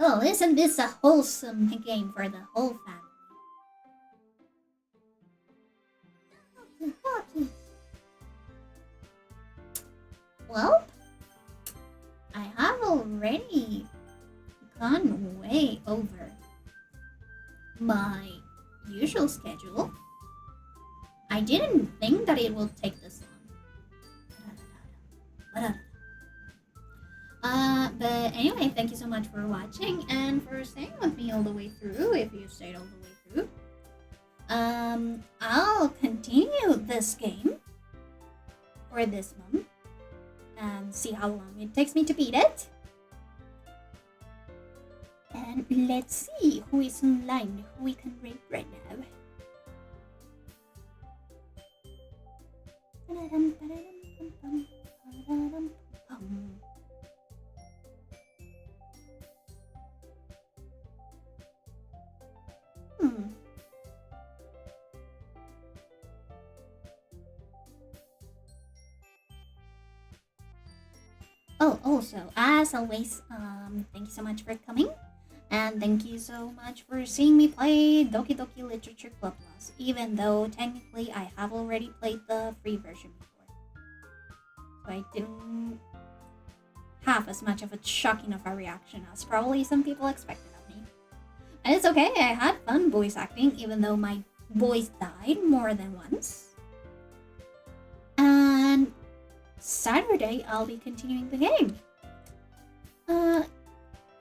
Oh, isn't this a wholesome game for the whole family? Okay. Well, I have already gone way over my usual schedule. I didn't think that it would take this long. But anyway, thank you so much for watching and for staying with me all the way through, if you stayed all the way through. I'll continue this game for this month and see how long it takes me to beat it. And let's see who is online, who we can rate right now. Oh, also, as always, thank you so much for coming. And thank you so much for seeing me play Doki Doki Literature Club Plus, even though technically I have already played the free version before. So I didn't have as much of a shocking of a reaction as probably some people expected of me. And it's okay, I had fun voice acting, even though my voice died more than once. And Saturday, I'll be continuing the game.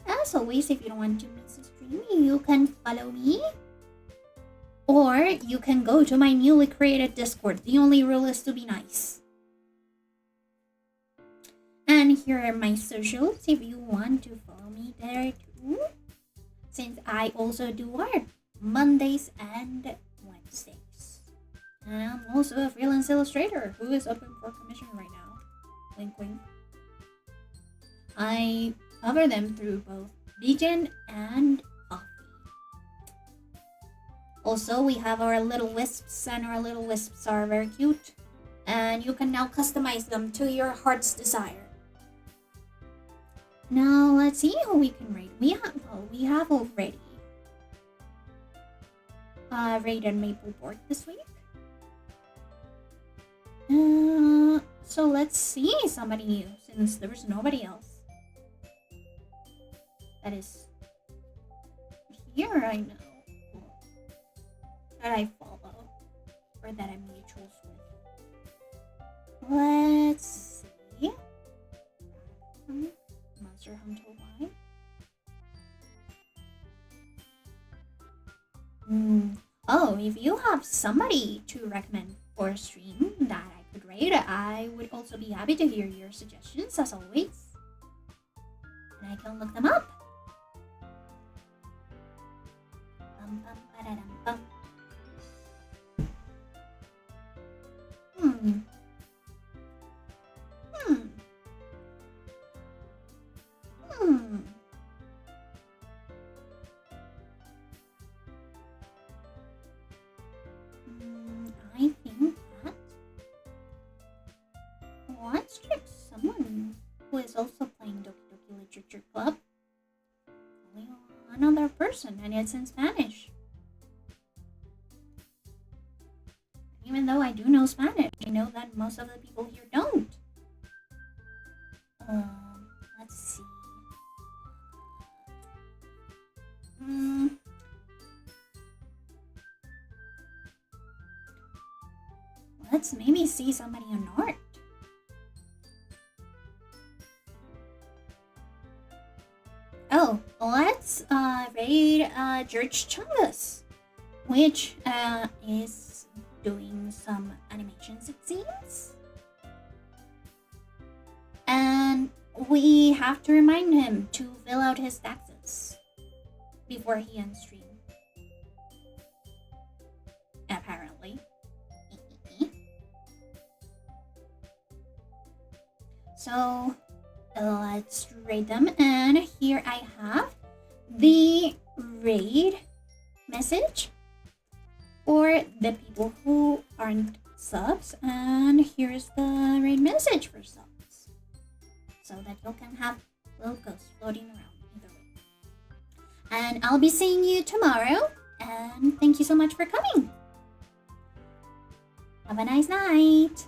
As always, if you don't want to miss the stream, you can follow me. Or you can go to my newly created Discord. The only rule is to be nice. And here are my socials if you want to follow me there too. Since I also do art Mondays and Wednesdays. And I'm also a freelance illustrator who is open for commission right now. Wink wink. I cover them through both vegan and coffee. Also, we have our little wisps, and our little wisps are very cute. And you can now customize them to your heart's desire. Now, let's see who we can rate. We have already rated Maple Board this week. So let's see somebody new, since there's nobody else that is here I know that I follow or that I'm mutuals with. Let's see. Monster Hunter Y. Oh, if you have somebody to recommend for a stream that I could rate, I would also be happy to hear your suggestions as always. And I can look them up. Bum, bum, ba-da-dum, bum. I think that let's check someone who is also playing Doki Doki Literature Club. Only another person, and it's in Spanish. Even though I do know Spanish, I know that most of the people here don't. Let's see. Let's maybe see somebody on art. Oh, let's raid George Chungus, which is doing some animations, it seems. And we have to remind him to fill out his taxes before he ends stream. Apparently. So let's raid them. And here I have the raid message for the people who aren't subs. And here's the raid message for subs, so that you can have little ghosts floating around either way. And I'll be seeing you tomorrow. And thank you so much for coming. Have a nice night.